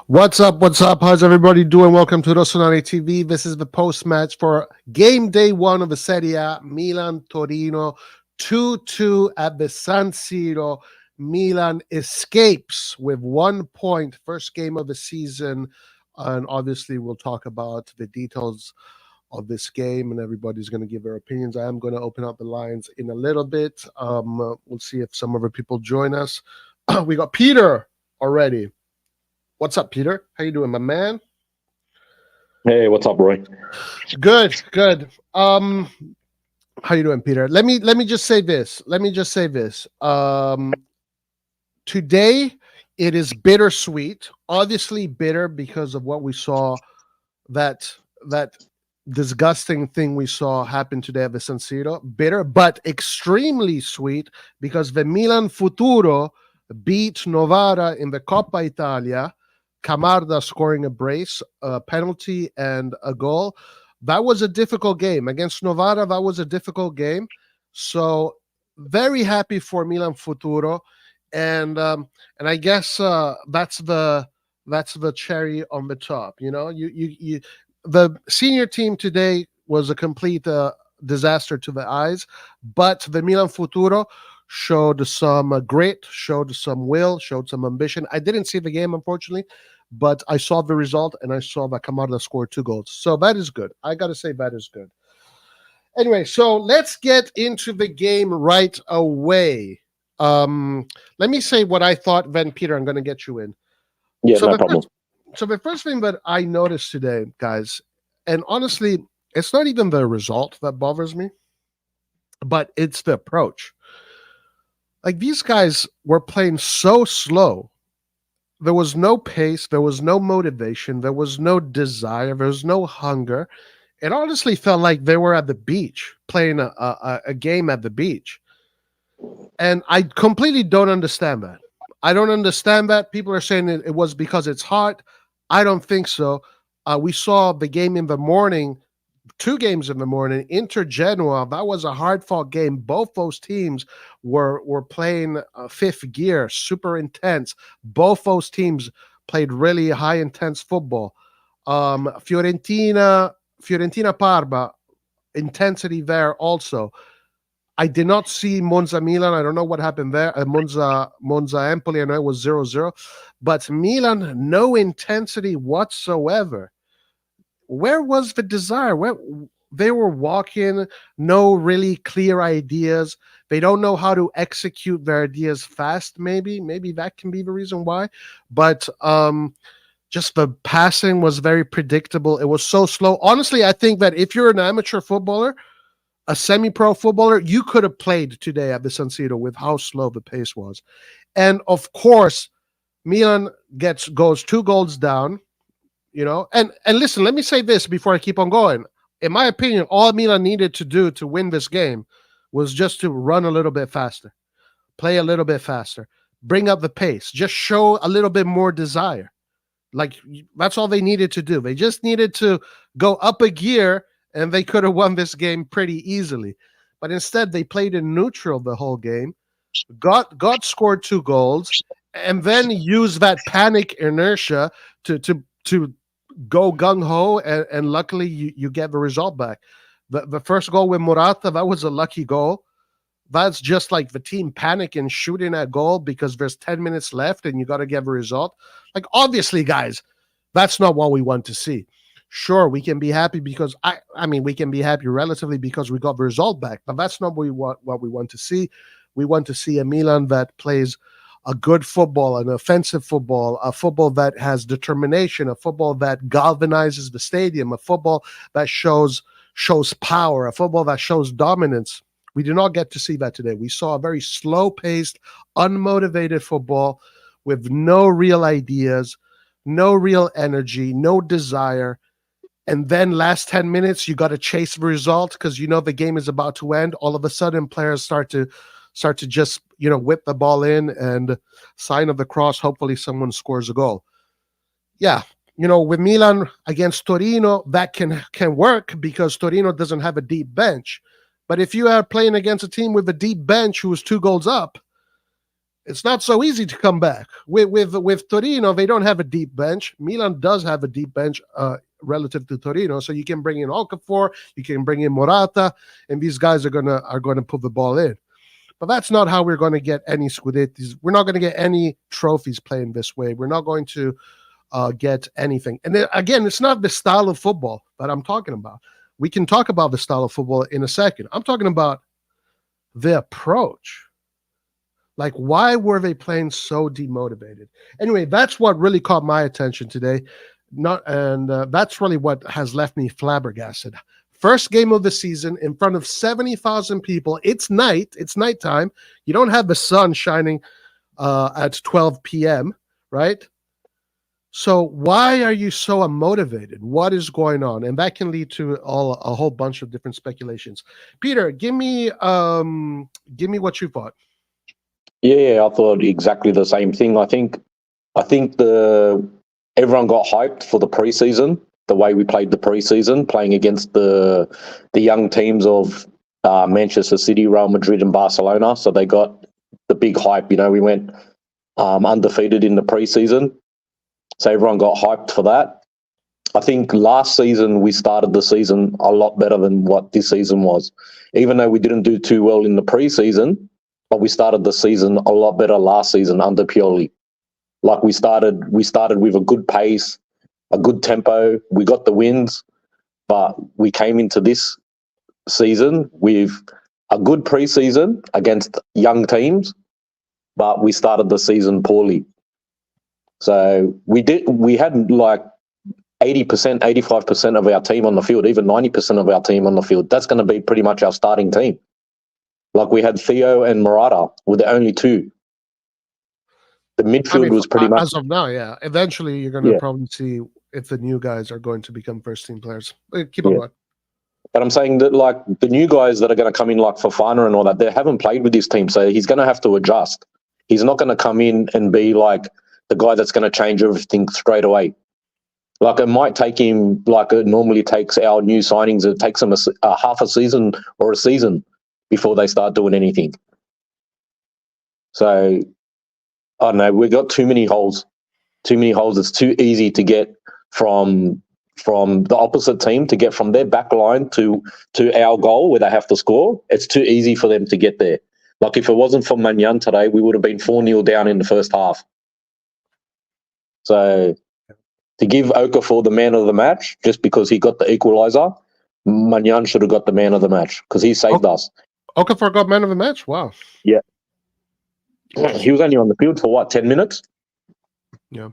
What's up? What's up? How's everybody doing? Welcome to RossonARI TV. This is the post-match for game day one of the Serie A. Milan, Torino, 2-2 at the San Siro. Milan escapes with 1 point, first game of the season. And obviously, we'll talk about the details of this game, and everybody's going to give their opinions. I am going to open up the lines in a little bit. We'll see if some other people join us. We got Peter already. What's up, Peter? How you doing, my man? Hey, what's up, Roy? Good. How you doing, Peter? Let me just say this. Today it is bittersweet. Obviously bitter because of what we saw, that disgusting thing we saw happen today at the San Siro. Bitter, but extremely sweet because the Milan Futuro beat Novara in the Coppa Italia. Camarda scoring a brace, a penalty, and a goal. That was a difficult game. Against Novara, that was a difficult game. So very happy for Milan Futuro. And I guess that's the cherry on the top. You know, you the senior team today was a complete disaster to the eyes, but the Milan Futuro showed some grit, showed some will, showed some ambition. I didn't see the game, unfortunately, but I saw the result, and I saw that Camarda scored 2 goals. So that is good. I got to say that is good. Anyway, so let's get into the game right away. Let me say what I thought, then, Peter, I'm going to get you in. Yeah, no problem. So the first thing that I noticed today, guys, and honestly, it's not even the result that bothers me, but it's the approach. Like, these guys were playing so slow. There was no pace. There was no motivation. There was no desire. There was no hunger. It honestly felt like they were at the beach, playing a game at the beach. And I completely don't understand that. I don't understand that. People are saying it was because it's hot. I don't think so. We saw the game in the morning, 2 games in the morning, Inter Genoa. That was a hard-fought game. Both those teams were playing fifth gear, super intense. Both those teams played really high intense football. Fiorentina Parma, intensity there also. I did not see Monza Milan. I don't know what happened there. Monza Empoli, I know it was 0-0. But Milan, no intensity whatsoever. Where was the desire? Where they were walking, no really clear ideas. They don't know how to execute their ideas fast. Maybe that can be the reason why. But just the passing was very predictable. It was so slow. Honestly, I think that if you're an amateur footballer, a semi-pro footballer, you could have played today at the San Siro with how slow the pace was. And of course, Milan goes 2 goals down. You know, and listen, let me say this before I keep on going. In my opinion, all Milan needed to do to win this game was just to run a little bit faster, play a little bit faster, bring up the pace, just show a little bit more desire. Like, that's all they needed to do. They just needed to go up a gear, and they could have won this game pretty easily. But instead, they played in neutral the whole game, got scored 2 goals, and then used that panic inertia to go gung-ho, and luckily you get the result back. The first goal with Morata, that was a lucky goal. That's just like the team panicking, shooting at goal because there's 10 minutes left and you got to get the result. Like, obviously, guys, that's not what we want to see. Sure, we can be happy because I mean we can be happy relatively because we got the result back, but that's not what we want to see. We want to see a Milan that plays a good football, an offensive football, a football that has determination, a football that galvanizes the stadium, a football that shows power, a football that shows dominance. We did not get to see that today. We saw a very slow-paced, unmotivated football with no real ideas, no real energy, no desire. And then last 10 minutes, you got to chase the result because you know the game is about to end. All of a sudden, players start to just, you know, whip the ball in, and sign of the cross, hopefully someone scores a goal. Yeah, you know, with Milan against Torino, that can work because Torino doesn't have a deep bench. But if you are playing against a team with a deep bench who is 2 goals up, It's not so easy to come back. With Torino, they don't have a deep bench. Milan does have a deep bench relative to Torino, so you can bring in Okafor, you can bring in Morata, and these guys are gonna put the ball in. But that's not how we're going to get any Scudettis. We're not going to get any trophies playing this way. We're not going to get anything. And then, again, it's not the style of football that I'm talking about. We can talk about the style of football in a second. I'm talking about the approach. Like, why were they playing so demotivated? Anyway, that's what really caught my attention today. That's really what has left me flabbergasted. First game of the season in front of 70,000 people. It's night. It's nighttime. You don't have the sun shining at 12 p.m., right? So why are you so unmotivated? What is going on? And that can lead to a whole bunch of different speculations. Peter, give me what you thought. Yeah, I thought exactly the same thing. I think everyone got hyped for the preseason. The way we played the preseason, playing against the young teams of Manchester City, Real Madrid, and Barcelona. So they got the big hype. We went undefeated in the preseason. So everyone got hyped for that. I think last season we started the season a lot better than what this season was. Even though we didn't do too well in the preseason, but we started the season a lot better last season under Pioli. Like we started with a good pace, a good tempo. We got the wins, but we came into this season with a good preseason against young teams, but we started the season poorly. So we had like 80%, 85% of our team on the field, even 90% of our team on the field. That's going to be pretty much our starting team. Like we had Theo and Morata were the only two. The midfield was pretty much... As of now, yeah. Eventually, you're going to probably see if the new guys are going to become first-team players. Keep on going. But I'm saying that, like, the new guys that are going to come in, like Fofana and all that, they haven't played with this team, so he's going to have to adjust. He's not going to come in and be, like, the guy that's going to change everything straight away. Like, it might take him, like it normally takes our new signings, it takes them a half a season or a season before they start doing anything. So... I don't know, we've got too many holes. It's too easy to get from the opposite team, to get from their back line to our goal where they have to score. It's too easy for them to get there. Like if it wasn't for Magnan today, we would have been 4-0 down in the first half. So to give Okafor the man of the match, just because he got the equaliser, Magnan should have got the man of the match because he saved us. Okafor got man of the match? Wow. Yeah. He was only on the field for, 10 minutes? Yeah.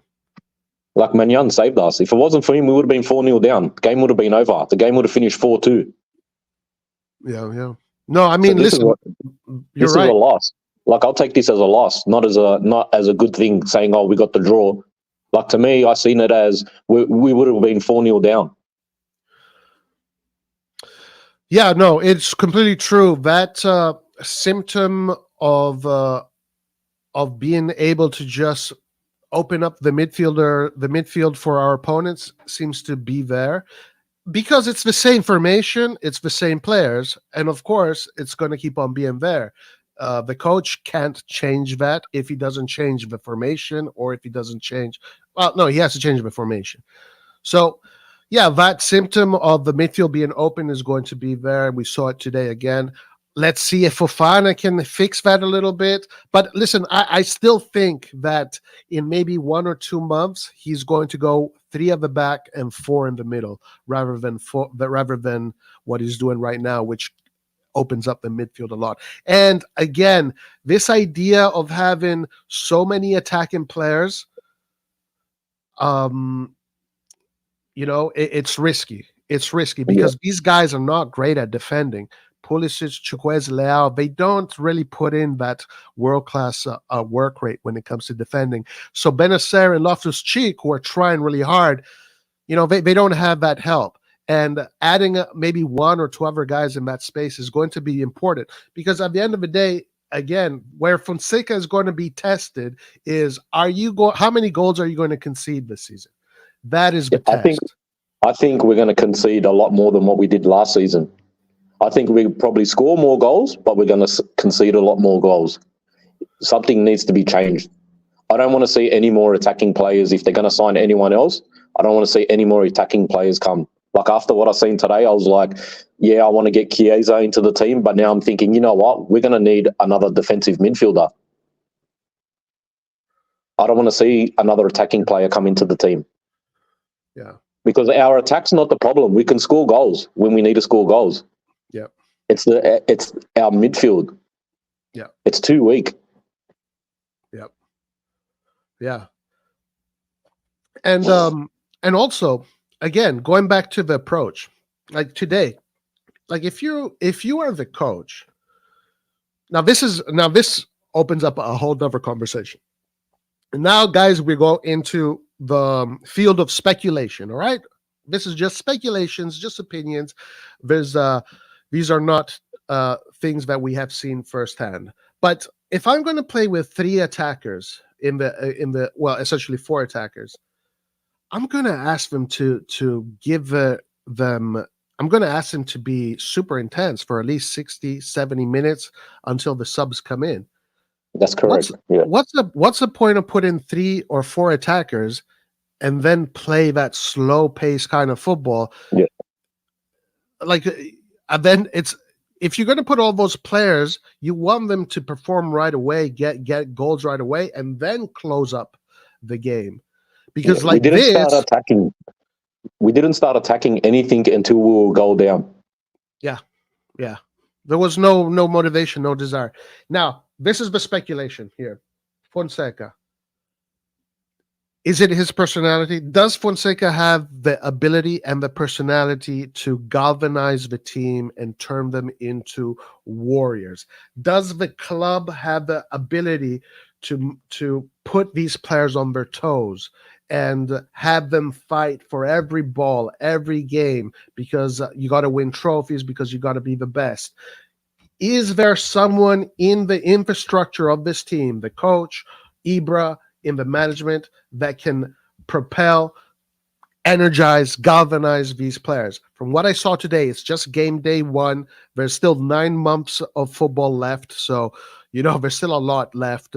Like, Magnan saved us. If it wasn't for him, we would have been 4-0 down. The game would have been over. The game would have finished 4-2. Yeah. No, I mean, so listen, this is a loss. Like, I'll take this as a loss, not as a good thing, saying, oh, we got the draw. Like, to me, I seen it as we would have been 4-0 down. Yeah, no, it's completely true. That symptom of being able to just open up the midfield for our opponents seems to be there because it's the same formation, it's the same players, and of course it's going to keep on being there. The coach can't change that if he doesn't change the formation, or if he doesn't change, he has to change the formation. So yeah, that symptom of the midfield being open is going to be there. We saw it today again. Let's see if Fofana can fix that a little bit. But listen, I still think that in maybe 1 or 2 months, he's going to go 3 at the back and 4 in the middle, rather than what he's doing right now, which opens up the midfield a lot. And again, this idea of having so many attacking players, it's risky. It's risky because these guys are not great at defending. Pulisic, Chukwueze, Leao, they don't really put in that world-class work rate when it comes to defending. So Benacer and Loftus-Cheek, who are trying really hard, they don't have that help. And adding maybe 1 or 2 other guys in that space is going to be important, because at the end of the day, again, where Fonseca is going to be tested is, how many goals are you going to concede this season? That is the test. I think we're going to concede a lot more than what we did last season. I think we probably score more goals, but we're going to concede a lot more goals. something needs to be changed. I don't want to see any more attacking players. If they're going to sign anyone else, I don't want to see any more attacking players come. Like after what I've seen today, I was like, yeah, I want to get Chiesa into the team, but now I'm thinking, you know what? We're going to need another defensive midfielder. I don't want to see another attacking player come into the team. Yeah. Because our attack's not the problem. We can score goals when we need to score goals. Yeah. It's our midfield. Yeah. It's too weak. Yep. Yeah. And also, again, going back to the approach, like today, like if you are the coach, now this opens up a whole other conversation. And now, guys, we go into the field of speculation. All right, this is just speculations, just opinions. These are not things that we have seen firsthand. But if I'm going to play with 3 attackers in the well, essentially 4 attackers, I'm going to ask them to give them. I'm going to ask them to be super intense for at least 60, 70 minutes until the subs come in. That's correct. What's the point of putting 3 or 4 attackers and then play that slow pace kind of football? Yeah. Like, and then it's, if you're going to put all those players, you want them to perform right away, get goals right away, and then close up the game. Because we didn't start attacking anything until we were goal down. Yeah. Yeah. There was no motivation, no desire. Now, this is the speculation here. Fonseca. Is it his personality? Does Fonseca have the ability and the personality to galvanize the team and turn them into warriors? Does the club have the ability to put these players on their toes and have them fight for every ball, every game, because you got to win trophies, because you got to be the best? Is there someone in the infrastructure of this team, the coach, Ibra, in the management, that can propel, energize, galvanize these players? From what I saw today, it's just game day 1. There's still 9 months of football left. So, there's still a lot left.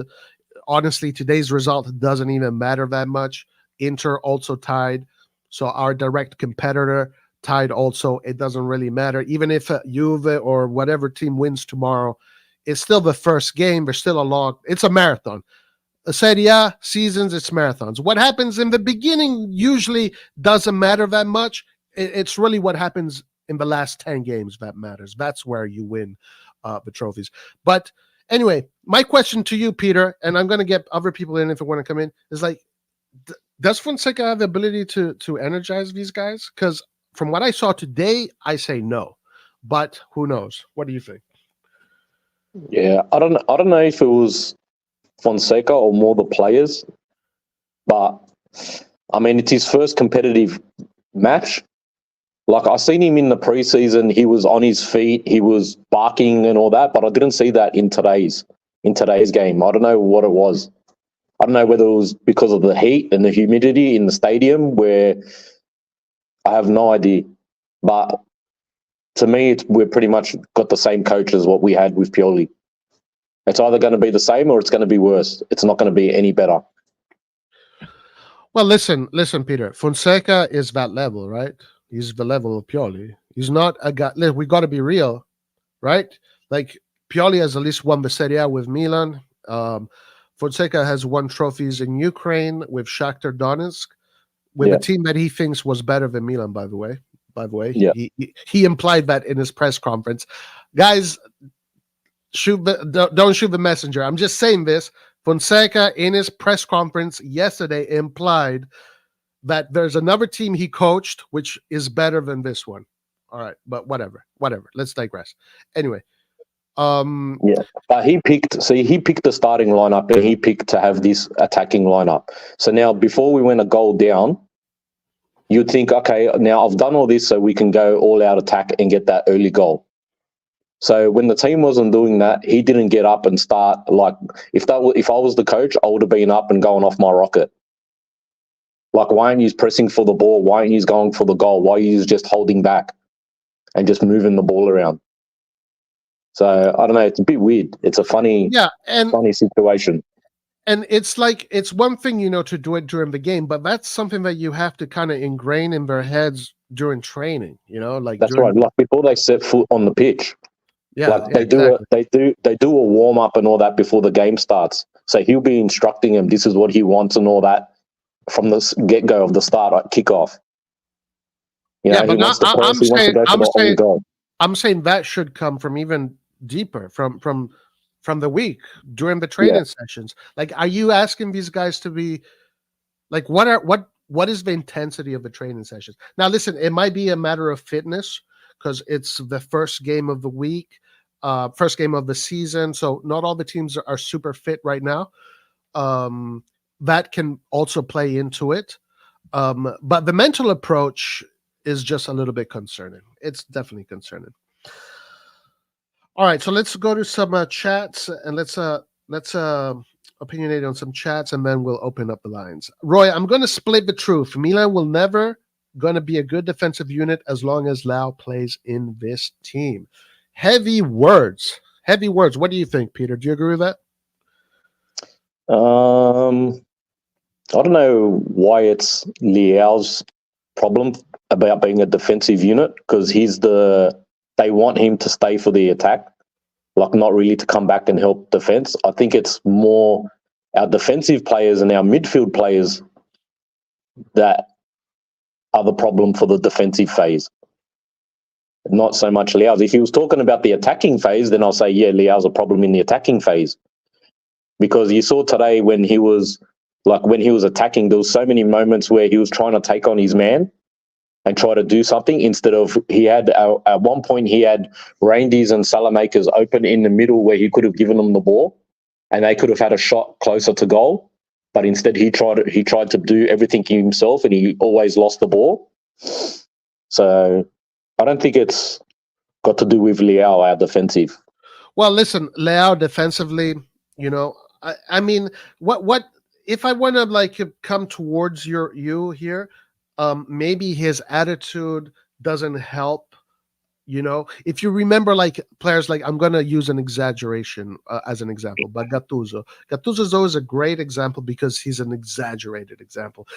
Honestly, today's result doesn't even matter that much. Inter also tied. So our direct competitor tied also. It doesn't really matter. Even if Juve or whatever team wins tomorrow, it's still the first game. There's still it's a marathon. Serie A seasons, it's marathons. What happens in the beginning usually doesn't matter that much. It's really what happens in the last 10 games that matters. That's where you win the trophies. But anyway, my question to you, Peter, and I'm going to get other people in if they want to come in, is like, does Fonseca have the ability to energize these guys? Because from what I saw today, I say no. But who knows? What do you think? Yeah, I don't know if it was Fonseca or more the players, but I mean, it's his first competitive match. Like, I seen him in the preseason, he was on his feet, he was barking and all that, but I didn't see that in today's game. I don't know what it was. I don't know whether it was because of the heat and the humidity in the stadium, where I have no idea. But to me, we're pretty much got the same coach as what we had with Pioli. It's either going to be the same or it's going to be worse. It's not going to be any better. Well, listen, Peter. Fonseca is that level, right? He's the level of Pioli. He's not a guy. We got to be real, right? Like, Pioli has at least won the Serie A with Milan. Fonseca has won trophies in Ukraine with Shakhtar Donetsk, with a team that he thinks was better than Milan, by the way. Yeah. He implied that in his press conference. Guys, don't shoot the messenger. I'm just saying this. Fonseca, in his press conference yesterday, implied that there's another team he coached which is better than this one. All right, but whatever. Let's digress. Anyway, but he picked the starting lineup, and he picked to have this attacking lineup. So now, before we went a goal down, you'd think, okay, now I've done all this so we can go all out attack and get that early goal. So when the team wasn't doing that, he didn't get up and start. Like, if I was the coach, I would have been up and going off my rocket. Like, why aren't you pressing for the ball? Why aren't you going for the goal? Why are you just holding back and just moving the ball around? So I don't know. It's a bit weird. It's a funny situation. And it's like, it's one thing, to do it during the game, but that's something that you have to kind of ingrain in their heads during training, like That's right. Like before they set foot on the pitch. Like they do a warm up and all that before the game starts. So he'll be instructing him, this is what he wants and all that from the get go of the start at kickoff. He wants to press. He wants to go for the on goal. I'm saying that should come from even deeper, from the week during the training sessions. Like, are you asking these guys to be like, what is the intensity of the training sessions? Now, listen, it might be a matter of fitness because it's the first game of the week, first game of the season. So not all the teams are super fit right now. That can also play into it. But the mental approach is just a little bit concerning. It's definitely concerning. All right, so let's go to some chats and let's opinionate on some chats, and then we'll open up the lines. Roy, I'm going to split the truth. Milan will never going to be a good defensive unit as long as Leao plays in this team. Heavy words. What do you think, Peter? Do you agree with that? I don't know why it's Leao's problem about being a defensive unit, because they want him to stay for the attack, like not really to come back and help defense. I think it's more our defensive players and our midfield players that are the problem for the defensive phase, not so much Leao's. If he was talking about the attacking phase, then I'll say, yeah, Leao's a problem in the attacking phase, because you saw today when he was attacking, there was so many moments where he was trying to take on his man and try to do something instead of, at one point he had Reindeers and Salamakers open in the middle where he could have given them the ball and they could have had a shot closer to goal, but instead he tried to do everything himself and he always lost the ball. So I don't think it's got to do with Leao, our defensive. Well, listen, Leao defensively, I mean, what if I want to come towards you here? Maybe his attitude doesn't help. If you remember, players I'm going to use an exaggeration as an example, but Gattuso is always a great example because he's an exaggerated example.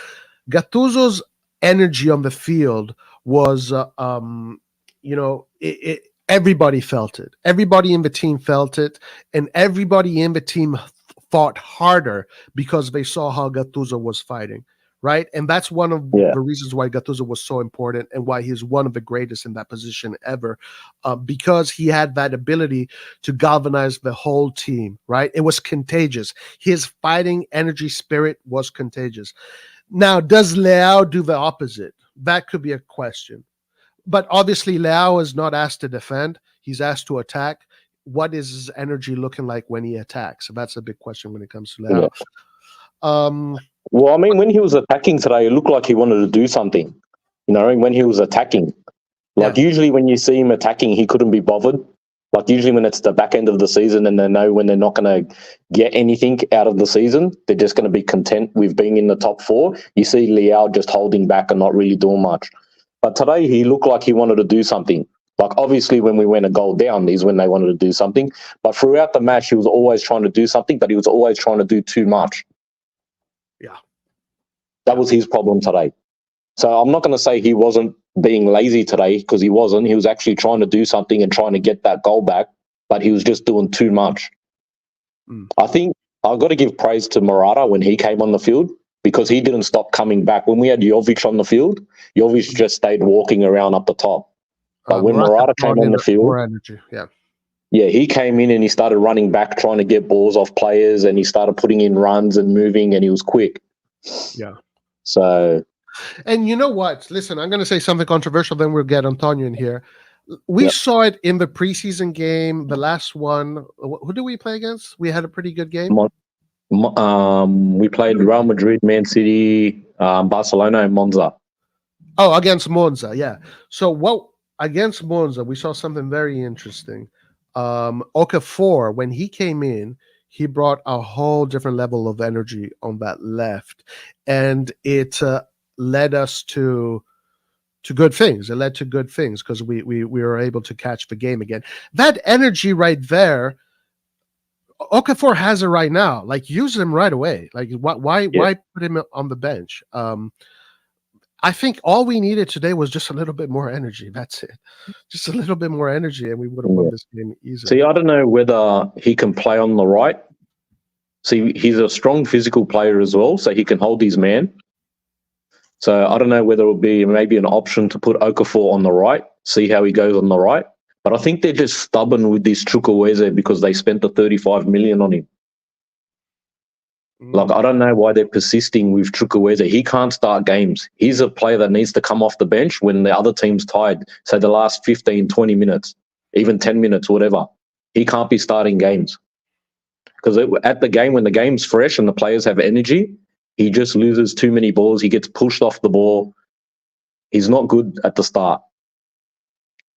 Gattuso's energy on the field was, everybody felt it. Everybody in the team felt it, and everybody in the team fought harder because they saw how Gattuso was fighting. Right. And that's one of the reasons why Gattuso was so important and why he's one of the greatest in that position ever, because he had that ability to galvanize the whole team. Right. It was contagious. His fighting energy spirit was contagious. Now, does Leao do the opposite? That could be a question. But obviously, Leao is not asked to defend. He's asked to attack. What is his energy looking like when he attacks? So that's a big question when it comes to Leao. Yeah. Well, I mean, when he was attacking today, it looked like he wanted to do something, when he was attacking. Usually when you see him attacking, he couldn't be bothered. Usually when it's the back end of the season and they know when they're not going to get anything out of the season, they're just going to be content with being in the top four. You see Leao just holding back and not really doing much. But today he looked like he wanted to do something. Obviously when we went a goal down is when they wanted to do something. But throughout the match, he was always trying to do something, but he was always trying to do too much. Yeah. That was his problem today. So I'm not going to say he wasn't being lazy today, because he wasn't. He was actually trying to do something and trying to get that goal back, but he was just doing too much. I think I've got to give praise to Morata when he came on the field, because he didn't stop coming back. When we had Jovic on the field, Jovic just stayed walking around up the top. But when Morata came on the field, more energy. Yeah, he came in and he started running back, trying to get balls off players, and he started putting in runs and moving, and he was quick. Yeah. So, and you know what? Listen, I'm going to say something controversial, then we'll get Antonio in here. We saw it in the preseason game, the last one. Who did we play against? We had a pretty good game. We played Real Madrid, Man City, Barcelona, and Monza. Oh, against Monza, yeah. So against Monza, we saw something very interesting. Okafor, when he came in, he brought a whole different level of energy on that left, and it led us to to good things. It led to good things because we were able to catch the game again. That energy right there, Okafor has it right now. Like, use him right away. Like, why put him on the bench? I think all we needed today was just a little bit more energy. That's it. Just a little bit more energy, and we would have won this game easily. See, I don't know whether he can play on the right. See, he's a strong physical player as well, so he can hold his man. So I don't know whether it would be maybe an option to put Okafor on the right, see how he goes on the right. But I think they're just stubborn with this Chukwueze because they spent the 35 million on him. Like, I don't know why they're persisting with Chukwueze. He can't start games. He's a player that needs to come off the bench when the other team's tied. So the last 15, 20 minutes, even 10 minutes, whatever. He can't be starting games. Because at the game, when the game's fresh and the players have energy, he just loses too many balls. He gets pushed off the ball. He's not good at the start.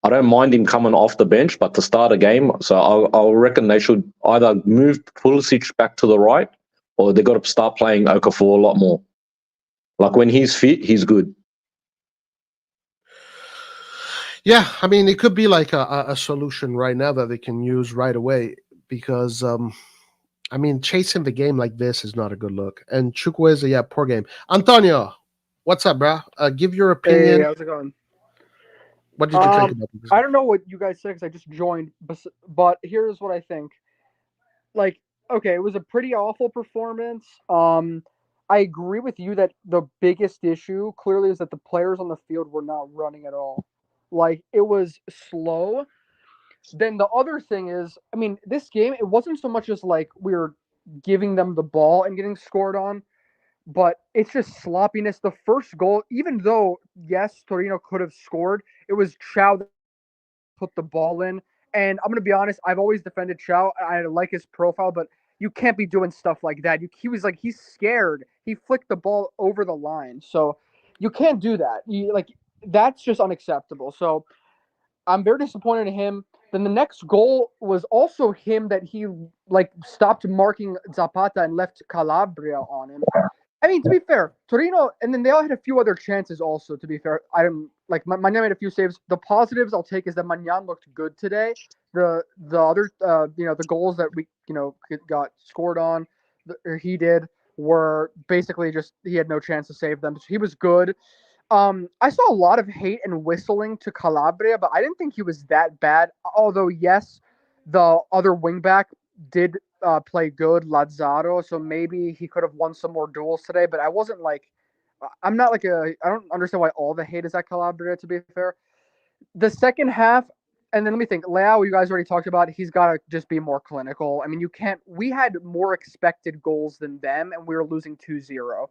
I don't mind him coming off the bench, but to start a game, so I reckon they should either move Pulisic back to the right, or they've got to start playing Okafor a lot more. Like, when he's fit, he's good. Yeah, I mean, it could be like a solution right now that they can use right away because, I mean, chasing the game like this is not a good look. And Chukwueze, yeah, poor game. Antonio, what's up, bro? Give your opinion. Hey, how's it going? What did you think about this? I don't know what you guys said because I just joined, but here's what I think. Like, okay, it was a pretty awful performance. I agree with you that the biggest issue clearly is that the players on the field were not running at all. Like, it was slow. Then the other thing is, I mean, this game, it wasn't so much as like we were giving them the ball and getting scored on, but it's just sloppiness. The first goal, even though, yes, Torino could have scored, it was Chow that put the ball in. And I'm going to be honest, I've always defended Chow. I like his profile, but you can't be doing stuff like that. He was like, he's scared. He flicked the ball over the line. So you can't do that. That's just unacceptable. So I'm very disappointed in him. Then the next goal was also him that he like stopped marking Zapata and left Calabria on him. I mean, to be fair, Torino, and then they all had a few other chances also, to be fair. I'm like, Magnan made a few saves. The positives I'll take is that Magnan looked good today. The other, the goals that we, got scored on, or he did, were basically just, he had no chance to save them. So he was good. I saw a lot of hate and whistling to Calabria, but I didn't think he was that bad. Although, yes, the other wingback did play good, Lazzaro, so maybe he could have won some more duels today. But I wasn't like, I don't understand why all the hate is at Calabria, to be fair. The second half, and then let me think. Leao, you guys already talked about. He's got to just be more clinical. I mean, you can't. We had more expected goals than them, and we were losing 2-0.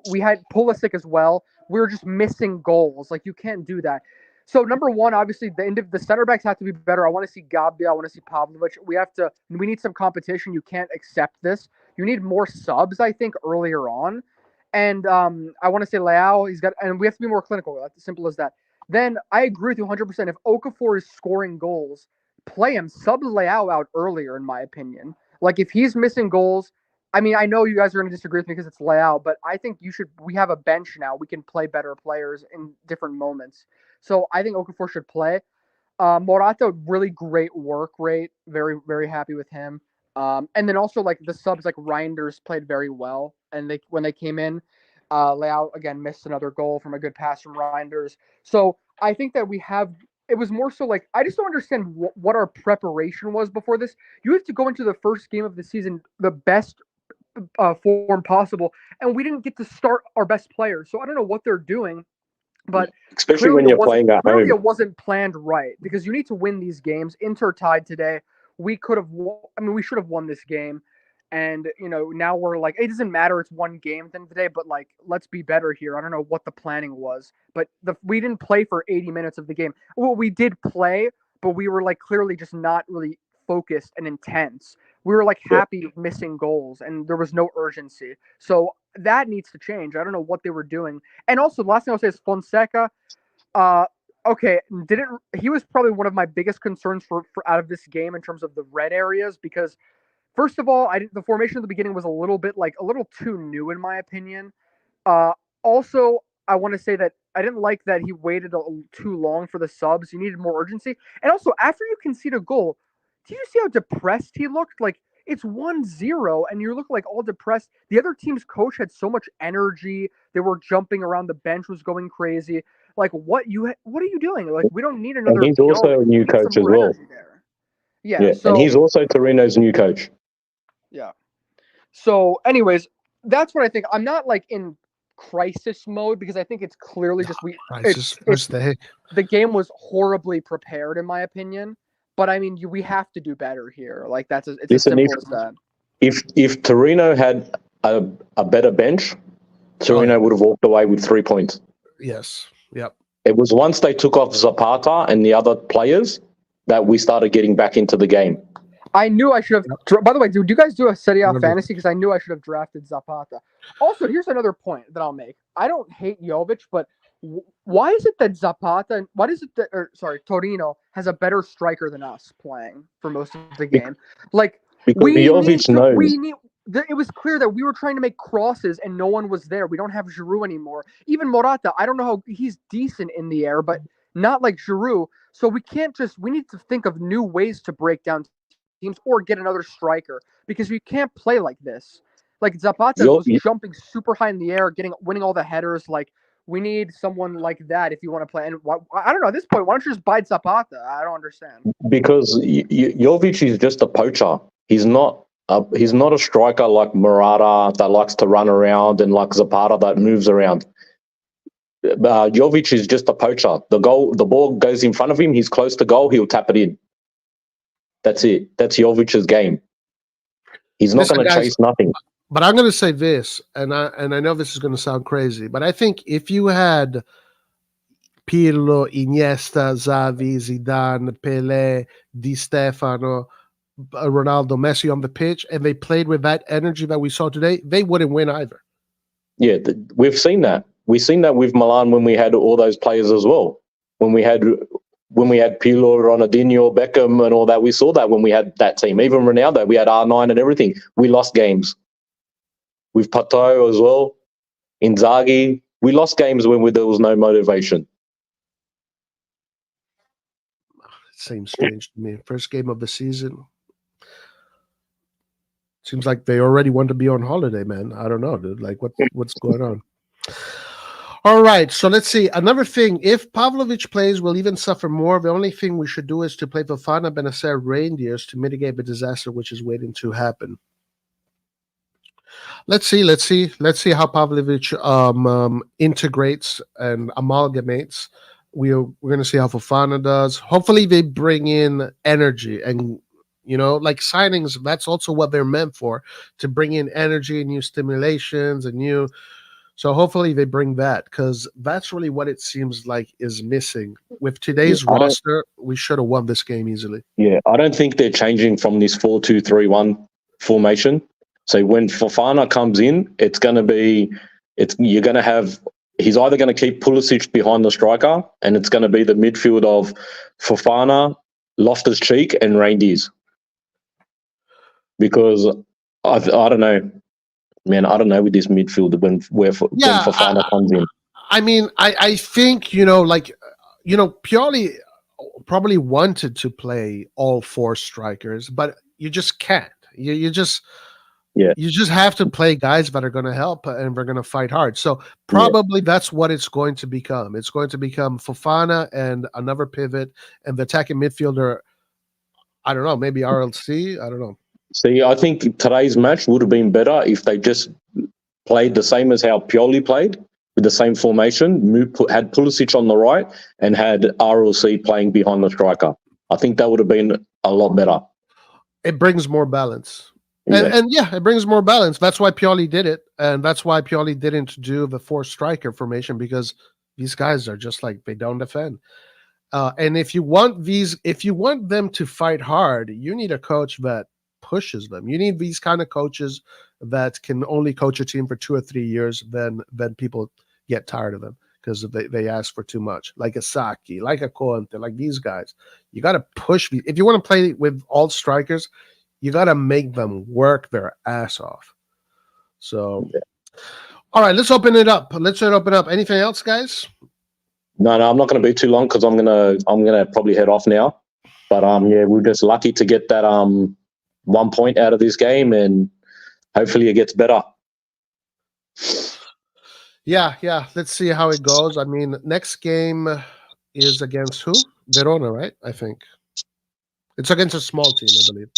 We had Pulisic as well. We were just missing goals. Like, you can't do that. So number one, obviously, the center backs have to be better. I want to see Gabbia. I want to see Pavlovic. We need some competition. You can't accept this. You need more subs, I think, earlier on. And I want to say Leao. And we have to be more clinical. That's as simple as that. Then I agree with you 100%. If Okafor is scoring goals, play him. Sub Leao out earlier, in my opinion. Like, if he's missing goals, I mean, I know you guys are going to disagree with me because it's Leao, but I think we have a bench now. We can play better players in different moments. So I think Okafor should play. Morata, really great work rate. Very, very happy with him. And then also, like, the subs, like Reinders played very well. And when they came in, Leao, again, missed another goal from a good pass from Reinders. So I think that it was more so like, I just don't understand what our preparation was before this. You have to go into the first game of the season the best form possible, and we didn't get to start our best players. So I don't know what they're doing, but especially when you're playing at clearly home. it wasn't planned right because you need to win these games. Inter tied today. We should have won this game. And, now we're like, it doesn't matter. It's one game at the end of the day, but like, let's be better here. I don't know what the planning was, but we didn't play for 80 minutes of the game. Well, we did play, but we were like clearly just not really focused and intense. We were like happy missing goals and there was no urgency. So that needs to change. I don't know what they were doing. And also, the last thing I'll say is Fonseca. Okay, he was probably one of my biggest concerns for out of this game in terms of the red areas because first of all, the formation at the beginning was a little too new in my opinion. Also, I want to say that I didn't like that he waited too long for the subs. He needed more urgency. And also, after you concede a goal, do you see how depressed he looked? Like, it's 1-0, and you look like all depressed. The other team's coach had so much energy. They were jumping around. The bench was going crazy. Like, what are you doing? Like, we don't need another. And he's also a new We need some coach as more well. energy there. Yeah. Yeah, So and he's also Torino's new coach. yeah. So, anyways, that's what I think. I'm not like in crisis mode because I think it's clearly just the game was horribly prepared in my opinion. But I mean, we have to do better here. Like it's as simple as that. If Torino had a better bench, Torino would have walked away with 3 points. Yes. Yep. It was once they took off Zapata and the other players that we started getting back into the game. I knew I should have. By the way, do you guys do a Serie A fantasy? Because I knew I should have drafted Zapata. Also, here's another point that I'll make. I don't hate Jovic, but why is it that Zapata? Why is it that? Torino has a better striker than us playing for most of the game? Like because Jovic knows. It was clear that we were trying to make crosses and no one was there. We don't have Giroud anymore. Even Morata, I don't know how he's decent in the air, but not like Giroud. So we need to think of new ways to break down teams or get another striker because we can't play like this. Like Zapata was jumping super high in the air, winning all the headers. Like we need someone like that if you want to play. And I don't know at this point. Why don't you just buy Zapata? I don't understand. Because Jovic is just a poacher. He's not a striker like Morata that likes to run around and like Zapata that moves around. Jovic is just a poacher. The ball goes in front of him. He's close to goal. He'll tap it in. That's it. That's Jovic's game. He's not going to chase nothing. But I'm going to say this, and I know this is going to sound crazy, but I think if you had Pirlo, Iniesta, Xavi, Zidane, Pelé, Di Stefano, Ronaldo, Messi on the pitch, and they played with that energy that we saw today, they wouldn't win either. Yeah, we've seen that. We've seen that with Milan when we had all those players as well. When we had Pirlo, Ronaldinho, Beckham and all that, we saw that when we had that team. Even Ronaldo, we had R9 and everything. We lost games. With Pato as well, Inzaghi, we lost games when there was no motivation. It seems strange to me. First game of the season. Seems like they already want to be on holiday, man. I don't know, dude. Like, what's going on? All right, so let's see. Another thing, if Pavlovic plays, we'll even suffer more. The only thing we should do is to play Fofana, Benacer, Reindeers to mitigate the disaster which is waiting to happen. Let's see how Pavlovic integrates and amalgamates. We're going to see how Fofana does. Hopefully they bring in energy and, like signings, that's also what they're meant for, to bring in energy, new stimulations, and new. So hopefully they bring that because that's really what it seems like is missing. With today's roster, we should have won this game easily. Yeah, I don't think they're changing from this 4-2-3-1 formation. So when Fofana comes in, he's either going to keep Pulisic behind the striker, and it's going to be the midfield of Fofana, Loftus-Cheek, and Reindeers. Because I don't know, man. I don't know with this midfield when Fofana comes in. I mean, I think Pioli probably wanted to play all four strikers, but you just can't. You just have to play guys that are going to help and they're going to fight hard. So probably that's what it's going to become. It's going to become Fofana and another pivot and the attacking midfielder. I don't know, maybe RLC. I don't know. See, I think today's match would have been better if they just played the same as how Pioli played, with the same formation, had Pulisic on the right and had RLC playing behind the striker. I think that would have been a lot better. It brings more balance. Yeah. And it brings more balance. That's why Pioli did it. And that's why Pioli didn't do the 4-striker formation, because these guys are just like, they don't defend. And if you want them to fight hard, you need a coach that pushes them. You need these kind of coaches that can only coach a team for 2 or 3 years, then people get tired of them because they ask for too much. Like a Saki, like a Conte, like these guys. You got to push. If you want to play with all strikers, you got to make them work their ass off. So, All right, let's open it up. Anything else, guys? No, I'm not going to be too long because I'm gonna probably head off now. But yeah, we're just lucky to get that 1 point out of this game, and hopefully it gets better. Yeah. Let's see how it goes. I mean, next game is against who? Verona, right? I think it's against a small team, I believe.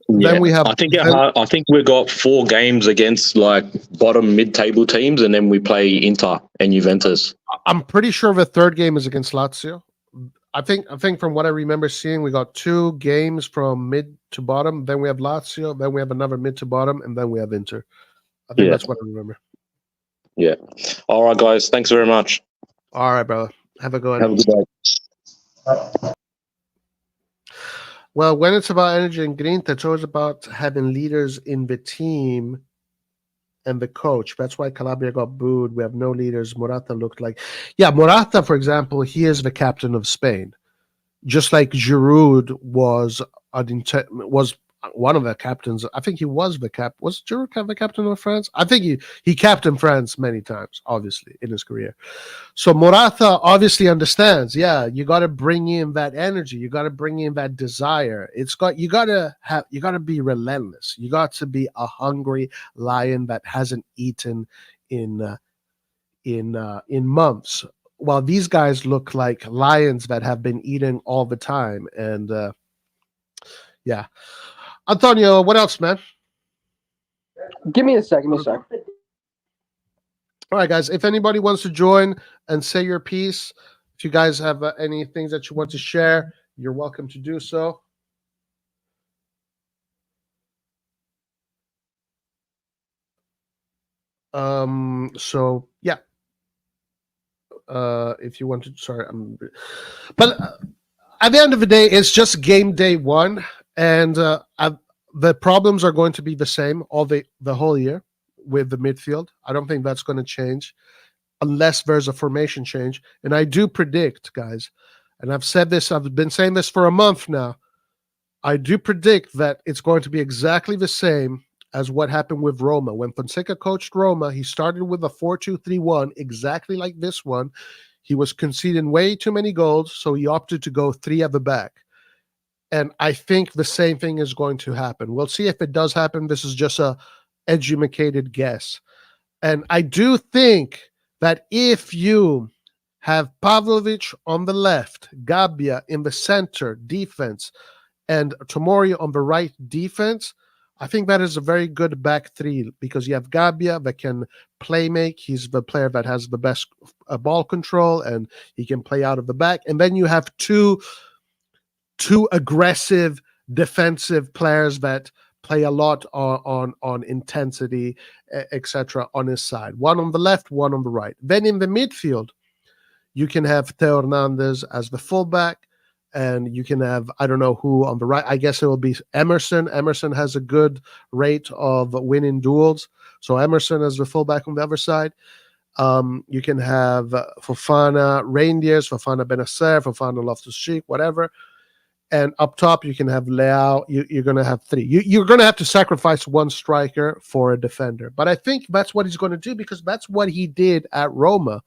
Yeah, Then we have. I think we've got 4 games against like bottom mid-table teams, and then we play Inter and Juventus. I'm pretty sure the third game is against Lazio. I think from what I remember seeing, we got 2 games from mid to bottom. Then we have Lazio. Then we have another mid to bottom, and then we have Inter. I think that's what I remember. Yeah. All right, guys. Thanks very much. All right, brother. Have a good one. Have a good day. Well, when it's about energy and grinta, it's always about having leaders in the team and the coach. That's why Calabria got booed. We have no leaders. Morata looked like... Yeah, Morata, for example, he is the captain of Spain. Just like Giroud was one of the captains. I think he was the cap. Was Giroud the captain of France? I think he captained France many times, obviously, in his career. So Morata obviously understands. Yeah, you got to bring in that energy. You got to bring in that desire. You got to be relentless. You got to be a hungry lion that hasn't eaten in months. While these guys look like lions that have been eating all the time. And yeah. Antonio, what else, man? Give me a second. All right, guys. If anybody wants to join and say your piece, if you guys have any things that you want to share, you're welcome to do so. So yeah. If you want to, sorry, but at the end of the day, it's just game day 1, and the problems are going to be the same all the whole year with the midfield. I don't think that's going to change unless there's a formation change. And I do predict, guys, and I've been saying this for a month now. I do predict that it's going to be exactly the same as what happened with Roma. When Fonseca coached Roma, he started with a 4-2-3-1, exactly like this one. He was conceding way too many goals, so he opted to go 3 at the back. And I think the same thing is going to happen. We'll see if it does happen. This is just a educated guess. And I do think that if you have Pavlovic on the left, Gabbia in the center defense, and Tomori on the right defense, I think that is a very good back 3 because you have Gabbia that can play make. He's the player that has the best ball control and he can play out of the back. And then you have two aggressive defensive players that play a lot on intensity, etc. on his side. One on the left, one on the right. Then in the midfield, you can have Theo Hernandez as the fullback. And you can have, I don't know who on the right. I guess it will be Emerson. Emerson has a good rate of winning duels. So Emerson as the fullback on the other side. You can have Fofana Reindeers, Fofana Benacer, Fofana Loftus-Cheek, whatever. And up top, you can have Leao. You're going to have 3. You're going to have to sacrifice 1 striker for a defender. But I think that's what he's going to do because that's what he did at Roma.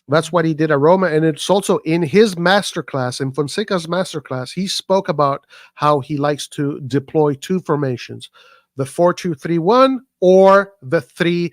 That's what he did at Roma, and it's also in his masterclass, in Fonseca's masterclass, he spoke about how he likes to deploy 2 formations, the 4-2-3-1 or the 3-4-2-1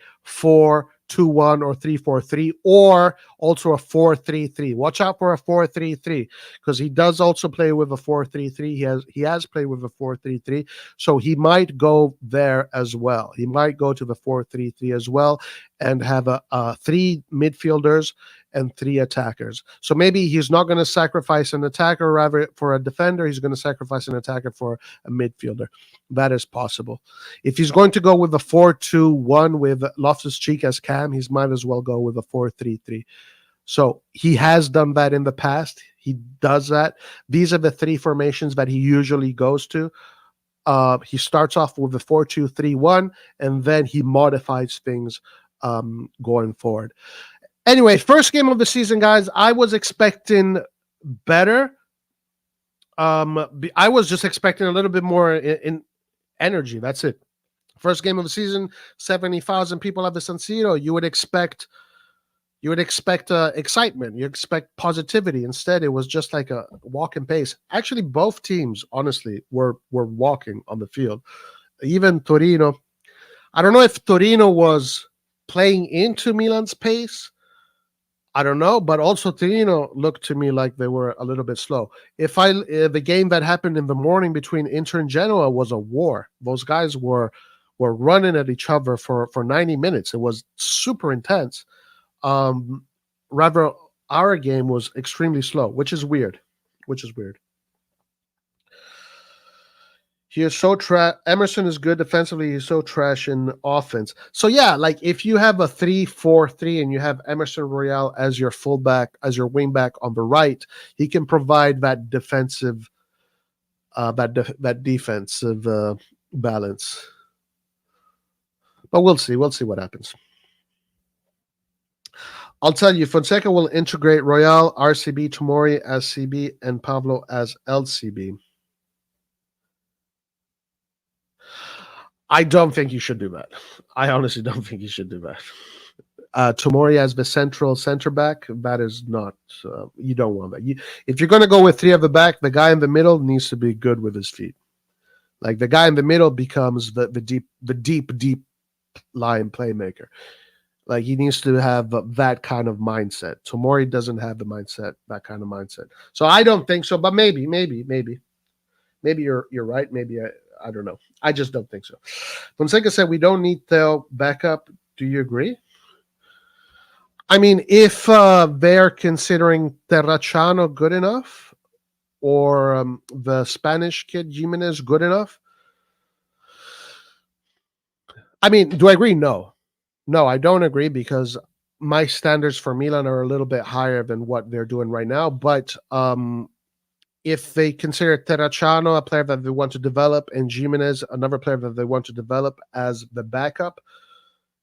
or 3-4-3, or also a 4-3-3. Watch out for a 4-3-3 because he does also play with a 4-3-3. He has played with a 4-3-3, so he might go there as well. He might go to the 4-3-3 as well and have a 3 midfielders and 3 attackers. So maybe he's not going to sacrifice an attacker rather for a defender. He's going to sacrifice an attacker for a midfielder. That is possible. If he's going to go with a 4-2-1 with Loftus-Cheek as cam, he might as well go with a 4-3-3. So he has done that in the past. He does that. These are the 3 formations that he usually goes to. He starts off with the 4-2-3-1, and then he modifies things going forward. Anyway, first game of the season, guys. I was expecting better. I was just expecting a little bit more in energy. That's it. first game of the season, 70,000 people at the San Siro. You would expect excitement. You expect positivity. Instead, it was just like a walking pace. Actually, both teams, honestly, were walking on the field. Even Torino. I don't know if Torino was playing into Milan's pace. I don't know, but also Torino looked to me like they were a little bit slow. The game that happened in the morning between Inter and Genoa was a war. Those guys were running at each other for 90 minutes. It was super intense. Rather, our game was extremely slow, which is weird. He is so trash. Emerson is good defensively. He's so trash in offense. So yeah, like if you have a 3-4-3 and you have Emerson Royale as your fullback, as your wingback on the right, he can provide that defensive, that defensive balance. But we'll see. We'll see what happens. I'll tell you, Fonseca will integrate Royale, RCB, Tomori as CB, and Pablo as LCB. I don't think you should do that. I honestly don't think you should do that. Tomori as the center back, that is not, you don't want that. If you're going to go with three at the back, the guy in the middle needs to be good with his feet. Like the guy in the middle becomes the deep line playmaker. Like he needs to have that kind of mindset. Tomori doesn't have that kind of mindset. So I don't think so, but maybe you're right. Maybe I don't know. I just don't think so. Fonseca said we don't need Theo backup. Do you agree? I mean, if they're considering Terracciano good enough, or the Spanish kid Jimenez good enough, I mean, do I agree? No, I don't agree because my standards for Milan are a little bit higher than what they're doing right now. But if they consider Terracciano a player that they want to develop and Jimenez another player that they want to develop as the backup,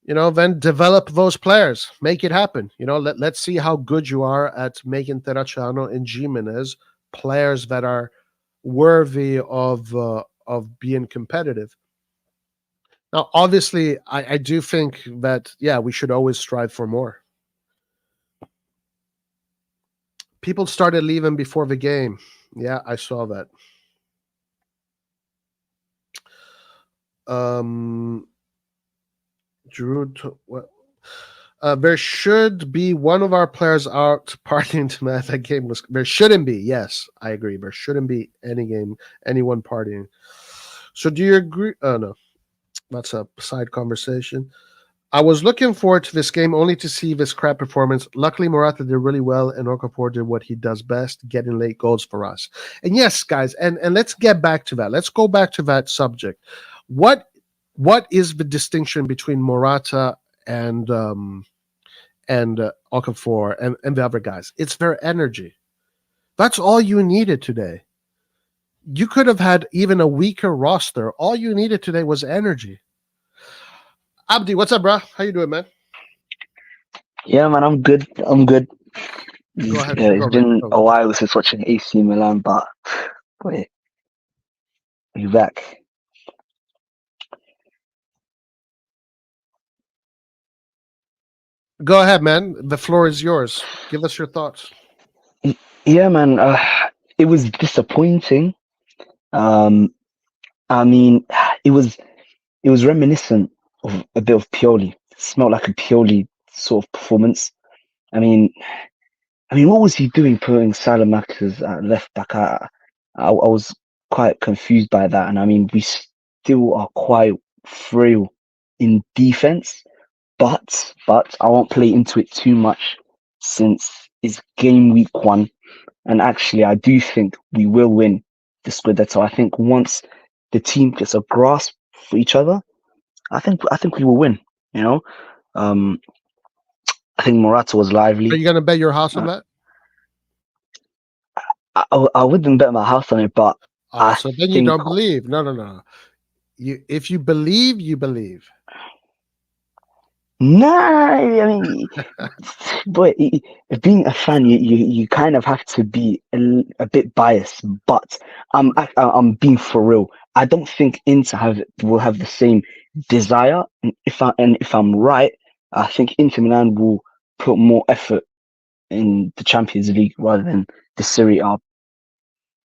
then develop those players. Make it happen. Let's see how good you are at making Terracciano and Jimenez players that are worthy of being competitive. Now, obviously, I do think that, yeah, we should always strive for more. People started leaving before the game. Yeah, I saw that. Drew, there should be one of our players out partying tonight. That game was. There shouldn't be. Yes, I agree. There shouldn't be anyone partying. So, do you agree? Oh no, that's a side conversation. I was looking forward to this game only to see this crap performance. Luckily, Morata did really well, and Okafor did what he does best, getting late goals for us. And yes, guys, and let's get back to that. Let's go back to that subject. What is the distinction between Morata and Okafor and the other guys? It's their energy. That's all you needed today. You could have had even a weaker roster. All you needed today was energy. Abdi, what's up, bro? How you doing, man? Yeah, man, I'm good. Go ahead. It's been a while since watching AC Milan, but wait, you back? Go ahead, man. The floor is yours. Give us your thoughts. Yeah, man. It was disappointing. I mean, it was reminiscent of a bit of Pioli. It smelled like a Pioli sort of performance. I mean, what was he doing putting Salamakers at left back? I was quite confused by that. And I mean, we still are quite frail in defense, but I won't play into it too much since it's game week 1. And actually, I do think we will win the Scudetto. I think once the team gets a grasp for each other, I think we will win. I think Morata was lively. Are you gonna bet your house on that? I wouldn't bet my house on it, but so then you don't believe. No. If you believe, you believe. Nah, I mean, but being a fan, you kind of have to be a bit biased. But I'm being for real. I don't think Inter will have the same desire. And if I'm right, I think Inter Milan will put more effort in the Champions League rather than the Serie A.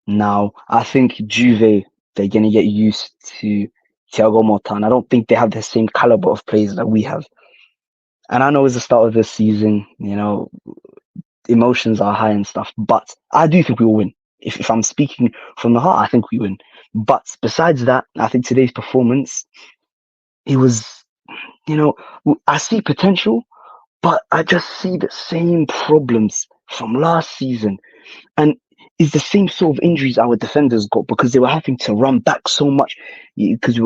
Now, I think Juve, they're gonna get used to Thiago Motta, and I don't think they have the same caliber of players that we have. And I know it's the start of the season, emotions are high and stuff, but I do think we will win. If I'm speaking from the heart, I think we win. But besides that, I think today's performance, it was, I see potential, but I just see the same problems from last season. And it's the same sort of injuries our defenders got because they were having to run back so much because we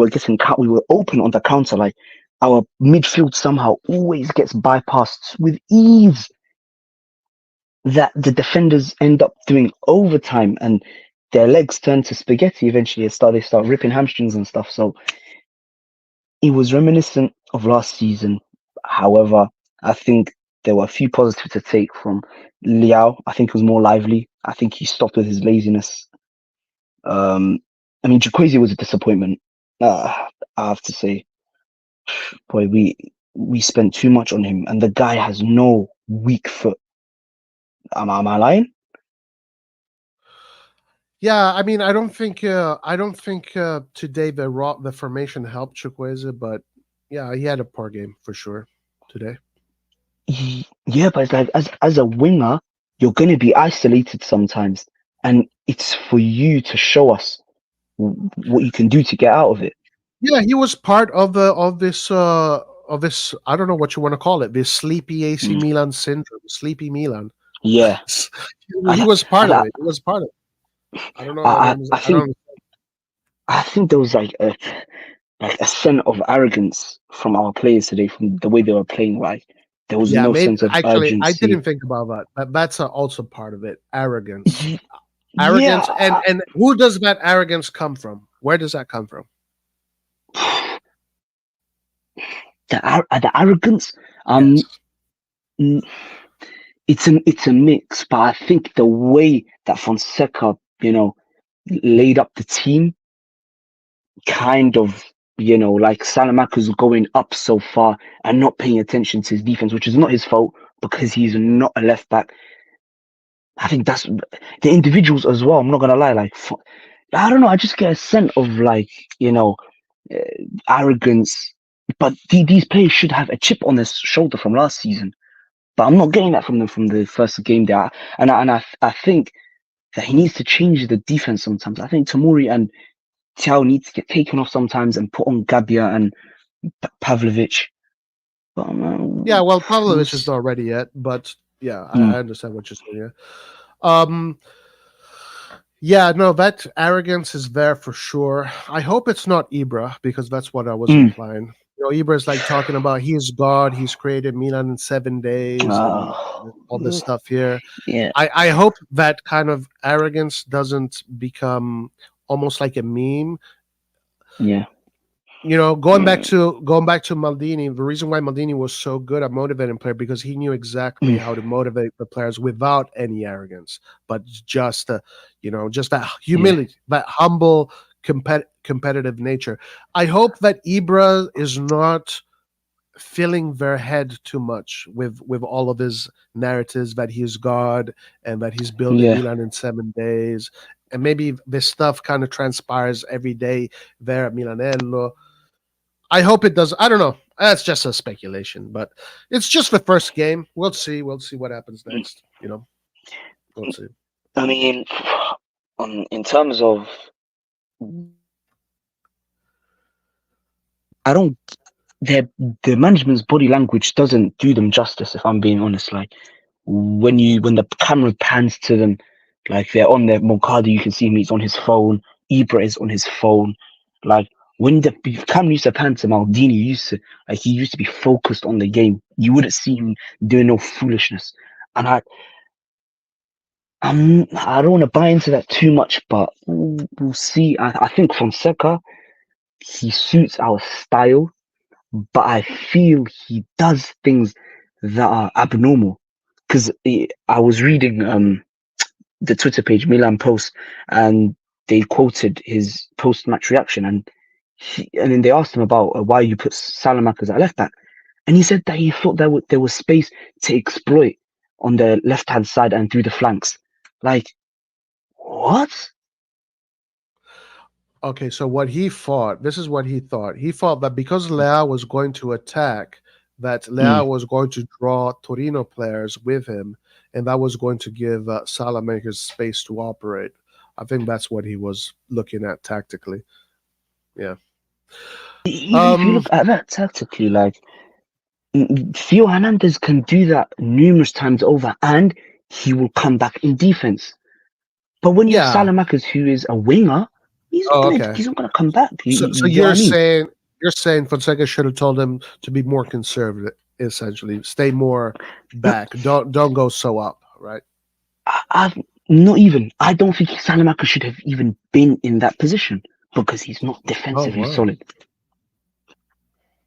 were open on the counter. Like our midfield somehow always gets bypassed with ease that the defenders end up doing overtime and their legs turn to spaghetti eventually. They start ripping hamstrings and stuff. So it was reminiscent of last season. However, I think there were a few positives to take from Liao. I think he was more lively. I think he stopped with his laziness. Jacuzzi was a disappointment. I have to say, boy, we spent too much on him, and the guy has no weak foot. Am I lying? Yeah, I mean, I don't think today the formation helped Chukwueze, but yeah, he had a poor game for sure today. Yeah, but it's like as a winger, you're going to be isolated sometimes, and it's for you to show us what you can do to get out of it. Yeah, he was part of this I don't know what you want to call it, this sleepy AC Milan syndrome, sleepy Milan. Yeah, he was part of it. He was part of it. I don't know. I think there was like a sense of arrogance from our players today, from the way they were playing. Like there was no sense of urgency. I didn't think about that. That's also part of it. Arrogance. Arrogance, yeah. and who does that arrogance come from? Where does that come from? The arrogance. Yes. It's a mix, but I think the way that Fonseca, laid up the team, kind of, like Salamaca's going up so far and not paying attention to his defense, which is not his fault because he's not a left back. I think that's the individuals as well. I'm not gonna lie, like I don't know. I just get a sense of like arrogance, but these players should have a chip on their shoulder from last season. But I'm not getting that from them from the first game there, and I think that he needs to change the defense sometimes. I think Tomori and Thiago need to get taken off sometimes and put on Gabia and Pavlovic. But, yeah, well, Pavlovic is not ready yet, but yeah, I understand what you're saying. Yeah, no, that arrogance is there for sure. I hope it's not Ibra because that's what I was implying. Ibra is like talking about he's God, he's created Milan in 7 days, and all this stuff here. Yeah, I hope that kind of arrogance doesn't become almost like a meme. Yeah. Going back to Maldini, the reason why Maldini was so good at motivating players because he knew exactly how to motivate the players without any arrogance, but just just that humility, that humble, competitive nature. I hope that Ibra is not filling their head too much with all of his narratives that he's God and that he's building Milan in 7 days, and maybe this stuff kind of transpires every day there at Milanello. I hope it does. I don't know. That's just a speculation, but it's just the first game. We'll see. We'll see what happens next. We'll see. I mean, in terms of, the management's body language doesn't do them justice. If I'm being honest, like when the camera pans to them, like they're on their Moncada, you can see him. He's on his phone. Ibra is on his phone. Like when the camera used to pan to Maldini, he used to be focused on the game. You wouldn't see him doing no foolishness. And I don't want to buy into that too much, but we'll see. I think Fonseca, he suits our style, but I feel he does things that are abnormal. Because I was reading the Twitter page Milan Post, and they quoted his post-match reaction, and and then they asked him about why you put Salamanca at left back, and he said that he thought there was space to exploit on the left hand side and through the flanks. Like, what? Okay, so what he thought, this is what he thought. He thought that because Leao was going to attack, that Leao was going to draw Torino players with him, and that was going to give Salamanca's space to operate. I think that's what he was looking at tactically. Yeah. Even if you look at that tactically, like, Theo Hernandez can do that numerous times over, and he will come back in defense. But when you have Salamanca, who is a winger, he's not gonna come back. So you're saying Fonseca should have told him to be more conservative, essentially, stay more back, don't go so up, right? Not even. I don't think Salamanca should have even been in that position because he's not defensively solid.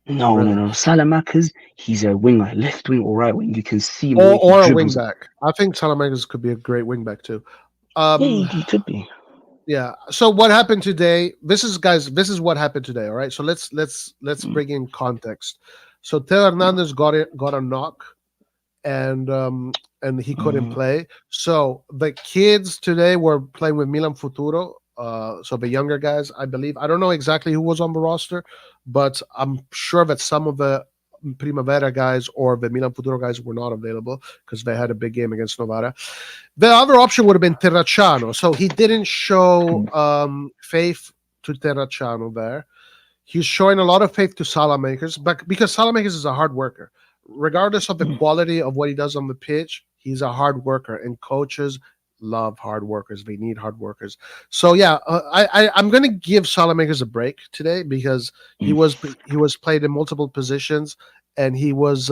No, really? No. Salamanca's, he's a winger, left wing or right wing. You can see him. Or a wing back. I think Salamanca's could be a great wing back too. Yeah, he could be. Yeah. So what happened today? This is what happened today. All right. So let's bring in context. So Theo Hernandez got a knock, and he couldn't play. So the kids today were playing with Milan Futuro. So the younger guys, I believe. I don't know exactly who was on the roster, but I'm sure that some of the Primavera guys or the Milan Futuro guys were not available because they had a big game against Novara. The other option would have been Terracciano. So he didn't show faith to Terracciano there. He's showing a lot of faith to Salamakers, but because Salamakers is a hard worker. Regardless of the quality of what he does on the pitch, he's a hard worker, and coaches love hard workers. They need hard workers. So yeah, I'm going to give Salamakers a break today because he was played in multiple positions, and he was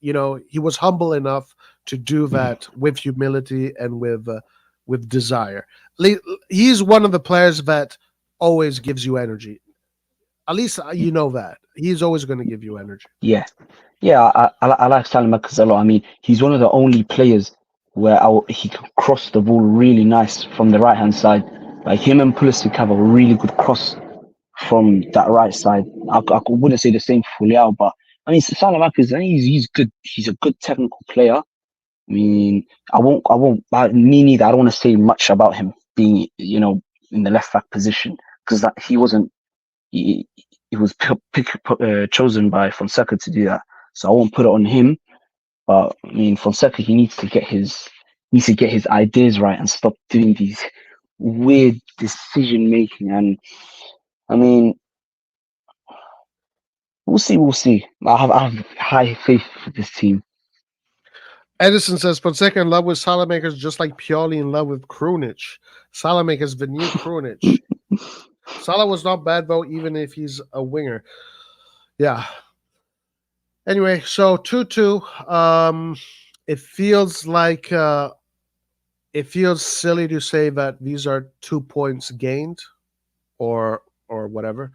he was humble enough to do that with humility and with desire. He's one of the players that always gives you energy. At least you know that he's always going to give you energy. Yeah, I like Salamakers a lot. I mean, he's one of the only players where he can cross the ball really nice from the right hand side. Like him and Pulisic have a really good cross from that right side. I wouldn't say the same for Leao, but I mean Salamakers, he's good. He's a good technical player. I mean, me neither. I don't want to say much about him being, in the left back position because he wasn't. He was chosen by Fonseca to do that, so I won't put it on him. But I mean, Fonseca, he needs to get his ideas right and stop doing these weird decision making. And I mean, we'll see. I have high faith for this team. Edison says Fonseca in love with Salamakers, just like Pioli in love with Krunic. Salamakers, the new Krunic. Salah was not bad though, even if he's a winger. Yeah. Anyway, so 2-2. It feels like it feels silly to say that these are 2 points gained, or whatever.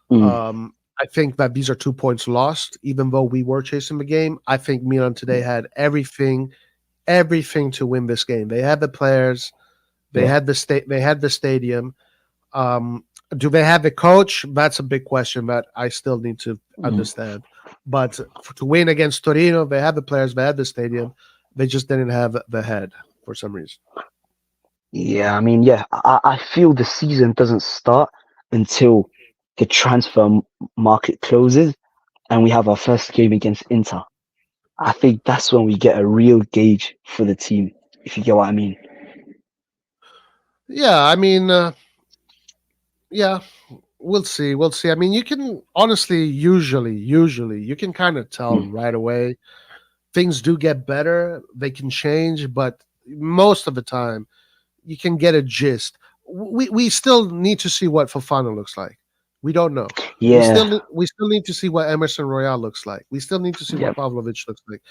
I think that these are 2 points lost, even though we were chasing the game. I think Milan today had everything to win this game. They had the players, they had the stadium. Do they have the coach? That's a big question that I still need to understand. But to win against Torino, they had the players, they had the stadium. They just didn't have the head for some reason. Yeah, I mean, I feel the season doesn't start until the transfer market closes and we have our first game against Inter. I think that's when we get a real gauge for the team, if you get what I mean. Yeah, I mean, yeah, we'll see. I mean, you can honestly, usually, you can kind of tell right away. Things do get better. They can change, but most of the time, you can get a gist. We still need to see what Fofana looks like. We don't know. Yeah. We still need to see what Emerson Royal looks like. We still need to see what Pavlovic looks like.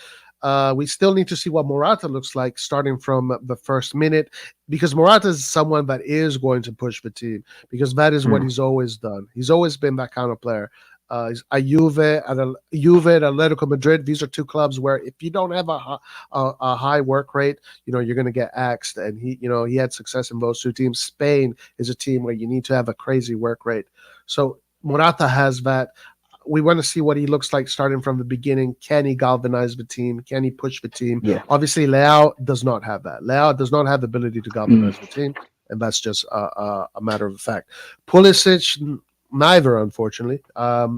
We still need to see what Morata looks like starting from the first minute, because Morata is someone that is going to push the team, because that is what he's always done. He's always been that kind of player. a Juve and Atletico Madrid. These are two clubs where if you don't have a high work rate, you're going to get axed. And he had success in those two teams. Spain is a team where you need to have a crazy work rate. So Morata has that. We want to see what he looks like starting from the beginning. Can he galvanize the team? Can he push the team? Yeah. Obviously, Leao does not have that. Leao does not have the ability to galvanize the team, and that's just a matter of fact. Pulisic, neither, unfortunately.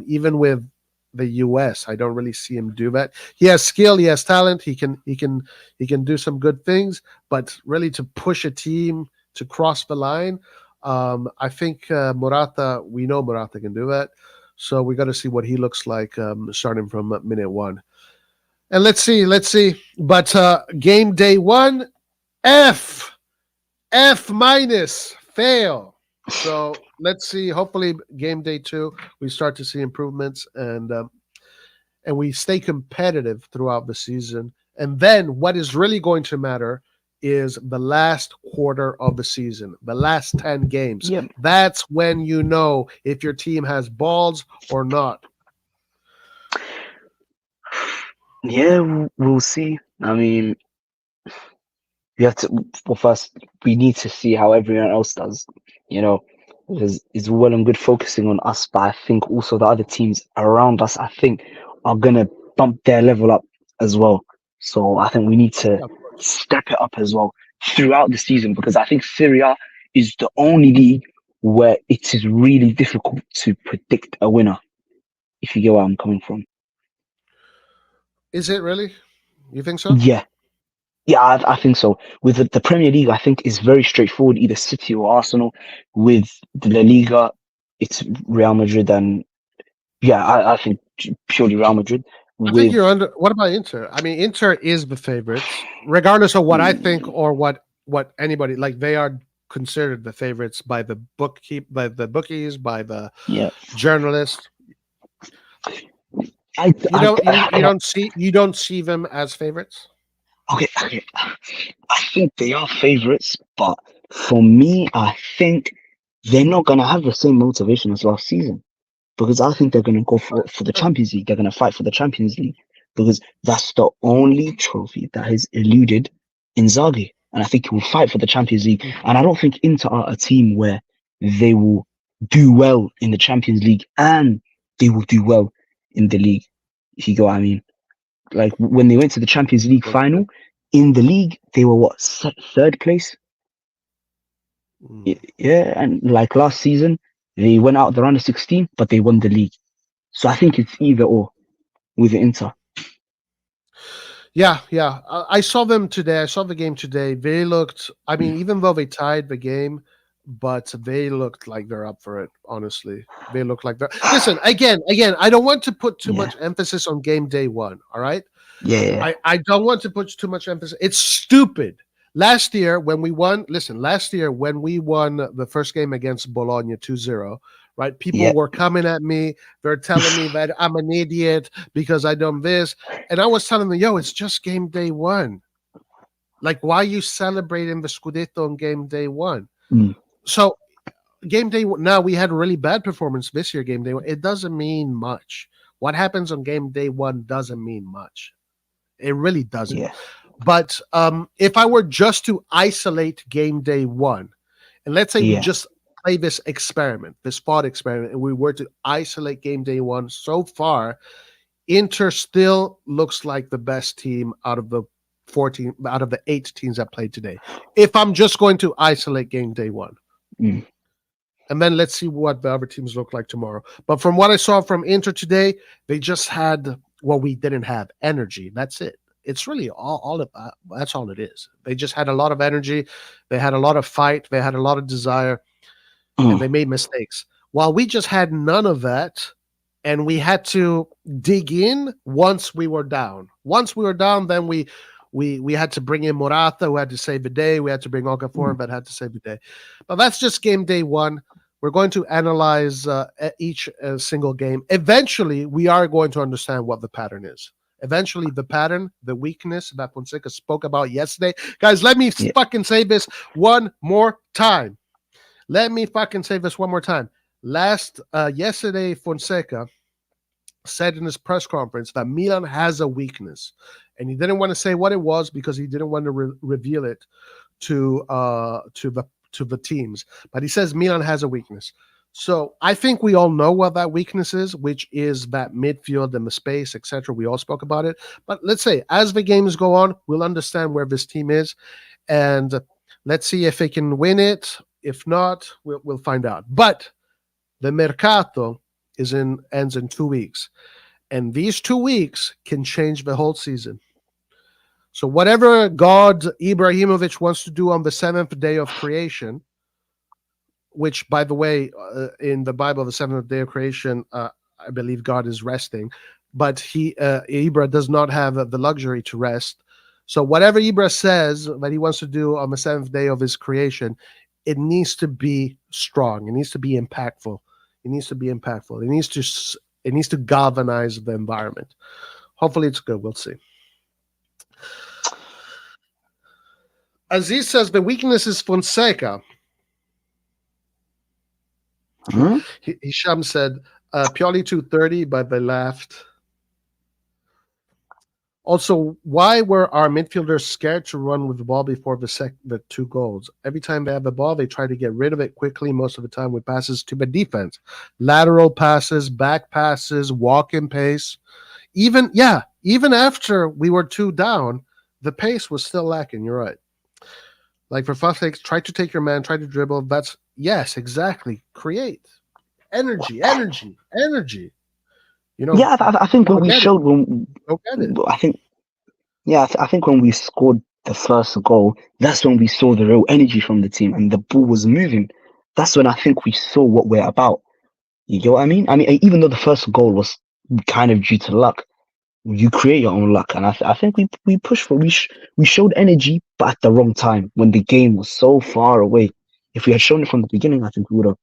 Even with the US, I don't really see him do that. He has skill, he has talent, he can do some good things, but really to push a team to cross the line, I think Morata. We know Morata can do that. So we got to see what he looks like starting from minute one. And let's see. But game day one, F minus, fail. So let's see. Hopefully, game day two, we start to see improvements and we stay competitive throughout the season. And then what is really going to matter is the last quarter of the season, the last 10 games. Yep. That's when you know if your team has balls or not. Yeah, we'll see. I mean, first, we need to see how everyone else does, because it's well and good focusing on us, but I think also the other teams around us, I think, are going to bump their level up as well. So I think we need to step it up as well throughout the season, because I think Serie A is the only league where it is really difficult to predict a winner, if you get where I'm coming from. Is it really? You think so? Yeah. Yeah, I think so. With the Premier League, I think it's very straightforward, either City or Arsenal. With the La Liga, it's Real Madrid, and I think purely Real Madrid. I think you're under. What about Inter? I mean, Inter is the favorites, regardless of what I think or what anybody like. They are considered the favorites by the bookies, by the journalists. You don't see them as favorites. Okay. I think they are favorites, but for me, I think they're not gonna have the same motivation as last season, because I think they're gonna go for the Champions League. They're gonna fight for the Champions League because that's the only trophy that has eluded Inzaghi, and I think he will fight for the Champions League. And I don't think Inter are a team where they will do well in the Champions League and they will do well in the league. If you get what I mean. Like when they went to the Champions League final, in the league, they were third place? Yeah, and like last season, they went out the round of 16, but they won the league. So I think it's either or with Inter. Yeah. I saw them today. I saw the game today. They looked, I mean, even though they tied the game, but they looked like they're up for it, honestly. They look like they're... Listen, again, I don't want to put too much emphasis on game day one, all right? Yeah. I don't want to put too much emphasis. It's stupid. Last year, when we won the first game against Bologna 2-0, right? People were coming at me. They're telling me that I'm an idiot because I done this. And I was telling them, it's just game day one. Like, why are you celebrating the Scudetto on game day one? So game day one, now we had a really bad performance this year, game day one. It doesn't mean much. What happens on game day one doesn't mean much. It really doesn't. Yeah. But if I were just to isolate game day one, and let's say we just play this thought experiment, and we were to isolate game day one, so far, Inter still looks like the best team out of the 8 teams that played today. If I'm just going to isolate game day one. And then let's see what the other teams look like tomorrow. But from what I saw from Inter today, they just had what we didn't have, energy. That's it. It's really all of that. That's all it is. They just had a lot of energy. They had a lot of fight. They had a lot of desire. And they made mistakes. While we just had none of that, and we had to dig in once we were down. Once we were down, then we had to bring in Morata, who had to save the day. We had to bring Okafor, but had to save the day. But that's just game day one. We're going to analyze each single game. Eventually, we are going to understand what the pattern is. Eventually, the pattern, the weakness that Fonseca spoke about yesterday. Guys, let me fucking say this one more time. Yesterday, Fonseca said in his press conference that Milan has a weakness, and he didn't want to say what it was because he didn't want to reveal it to the teams. But he says Milan has a weakness. So I think we all know what that weakness is, which is that midfield and the space, etc. We all spoke about it. But let's say as the games go on, we'll understand where this team is, and let's see if they can win it. If not, we'll find out. But the mercato ends in 2 weeks, and these 2 weeks can change the whole season. So whatever God Ibrahimovic wants to do on the seventh day of creation, which, by the way, in the Bible, the seventh day of creation, I believe God is resting, but Ibra does not have the luxury to rest. So whatever Ibra says that he wants to do on the seventh day of his creation, it needs to be strong. It needs to be impactful. It needs to be impactful. It needs to galvanize the environment. Hopefully it's good. We'll see. Aziz says the weakness is Fonseca. Hisham said Pioli 230, but they laughed. Also, why were our midfielders scared to run with the ball before the 2 goals? Every time they have the ball, they try to get rid of it quickly, most of the time with passes to the defense. Lateral passes, back passes, walk-in pace. Even after we were 2 down, the pace was still lacking. You're right. Like, for fuck's sake, try to take your man, try to dribble. Yes, exactly. Create. Energy. Yeah, I think when we showed I think when we scored the first goal, that's when we saw the real energy from the team and the ball was moving. That's when I think we saw what we're about. You get what I mean? I mean, even though the first goal was kind of due to luck, you create your own luck, and I think we pushed for we showed energy, but at the wrong time when the game was so far away. If we had shown it from the beginning, I think we would have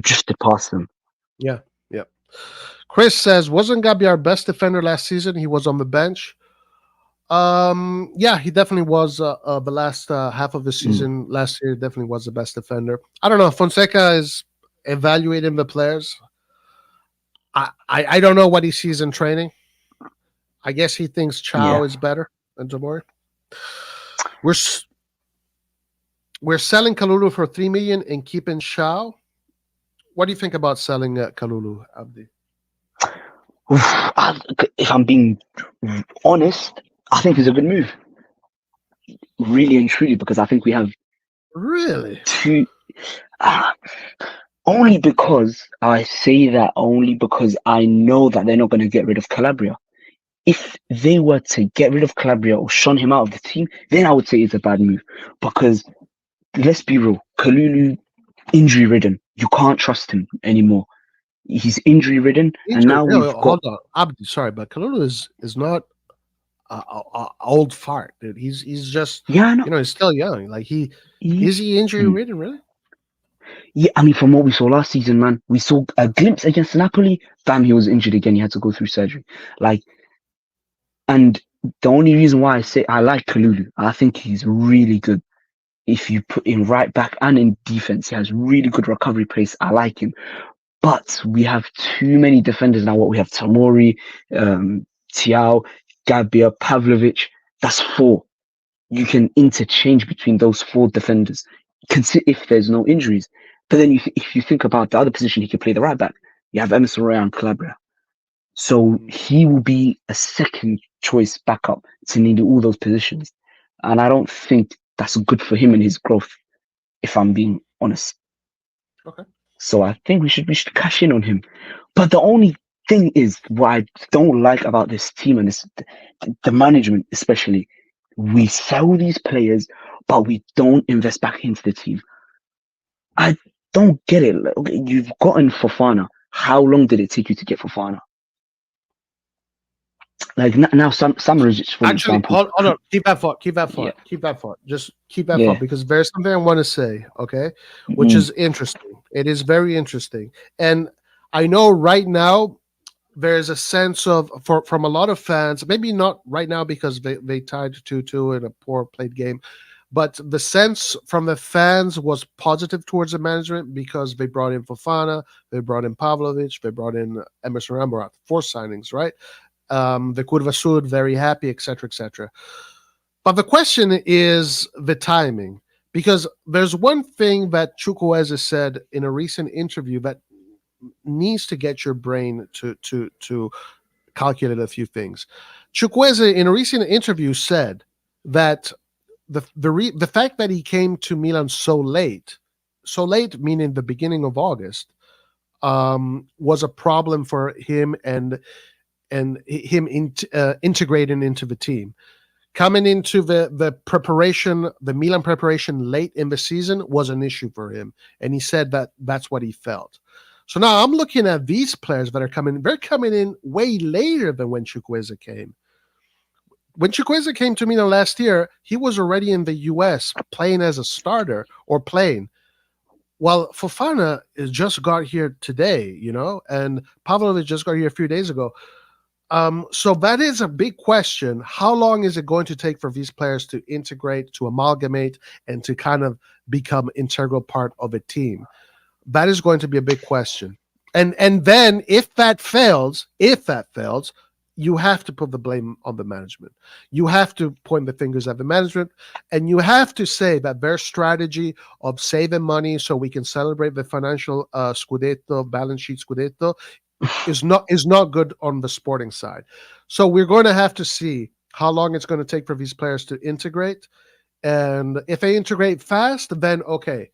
drifted past them. Yeah. Chris says, wasn't Gabi our best defender last season? He was on the bench. Yeah, he definitely was. The last half of the season last year definitely was the best defender. I don't know. Fonseca is evaluating the players. I don't know what he sees in training. I guess he thinks Chow is better than Tomori. We're selling Kalulu for 3 million and keeping Chow. What do you think about selling Kalulu, Abdi? If I'm being honest, I think it's a good move. Really and truly, because I think we have two. Only because I say that only because I know that they're not going to get rid of Calabria. If they were to get rid of Calabria or shun him out of the team, then I would say it's a bad move. Because let's be real, Kalulu injury ridden. You can't trust him anymore. He's injury ridden, and now hold on, Abdi. Sorry, but Kalulu is not old fart, dude. He's just he's still young. Like is he injury ridden, really? Yeah, I mean, from what we saw last season, man, we saw a glimpse against Napoli. Bam, he was injured again. He had to go through surgery. And the only reason why I say I like Kalulu, I think he's really good. If you put in right back and in defense, he has really good recovery pace. I like him. But we have too many defenders now. What we have: Tomori, Tiao, Gabia, Pavlovic. That's 4. You can interchange between those 4 defenders, if there's no injuries. But then if you think about the other position, he could play the right back. You have Emerson Royal and Calabria. So he will be a second choice backup to need all those positions. And I don't think that's good for him and his growth, if I'm being honest. Okay. So I think we should cash in on him. But the only thing is, what I don't like about this team and the management especially, we sell these players, but we don't invest back into the team. I don't get it. Okay, you've gotten Fofana. How long did it take you to get Fofana? Like now, Samaric, for Actually, example. hold on. Keep that thought. Just keep that thought, because there's something I want to say, okay? Which is interesting. It is very interesting. And I know right now there's a sense of, from a lot of fans, maybe not right now because they tied 2-2 in a poor played game, but the sense from the fans was positive towards the management because they brought in Fofana, they brought in Pavlovic, they brought in Emerson Rambarat, 4 signings, right? The Curva Sud, very happy, etc., etc. But the question is the timing, because there's one thing that Chukwueze said in a recent interview that needs to get your brain to calculate a few things. Chukwueze, in a recent interview, said that the fact that he came to Milan so late meaning the beginning of August, was a problem for him and him integrating into the team. Coming into the preparation, the Milan preparation late in the season was an issue for him, and he said that that's what he felt. So now I'm looking at these players that are coming. They're coming in way later than when Chukwueze came. When Chukwueze came to Milan last year, he was already in the US playing as a starter or playing. Well, Fofana just got here today, and Pavlovic just got here a few days ago. So that is a big question. How long is it going to take for these players to integrate, to amalgamate, and to kind of become integral part of a team? That is going to be a big question. And then if that fails, you have to put the blame on the management. You have to point the fingers at the management, and you have to say that their strategy of saving money so we can celebrate the financial Scudetto, balance sheet Scudetto, is not good on the sporting side. So we're going to have to see how long it's going to take for these players to integrate. And if they integrate fast, then okay,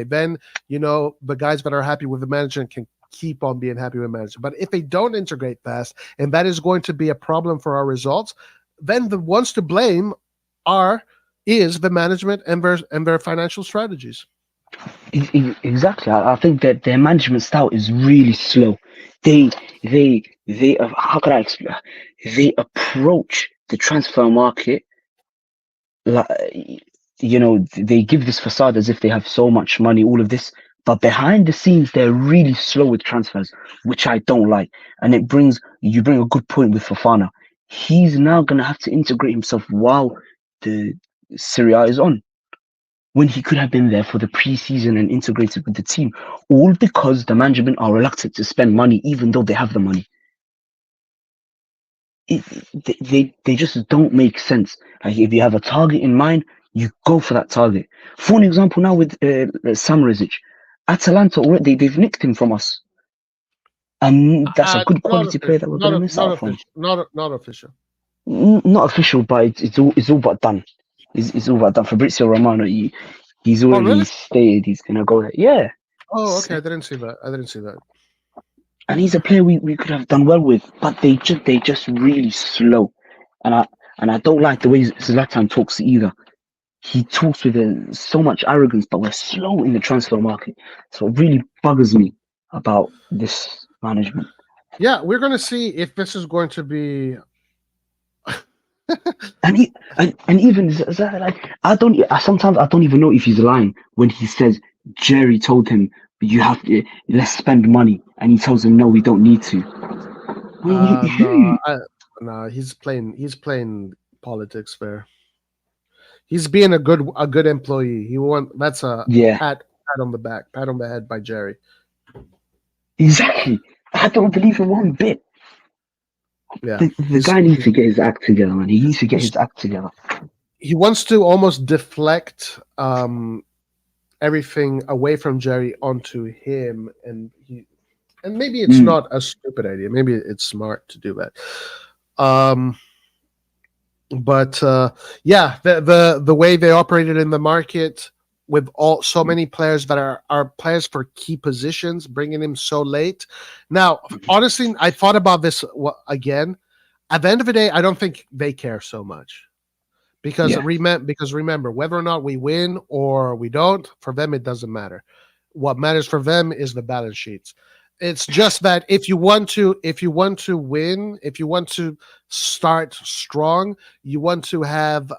then the guys that are happy with the management can keep on being happy with management. But if they don't integrate fast, and that is going to be a problem for our results, then the ones to blame is the management and their financial strategies. Exactly. I think that their management style is really slow. They how can I explain? They approach the transfer market like, they give this facade as if they have so much money, all of this, but behind the scenes they're really slow with transfers, which I don't like. And you bring a good point with Fofana. He's now gonna have to integrate himself while the Serie A is on, when he could have been there for the pre-season and integrated with the team, all because the management are reluctant to spend money even though they have the money. They just don't make sense. Like, if you have a target in mind, you go for that target. For an example, now with Samarizic, Atalanta already, they've nicked him from us, and that's a good quality player that we're going to miss out from. Not official. Not official, but it's all but done. It's all but done. Fabrizio Romano, he's already stated he's going to go there. Yeah. Oh, okay. I didn't see that. And he's a player we could have done well with, but they just really slow, and I don't like the way Zlatan talks either. He talks with so much arrogance, but we're slow in the transfer market, so it really buggers me about this management. Yeah, we're going to see if this is going to be. and even like sometimes I don't even know if he's lying when he says Jerry told him you have to let's spend money, and he tells him no, we don't need to. No, he's playing politics there. He's being a good employee. That's a pat on the back, pat on the head by Jerry. Exactly. I don't believe in one bit. Yeah, the guy needs to get his act together, man. He needs to get his act together. He wants to almost deflect everything away from Jerry onto him, and maybe it's not a stupid idea. Maybe it's smart to do that. But the way they operated in the market with so many players that are players for key positions, bringing him so late. Now, honestly, I thought about this again. At the end of the day, I don't think they care so much. Because remember, whether or not we win or we don't, for them it doesn't matter. What matters for them is the balance sheets. It's just that if you want to win, if you want to start strong, you want to have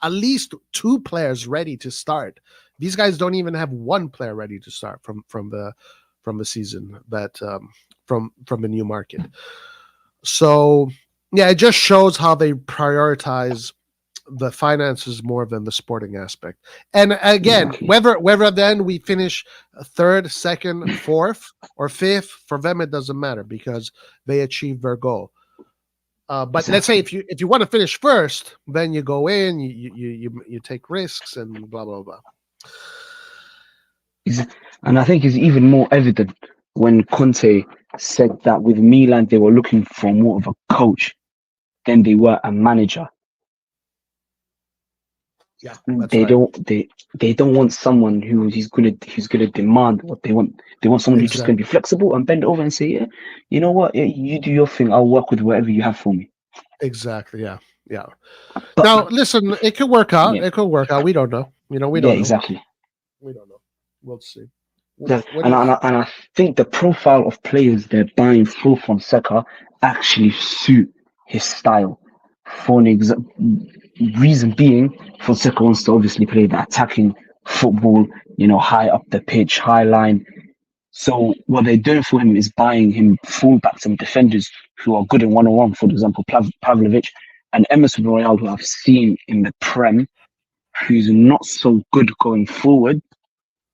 at least 2 players ready to start. These guys don't even have 1 player ready to start from the season that from the new market. So yeah, it just shows how they prioritize the finances more than the sporting aspect. And again, Exactly. whether then we finish third, second, fourth, or fifth, for them it doesn't matter because they achieved their goal. But let's say if you want to finish first, then you go in, you take risks and blah blah blah. And I think it's even more evident when Conte said that with Milan they were looking for more of a coach than they were a manager. Yeah, that's They right. they don't want someone who's gonna demand what they want. They want someone who's just gonna be flexible and bend over and say, yeah, you know what, yeah, you do your thing. I'll work with whatever you have for me. Exactly. Yeah. Yeah. But Now, listen, it could work out. yeah, It could work out. We don't know. We yeah, don't know. exactly. We don't know. We'll see. And I think the profile of players they're buying through Fonseca actually suit his style. For an reason being, Fonseca wants to obviously play the attacking football, high up the pitch, high line. So what they're doing for him is buying him fullbacks and defenders who are good in one-on-one. For example, Pavlovic and Emerson Royale, who I've seen in the Prem, who's not so good going forward,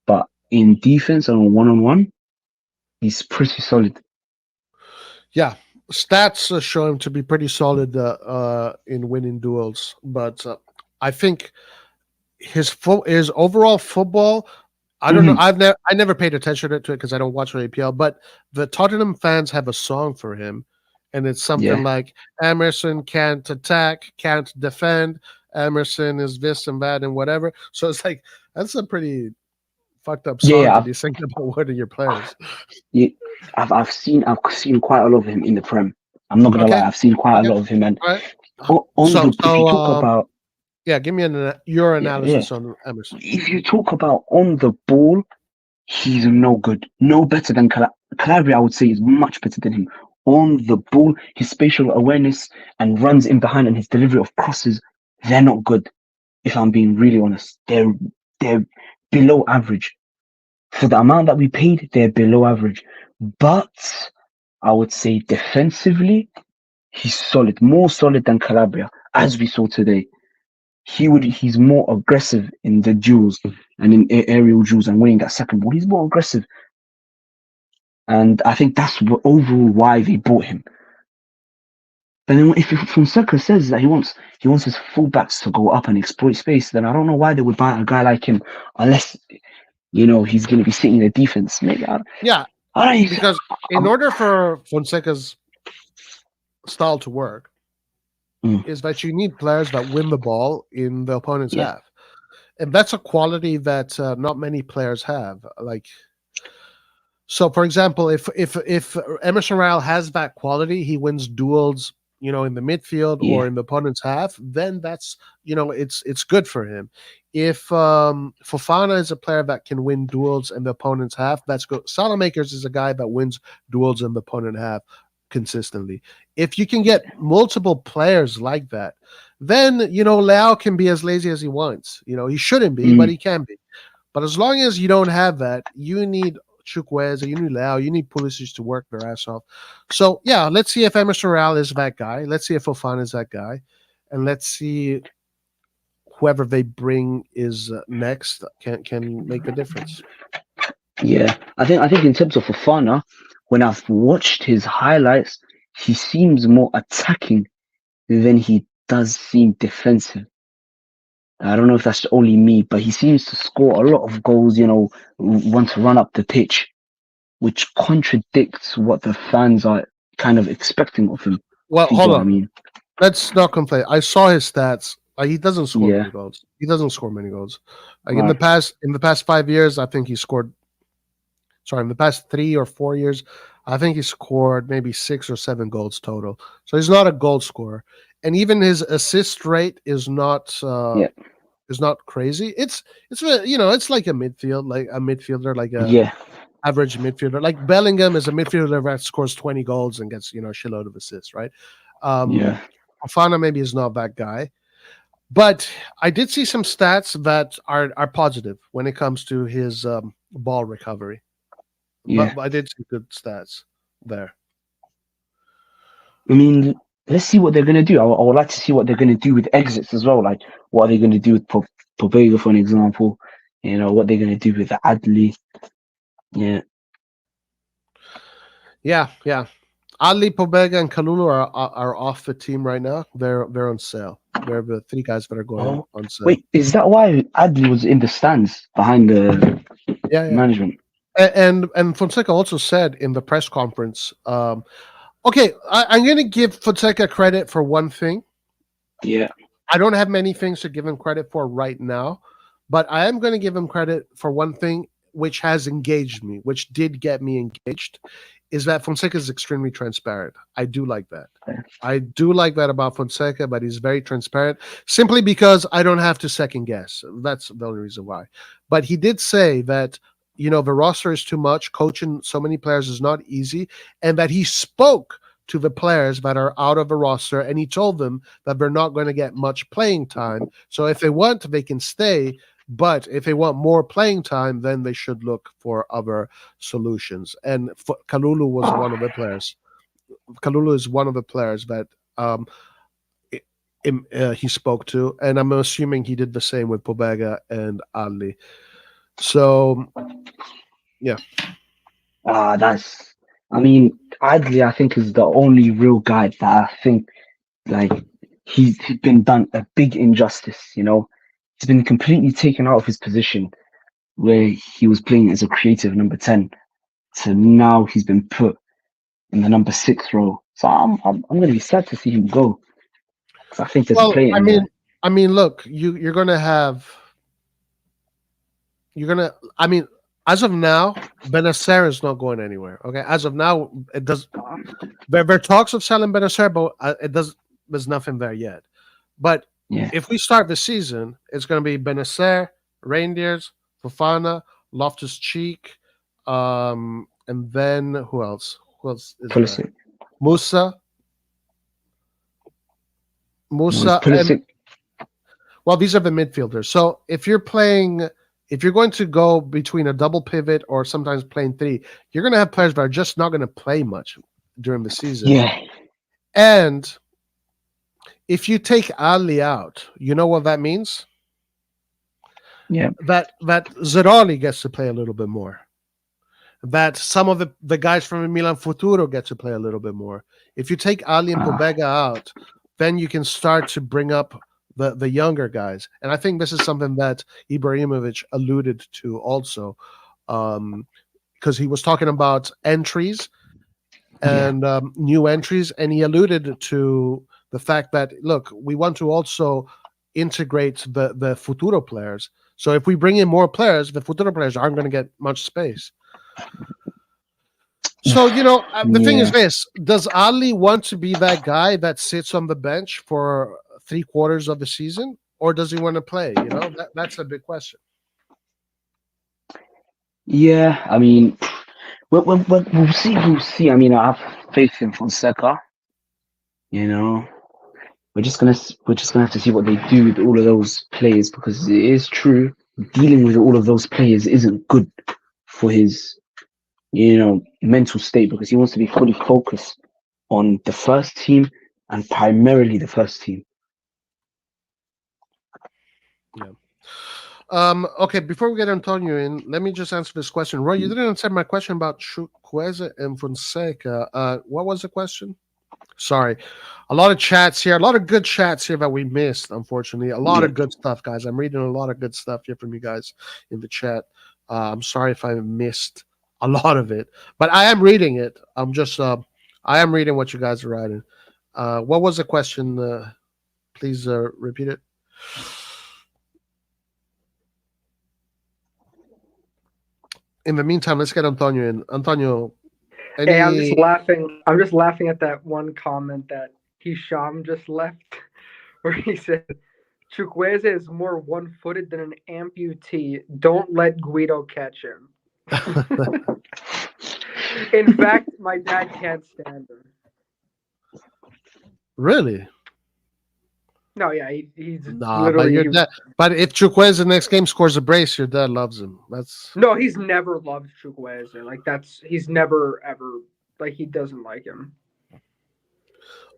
but in defense and on one-on-one, he's pretty solid. Yeah, stats show him to be pretty solid in winning duels, but I think his overall football. I don't know. I never paid attention to it because I don't watch APL. But the Tottenham fans have a song for him, and it's something like Emerson can't attack, can't defend. Emerson is this and that and whatever. So it's like that's a pretty fucked up song to be singing about one of your players. Yeah, I've seen quite a lot of him in the Prem. I'm not gonna lie, I've seen quite a lot of him. And right. if you talk about give me your analysis on Emerson. If you talk about on the ball, he's no good, no better than Calabria. I would say is much better than him on the ball. His spatial awareness and runs in behind and his delivery of crosses, they're not good. If I'm being really honest, they're below average. For the amount that we paid, they're below average. But I would say defensively, he's solid, more solid than Calabria, as we saw today. He's more aggressive in the duels and in aerial duels and winning that second ball. He's more aggressive. And I think that's overall why they bought him. But then if Fonseca says that he wants his fullbacks to go up and exploit space, then I don't know why they would buy a guy like him unless he's going to be sitting in the defense. Maybe because in order for Fonseca's style to work, is that you need players that win the ball in the opponent's half, and that's a quality that not many players have. So, for example, if Emerson Royale has that quality, he wins duels, in the midfield or in the opponent's half, then that's it's good for him. If Fofana is a player that can win duels in the opponent's half, that's good. Salamakers is a guy that wins duels in the opponent half consistently. If you can get multiple players like that, then Leao can be as lazy as he wants. He shouldn't be, but he can be. But as long as you don't have that, you need Chukwueze, you need Leao, you need Pulisic to work their ass off. So let's see if Emerson Royale is that guy. Let's see if Fofana is that guy, and let's see whoever they bring is next can make the difference. Yeah, I think in terms of Fofana, when I've watched his highlights, he seems more attacking than he does seem defensive. I don't know if that's only me, but he seems to score a lot of goals, want to run up the pitch, which contradicts what the fans are kind of expecting of him. Well, hold on. Let's not complain. I saw his stats. He doesn't score many goals. He doesn't score many goals. In the past 5 years, I think he scored. Sorry, in the past 3 or 4 years, I think he scored maybe 6 or 7 goals total. So he's not a goal scorer, and even his assist rate is not crazy. It's like a midfielder, like a average midfielder. Like Bellingham is a midfielder that scores 20 goals and gets a shitload of assists, right? Fofana maybe is not that guy, but I did see some stats that are positive when it comes to his ball recovery. But I did see good stats there. I mean, let's see what they're going to do. I would like to see what they're going to do with exits as well. Like, what are they going to do with Pobega, for an example? You know, what they're going to do with Adli. Yeah. Yeah. Ali, Pobega, and Kalulu are off the team right now. They're on sale. They're the 3 guys that are going on sale. Wait, is that why Adli was in the stands behind the management? And Fonseca also said in the press conference, okay, I'm going to give Fonseca credit for one thing. Yeah. I don't have many things to give him credit for right now, but I am going to give him credit for one thing which has engaged me, which did get me engaged, is that Fonseca is extremely transparent. I do like that. I do like that about Fonseca, but he's very transparent simply because I don't have to second guess. That's the only reason why. But he did say that, the roster is too much. Coaching so many players is not easy, and that he spoke to the players that are out of the roster, and he told them that they're not going to get much playing time. So if they want, they can stay. But if they want more playing time, then they should look for other solutions. And Kalulu was one of the players. Kalulu is one of the players that he spoke to, and I'm assuming he did the same with Pobega and Ali. So, yeah. Adli, I think, is the only real guy that I think, like, he's been done a big injustice, He's been completely taken out of his position where he was playing as a creative number 10 to now he's been put in the number 6 role. So I'm going to be sad to see him go. Because I think there's a player in there. I mean, look, you're going to have... as of now, Benacer is not going anywhere. Okay, as of now, it does. There are talks of selling Benacer, but there's nothing there yet. But if we start the season, it's going to be Benacer, Reindeers, Fofana, Loftus-Cheek, and then who else? Who else is there? Musa. And, well, these are the midfielders. So if you're going to go between a double pivot or sometimes playing 3, you're going to have players that are just not going to play much during the season. Yeah. And if you take Ali out, you know what that means? Yeah. That Zeroli gets to play a little bit more. That some of the guys from Milan Futuro get to play a little bit more. If you take Ali and Pobega out, then you can start to bring up the younger guys. And I think this is something that Ibrahimovic alluded to also, because he was talking about entries and new entries, and he alluded to the fact that, look, we want to also integrate the Futuro players. So if we bring in more players, the Futuro players aren't going to get much space. So, the thing is this: does Ali want to be that guy that sits on the bench for 3/4 of the season, or does he want to play? That's a big question. Yeah, I mean, we'll see. We'll see. I mean, I have faith in Fonseca. We're just gonna have to see what they do with all of those players, because it is true, dealing with all of those players isn't good for his mental state, because he wants to be fully focused on the first team and primarily the first team. Yeah. Okay, before we get Antonio in, let me just answer this question. Roy, you didn't answer my question about Chukwueze and Fonseca. What was the question? Sorry. A lot of chats here, a lot of good chats here that we missed, unfortunately. A lot of good stuff, guys. I'm reading a lot of good stuff here from you guys in the chat. I'm sorry if I missed a lot of it, but I am reading it. I'm just, I am reading what you guys are writing. What was the question? Please repeat it. In the meantime, let's get Antonio in. Antonio, Hey, I'm just laughing. I'm just laughing at that one comment that Hisham just left, where he said, Chukwueze is more one-footed than an amputee. Don't let Guido catch him. In fact, my dad can't stand him. Really? No, yeah, he's but your dad. But if Chukwueze next game scores a brace, your dad loves him. No, he's never loved Chukwueze. He's never ever he doesn't like him.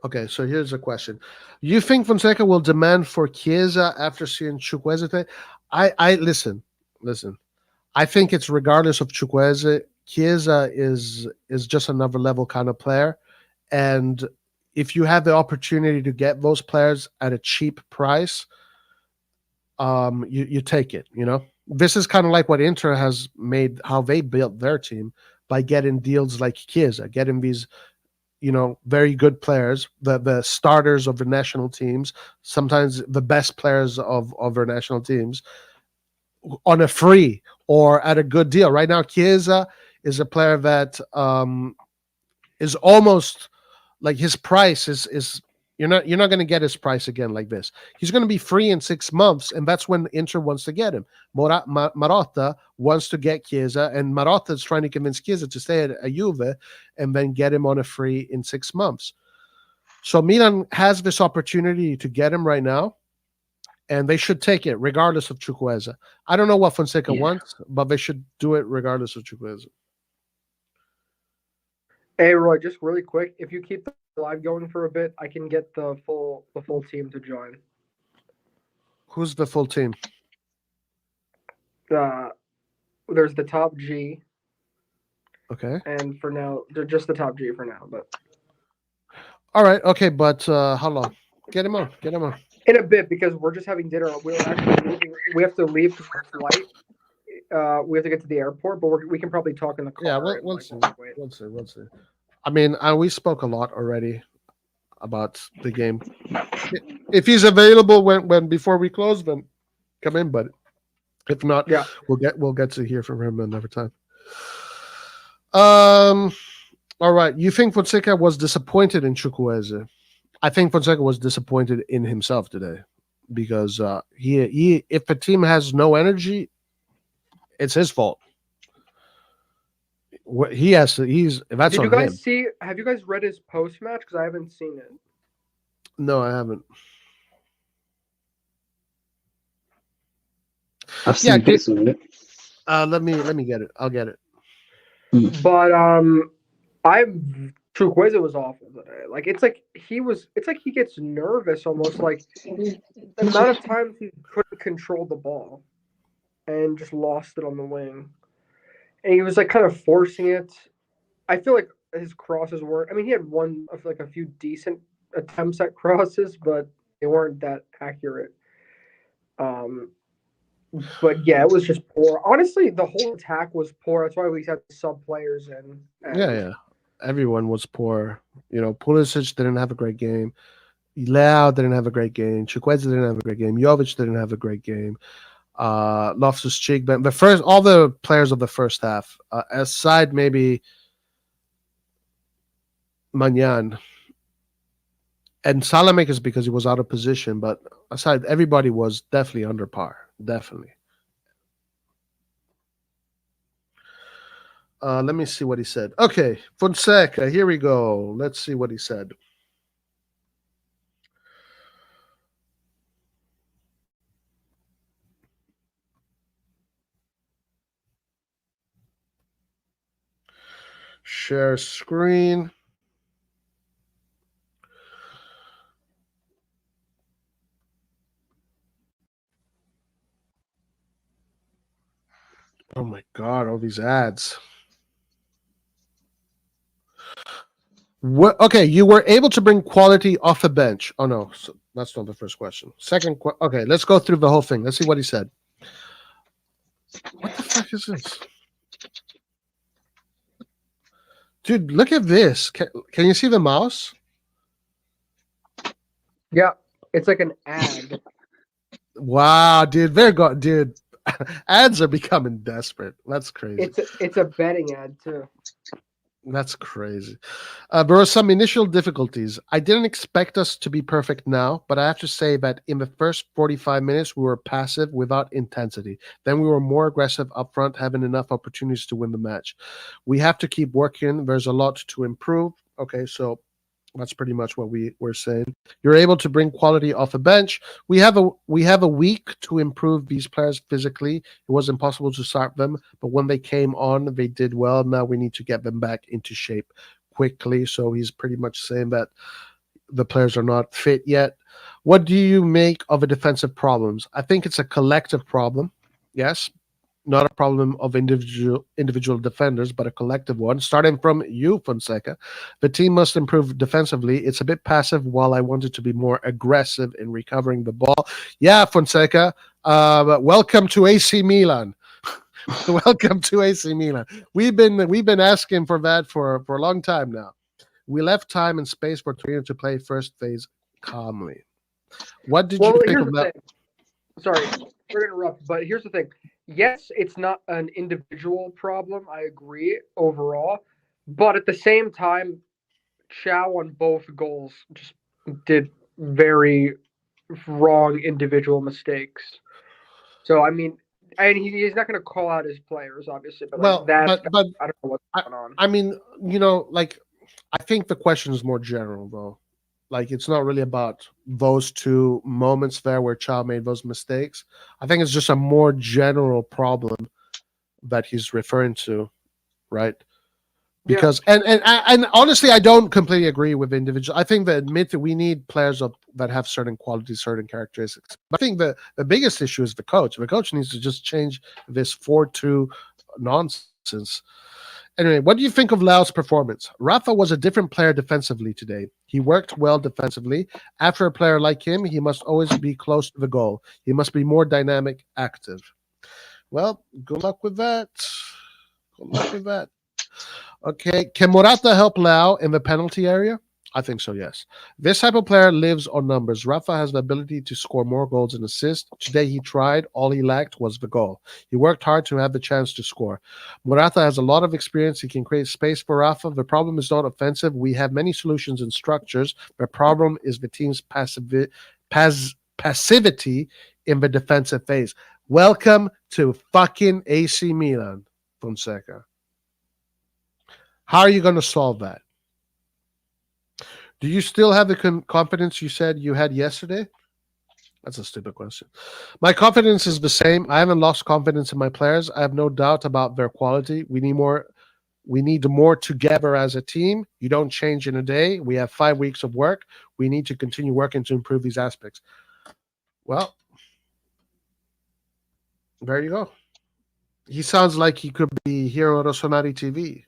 Okay, so here's a question. You think Fonseca will demand for Chiesa after seeing Chukwueze today? I listen. I think it's regardless of Chukwueze, Chiesa is just another level kind of player. And if you have the opportunity to get those players at a cheap price, you take it, you know? This is kind of like what Inter has made, how they built their team by getting deals like Chiesa, getting these, very good players, the starters of the national teams, sometimes the best players of their national teams on a free or at a good deal. Right now, Chiesa is a player that is almost like his price is you're not going to get his price again like this. He's going to be free in 6 months, and that's when Inter wants to get him. Marotta wants to get Chiesa, and Marotta is trying to convince Chiesa to stay at a Juve and then get him on a free in 6 months. So Milan has this opportunity to get him right now, and they should take it regardless of Chukwueze. I don't know what Fonseca wants, but they should do it regardless of Chukwueze. Hey Roy, just really quick, if you keep the live going for a bit, I can get the full team to join. Who's the full team? There's the top G. Okay. And for now, they're just the top G for now. But all right, okay, but how long? Get him on. In a bit, because we're just having dinner. We're actually leaving. We have to leave for the flight. We have to get to the airport, but we can probably talk in the car. Yeah, we'll see. I mean, we spoke a lot already about the game. If he's available when before we close, then come in. But if not, yeah, we'll get to hear from him another time. All right. You think Fonseca was disappointed in Chukwueze? I think Fonseca was disappointed in himself today because he if a team has no energy, it's his fault. He has to. That's on him. Have you guys read his post match? Because I haven't seen it. No, I haven't. I've seen bits of it. Let me get it. I'll get it. But Chukwueze was awful today. Like it's like he gets nervous almost. Like the amount of times he couldn't control the ball and just lost it on the wing. And he was like kind of forcing it. I feel like his crosses weren't. I mean, he had one of like a few decent attempts at crosses, but they weren't that accurate. But yeah, it was just poor. Honestly, the whole attack was poor. That's why we had sub players in. Yeah. Everyone was poor. Pulisic didn't have a great game. Leao didn't have a great game. Chukwueze didn't have a great game. Jovic didn't have a great game. Loftus-Cheek, but all the players of the first half, aside maybe Magnan and Salamakers because he was out of position, but aside, everybody was definitely under par. Definitely. Let me see what he said. Okay, Fonseca, here we go. Let's see what he said. Share screen. Oh my God, all these ads. Okay, you were able to bring quality off a bench. Oh no, so that's not the first question. Okay, let's go through the whole thing. Let's see what he said. What the fuck is this? Dude, look at this. Can you see the mouse? Yeah, it's like an ad. Wow, dude, dude. Ads are becoming desperate. That's crazy. It's a betting ad too. That's crazy. There were some initial difficulties. I didn't expect us to be perfect now, but I have to say that in the first 45 minutes, we were passive without intensity. Then we were more aggressive up front, having enough opportunities to win the match. We have to keep working. There's a lot to improve. Okay, so that's pretty much what we were saying. You're able to bring quality off a bench. We have a week to improve these players physically. It was impossible to start them, but when they came on, they did well. Now we need to get them back into shape quickly. So he's pretty much saying that the players are not fit yet. What do you make of a defensive problems? I think it's a collective problem. Yes, not a problem of individual defenders, but a collective one. Starting from you, Fonseca, the team must improve defensively. It's a bit passive, while I wanted to be more aggressive in recovering the ball. Yeah, Fonseca. Welcome to AC Milan. Welcome to AC Milan. We've been asking for that for a long time now. We left time and space for Torino to play first phase calmly. What did you think here's of the that? thing. Sorry, we're gonna interrupt, but here's the thing. Yes, it's not an individual problem. I agree overall, but at the same time, Chow on both goals just did very wrong individual mistakes. So I mean, and he's not going to call out his players, obviously, but like Well, that's but I don't know what's I, going on. I mean, like I think the question is more general though. Like it's not really about those two moments there where Chow made those mistakes. I think it's just a more general problem that he's referring to, right? Because and honestly, I don't completely agree with individual. I think that admit that we need players that have certain qualities, certain characteristics. But I think the biggest issue is the coach. The coach needs to just change this 4-2 nonsense. Anyway, what do you think of Lau's performance? Rafa was a different player defensively today. He worked well defensively. After a player like him, he must always be close to the goal. He must be more dynamic, active. Well, good luck with that. Good luck with that. Okay, can Morata help Lau in the penalty area? I think so, yes. This type of player lives on numbers. Rafa has the ability to score more goals and assists. Today he tried. All he lacked was the goal. He worked hard to have the chance to score. Morata has a lot of experience. He can create space for Rafa. The problem is not offensive. We have many solutions and structures. The problem is the team's passivity in the defensive phase. Welcome to fucking AC Milan, Fonseca. How are you going to solve that? Do you still have the confidence you said you had yesterday? That's a stupid question. My confidence is the same. I haven't lost confidence in my players. I have no doubt about their quality. We need more. We need more together as a team. You don't change in a day. We have 5 weeks of work. We need to continue working to improve these aspects. Well, there you go. He sounds like he could be here on RossonARI TV.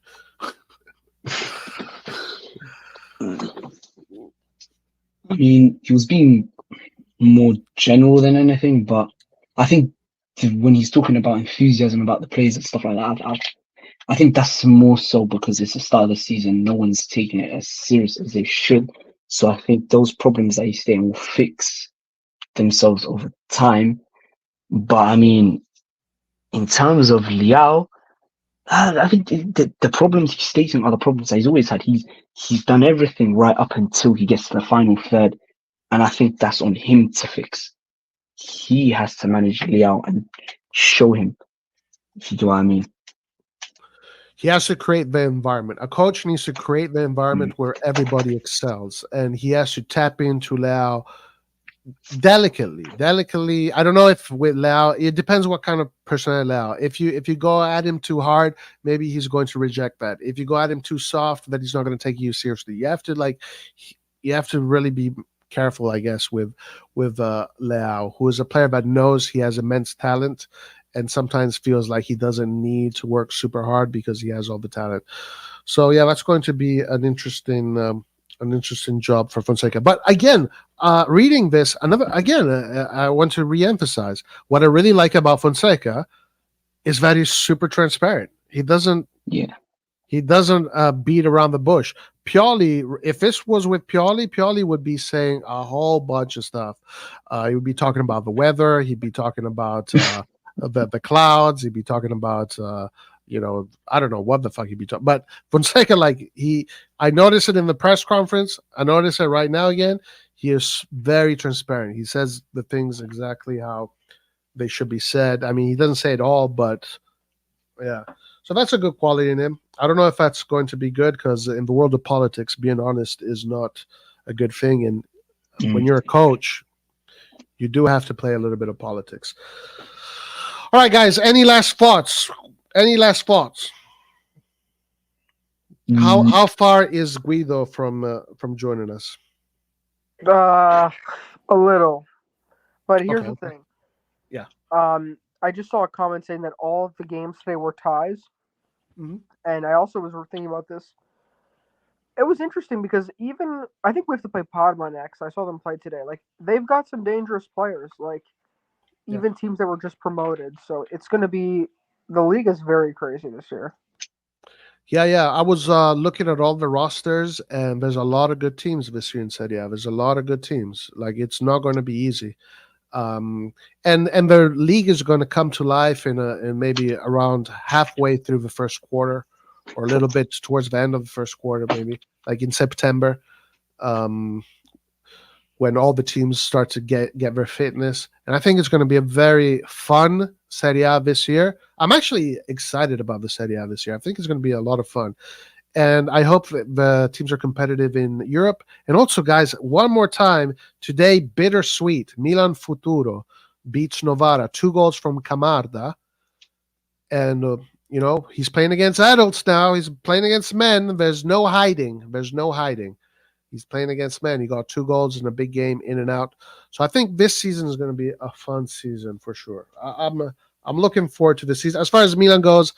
I mean, he was being more general than anything, but I think when he's talking about enthusiasm about the players and stuff like that, I think that's more so because it's the start of the season. No one's taking it as serious as they should. So I think those problems that he's saying will fix themselves over time. But I mean, in terms of Liao, I think the problems he's stating are the problems that he's always had. He's done everything right up until he gets to the final third, and I think that's on him to fix. He has to manage Liao and show him, if you do what I mean. He has to create the environment. A coach needs to create the environment where everybody excels, and he has to tap into Liao delicately. I don't know if with Liao, it depends what kind of person Liao. If you go at him too hard, maybe he's going to reject that. If you go at him too soft, that he's not going to take you seriously. You have to really be careful, I guess, with Liao, who is a player that knows he has immense talent and sometimes feels like he doesn't need to work super hard because he has all the talent. So yeah, that's going to be an interesting job for Fonseca. But again, reading this, I want to reemphasize what I really like about Fonseca is that he's super transparent. He doesn't beat around the bush. Pioli, if this was with Pioli would be saying a whole bunch of stuff. He would be talking about the weather. He'd be talking about the clouds. He'd be talking about I don't know what the fuck he'd be talking. But Fonseca, I noticed it in the press conference. I notice it right now again. He is very transparent. He says the things exactly how they should be said. I mean, he doesn't say it all, but yeah. So that's a good quality in him. I don't know if that's going to be good because in the world of politics, being honest is not a good thing. And when you're a coach, you do have to play a little bit of politics. All right, guys. Any last thoughts? How far is Guido from joining us? A little. But here's Okay, the okay. thing. Yeah. I just saw a comment saying that all of the games today were ties, Mhm. and I also was thinking about this. It was interesting because even I think we have to play Padma next. I saw them play today. Like they've got some dangerous players. Like Yeah. even teams that were just promoted. So it's going to be the league is very crazy this year. Yeah, yeah. I was looking at all the rosters, and there's a lot of good teams this year in Serie A. There's a lot of good teams. Like it's not going to be easy. And the league is going to come to life in maybe around halfway through the first quarter, or a little bit towards the end of the first quarter, maybe like in September. Um, when all the teams start to get their fitness. And I think it's going to be a very fun Serie A this year. I'm actually excited about the Serie A this year. I think it's going to be a lot of fun. And I hope that the teams are competitive in Europe. And also, guys, one more time, today, bittersweet. Milan Futuro beats Novara, 2 goals from Camarda. And, he's playing against adults now. He's playing against men. There's no hiding. There's no hiding. He's playing against men. He got 2 goals in a big game, in and out. So I think this season is going to be a fun season for sure. I'm looking forward to the season. As far as Milan goes,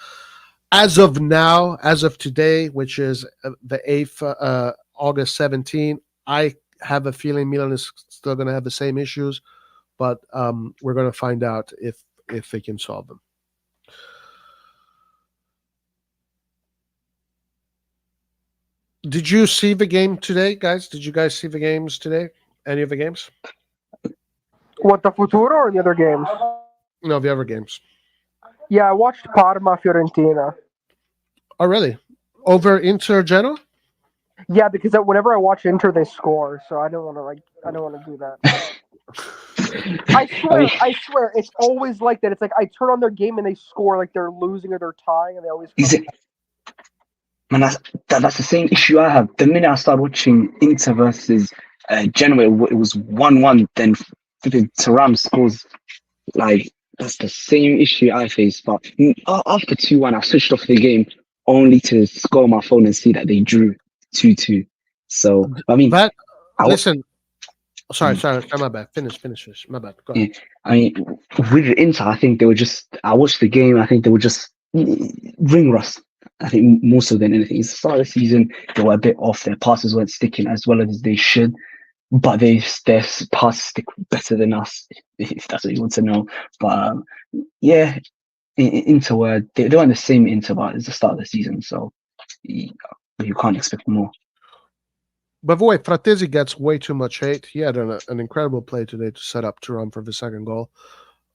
as of now, as of today, which is the 8th, August 17, I have a feeling Milan is still going to have the same issues, but we're going to find out if they can solve them. Did you see the game today, guys? Did you guys see the games today? Any of the games? What the Futuro or the other games? No, the other games. Yeah, I watched Parma Fiorentina. Oh, really? Over Inter Genoa? Yeah, because whenever I watch Inter, they score, so I don't want to I don't want to do that. I I mean, swear, it's always like that. It's like I turn on their game and they score like they're losing or they're tying, and they always is come. it, man, that's the same issue I have. The minute I started watching Inter versus Genoa, it was 1-1. Then flipping Thuram scores. Like that's the same issue I face. But after 2-1, I switched off the game only to score on my phone and see that they drew 2-2. So I mean, That I, listen. Sorry, my bad. Finish. My bad. Go yeah, ahead. I mean, with Inter, I think they were just. I watched the game. I think they were just ring rust. I think more so than anything. It's the start of the season, they were a bit off. Their passes weren't sticking as well as they should, but their passes stick better than us, if that's what you want to know. But yeah, Inter they weren't the same Inter, but it's the start of the season, so you can't expect more. By the way, Fratesi gets way too much hate. He had an incredible play today to set up Turan for the second goal.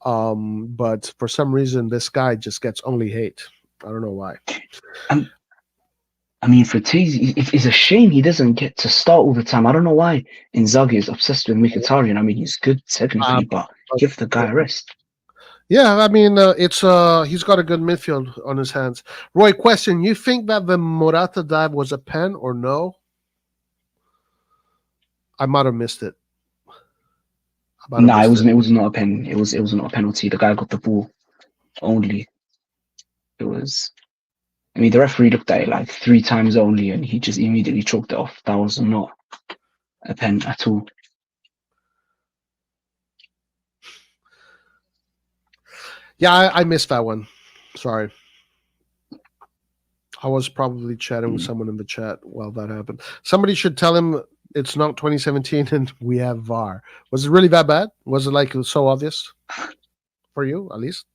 But for some reason, this guy just gets only hate. I don't know why. I mean, Fratesi, it's a shame he doesn't get to start all the time. I don't know why Inzaghi is obsessed with Mkhitaryan. I mean, he's good technically, but give the guy a rest. Yeah, I mean, it's he's got a good midfield on his hands. Roy, question: you think that the Morata dive was a pen or no? I might have missed it. Nah, it wasn't. It was not a pen. It was not a penalty. The guy got the ball only. It was. I mean, the referee looked at it like 3 times only, and he just immediately chalked it off. That was not a pen at all. Yeah, I missed that one. Sorry. I was probably chatting with someone in the chat while that happened. Somebody should tell him it's not 2017 and we have VAR. Was it really that bad? Was it like so obvious for you, at least?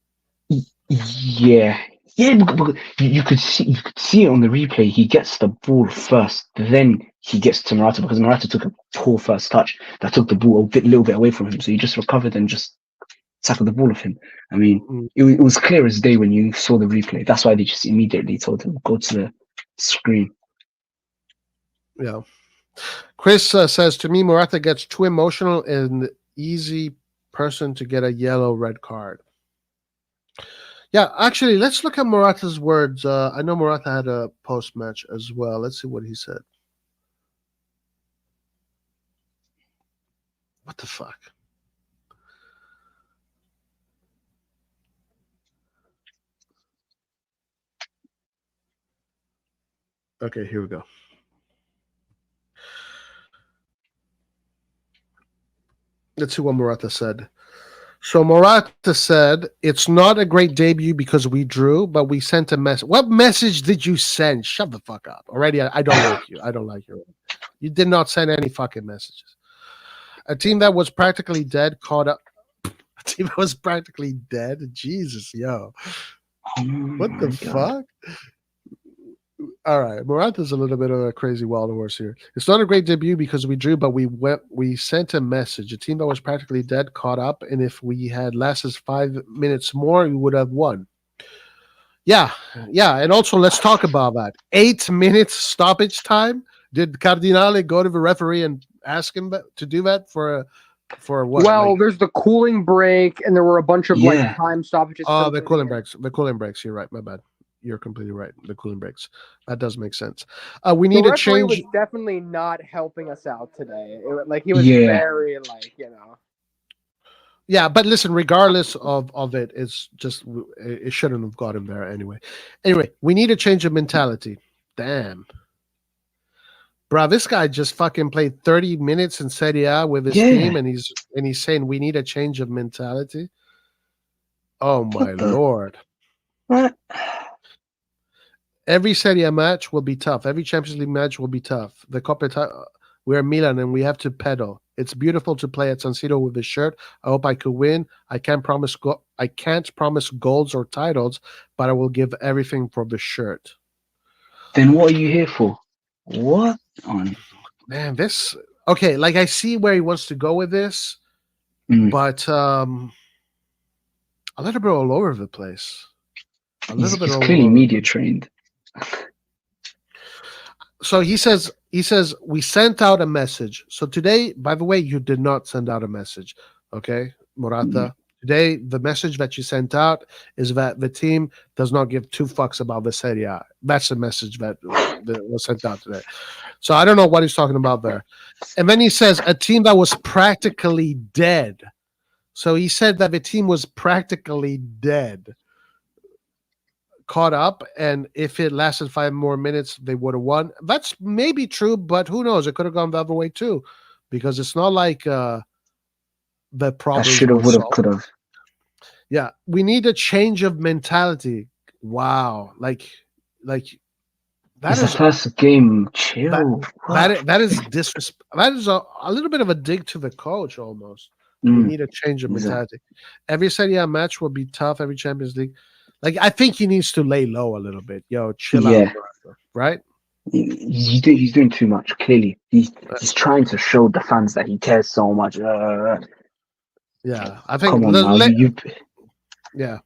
Yeah, yeah. You could see it on the replay. He gets the ball first, then he gets to Morata because Morata took a poor first touch that took the ball little bit away from him. So he just recovered and just tackled the ball off him. I mean, it was clear as day when you saw the replay. That's why they just immediately told him go to the screen. Yeah. Chris says to me, Morata gets too emotional and easy person to get a yellow red card. Yeah, actually, let's look at Morata's words. I know Morata had a post match as well. Let's see what he said. What the fuck? Okay, here we go. Let's see what Morata said. So Morata said, "It's not a great debut because we drew, but we sent a message." What message did you send? Shut the fuck up. Already, I don't like you. I don't like you. You did not send any fucking messages. A team that was practically dead caught up. A team that was practically dead. Jesus, yo. Oh What my the God. fuck? All right, Morata's a little bit of a crazy wild horse here. It's not a great debut because we drew, but we sent a message. A team that was practically dead caught up, and if we had lasted 5 minutes more, we would have won. Yeah, yeah, and also let's talk about that. 8 minutes stoppage time. Did Cardinale go to the referee and ask him to do that for what? Well, Like, there's the cooling break, and there were a bunch of Yeah. time stoppages. oh, for the cooling breaks. The cooling breaks. You're right. My bad. You're completely right. The cooling breaks. That does make sense. We The need to referee change. was definitely not helping us out today. He was Yeah. very Yeah, but listen, regardless of it, it's just it shouldn't have got him there anyway. Anyway, we need a change of mentality. Damn. Bro, this guy just fucking played 30 minutes in Serie A with his team, Yeah. and he's saying we need a change of mentality. Oh my What the? lord. What? Every Serie A match will be tough. Every Champions League match will be tough. We're Milan and we have to pedal. It's beautiful to play at San Siro with this shirt. I hope I could win. I can't promise goals or titles, but I will give everything for the shirt. Then what are you here for? What on? Man, this okay, like I see where he wants to go with this, Mm. but a little bit all over the place. He's clearly media trained. So he says we sent out a message. So today, by the way, you did not send out a message. Okay, Morata. Today, the message that you sent out is that the team does not give two fucks about the Serie A. That's the message that was sent out today. So I don't know what he's talking about there. And then he says a team that was practically dead. So he said that the team was practically dead, caught up, and if it lasted 5 more minutes, they would have won. That's maybe true, but who knows? It could have gone the other way too, because it's not like the That problems should were have, would have, solved. could have. Yeah, we need a change of mentality. Wow, like that It's the is first game. Chill. that is disrespect. That is a little bit of a dig to the coach almost. We need a change of mentality. Every Serie A match will be tough. Every Champions League, like I think he needs to lay low a little bit. Yo, chill out, right? He's doing too much. Clearly, he's trying to show the fans that he cares so much. Yeah, I think. Come on now, yeah,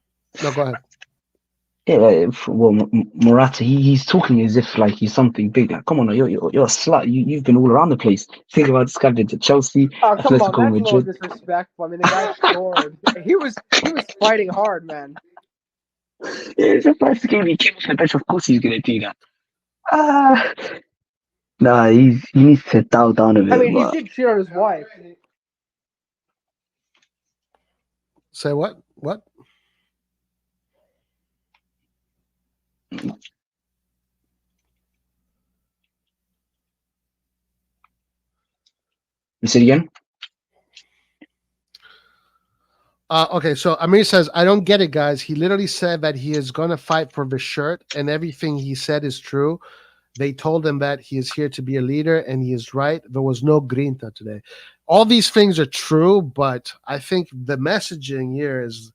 no, go ahead. Yeah, well, Morata, he's talking as if like he's something big. Like, come on, you're a slut. You've been all around the place. Think about this guy did to Chelsea, Oh, come on, that's Atletico a little Madrid. disrespectful. I mean, the guy scored. He was fighting hard, man. Yeah, it's the first game he came off the bench. Of course, he's gonna do that. Nah, he needs to dial down a bit. I mean, he did cheat on his wife. Say what? What? Say it again. Okay, so Amir says, I don't get it, guys. He literally said that he is going to fight for the shirt, and everything he said is true. They told him that he is here to be a leader, and he is right. There was no grinta today. All these things are true, but I think the messaging here is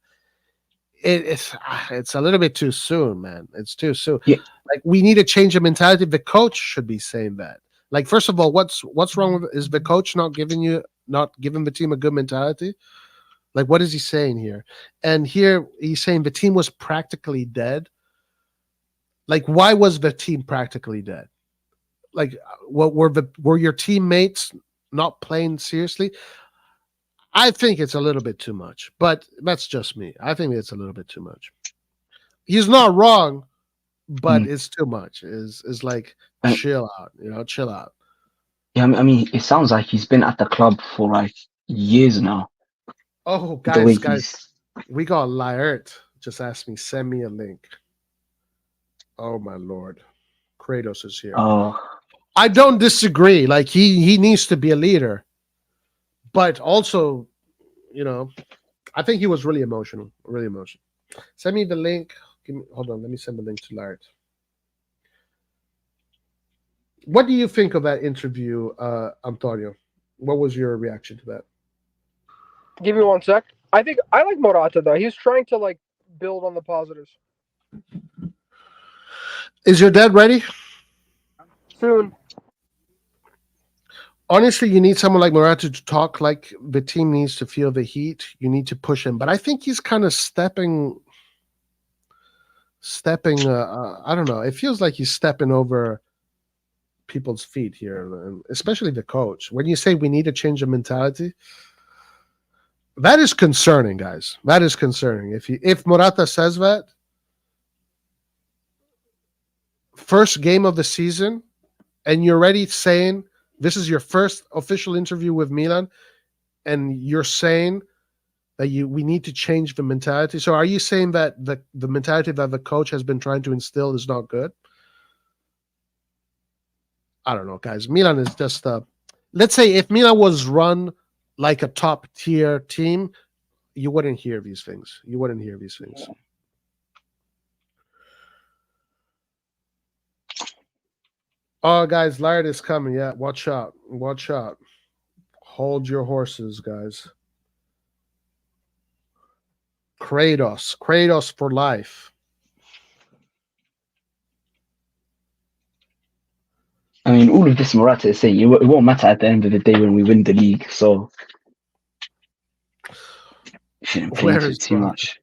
it's a little bit too soon, man. It's too soon. Yeah. Like we need a change of mentality. The coach should be saying that. Like, first of all, what's wrong with is the coach not giving the team a good mentality? Like, what is he saying here? And here he's saying the team was practically dead. Like, why was the team practically dead? Like, what were your teammates not playing seriously? I think it's a little bit too much, but that's just me. I think it's a little bit too much. He's not wrong, but it's too much. Is like chill out, chill out. Yeah, I mean, it sounds like he's been at the club for like years now. Oh, guys, we got Laert. Just asked me, send me a link. Oh my lord, Kratos is here. Oh, I don't disagree. Like he needs to be a leader, but also, you know, I think he was really emotional. Really emotional. Send me the link. Hold on. Let me send the link to Lard. What do you think of that interview, Antonio? What was your reaction to that? Give me 1 sec. I think I like Morata though. He's trying to like build on the positives. Is your dad ready? Soon. Honestly, you need someone like Morata to talk like the team needs to feel the heat. You need to push him, but I think he's kind of stepping. I don't know. It feels like he's stepping over people's feet here, and especially the coach. When you say we need to change the mentality, that is concerning, guys. That is concerning. If Morata says that, first game of the season, and you're already saying this is your first official interview with Milan, and you're saying that we need to change the mentality. So are you saying that the mentality that the coach has been trying to instill is not good? I don't know, guys. Milan is just let's say if Milan was run like a top tier team, you wouldn't hear these things. You wouldn't hear these things. Oh, guys, Laird is coming. Yeah, watch out. Watch out. Hold your horses, guys. Kratos for life. I mean, all of this Morata is saying, it won't matter at the end of the day when we win the league, so you shouldn't play into it too much.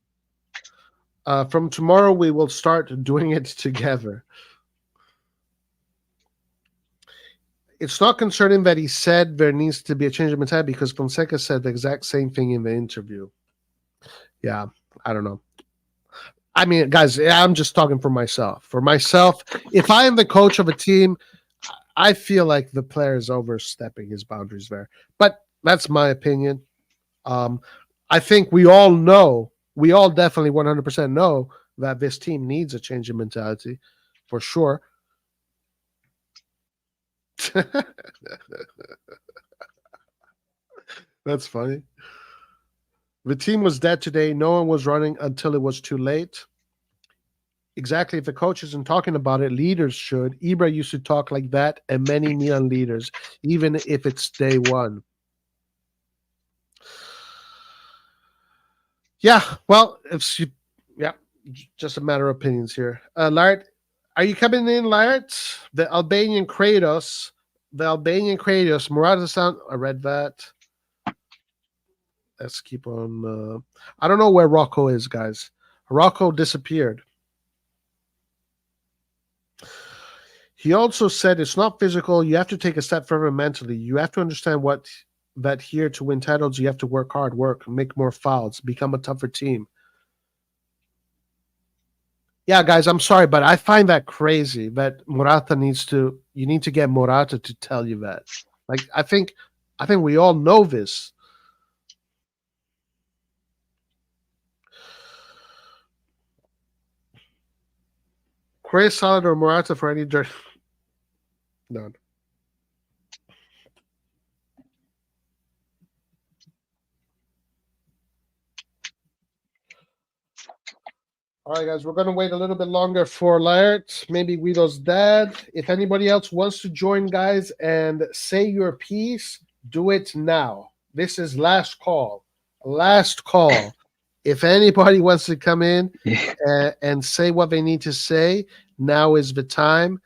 From tomorrow, we will start doing it together. It's not concerning that he said there needs to be a change of mentality because Fonseca said the exact same thing in the interview. Yeah, I don't know. I mean, guys, I'm just talking for myself. For myself, if I am the coach of a team, I feel like the player is overstepping his boundaries there. But that's my opinion. I think we all definitely 100% know that this team needs a change in mentality, for sure. That's funny. The team was dead today. No one was running until it was too late. Exactly. If the coach isn't talking about it, leaders should. Ibra used to talk like that, and many Milan leaders, even if it's day one. Yeah, well, just a matter of opinions here. Lart, are you coming in, Lart? The Albanian Kratos, Morata sound. I read that. Let's keep on. I don't know where Rocco is, guys. Rocco disappeared. He also said it's not physical. You have to take a step further mentally. You have to understand that here to win titles, you have to work hard, make more fouls, become a tougher team. Yeah, guys, I'm sorry, but I find that crazy that you need to get Morata to tell you that. Like, I think we all know this. Chris Salad or Morata for any dirt? None. All right, guys, we're going to wait a little bit longer for Laird, maybe Guido's dad. If anybody else wants to join, guys, and say your piece, do it now. This is last call. Last call. If anybody wants to come in and say what they need to say, now is the time.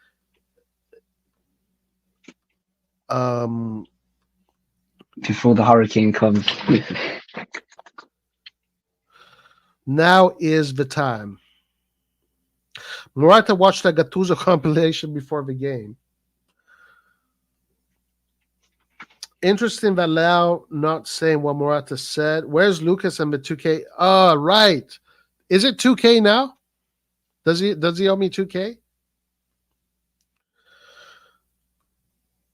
Before the hurricane comes. Now is the time. Morata watched the Gattuso compilation before the game. Interesting that Lau not saying what Morata said. Where's Lucas and the 2K? Oh, right. Is it 2K now? Does he owe me 2K?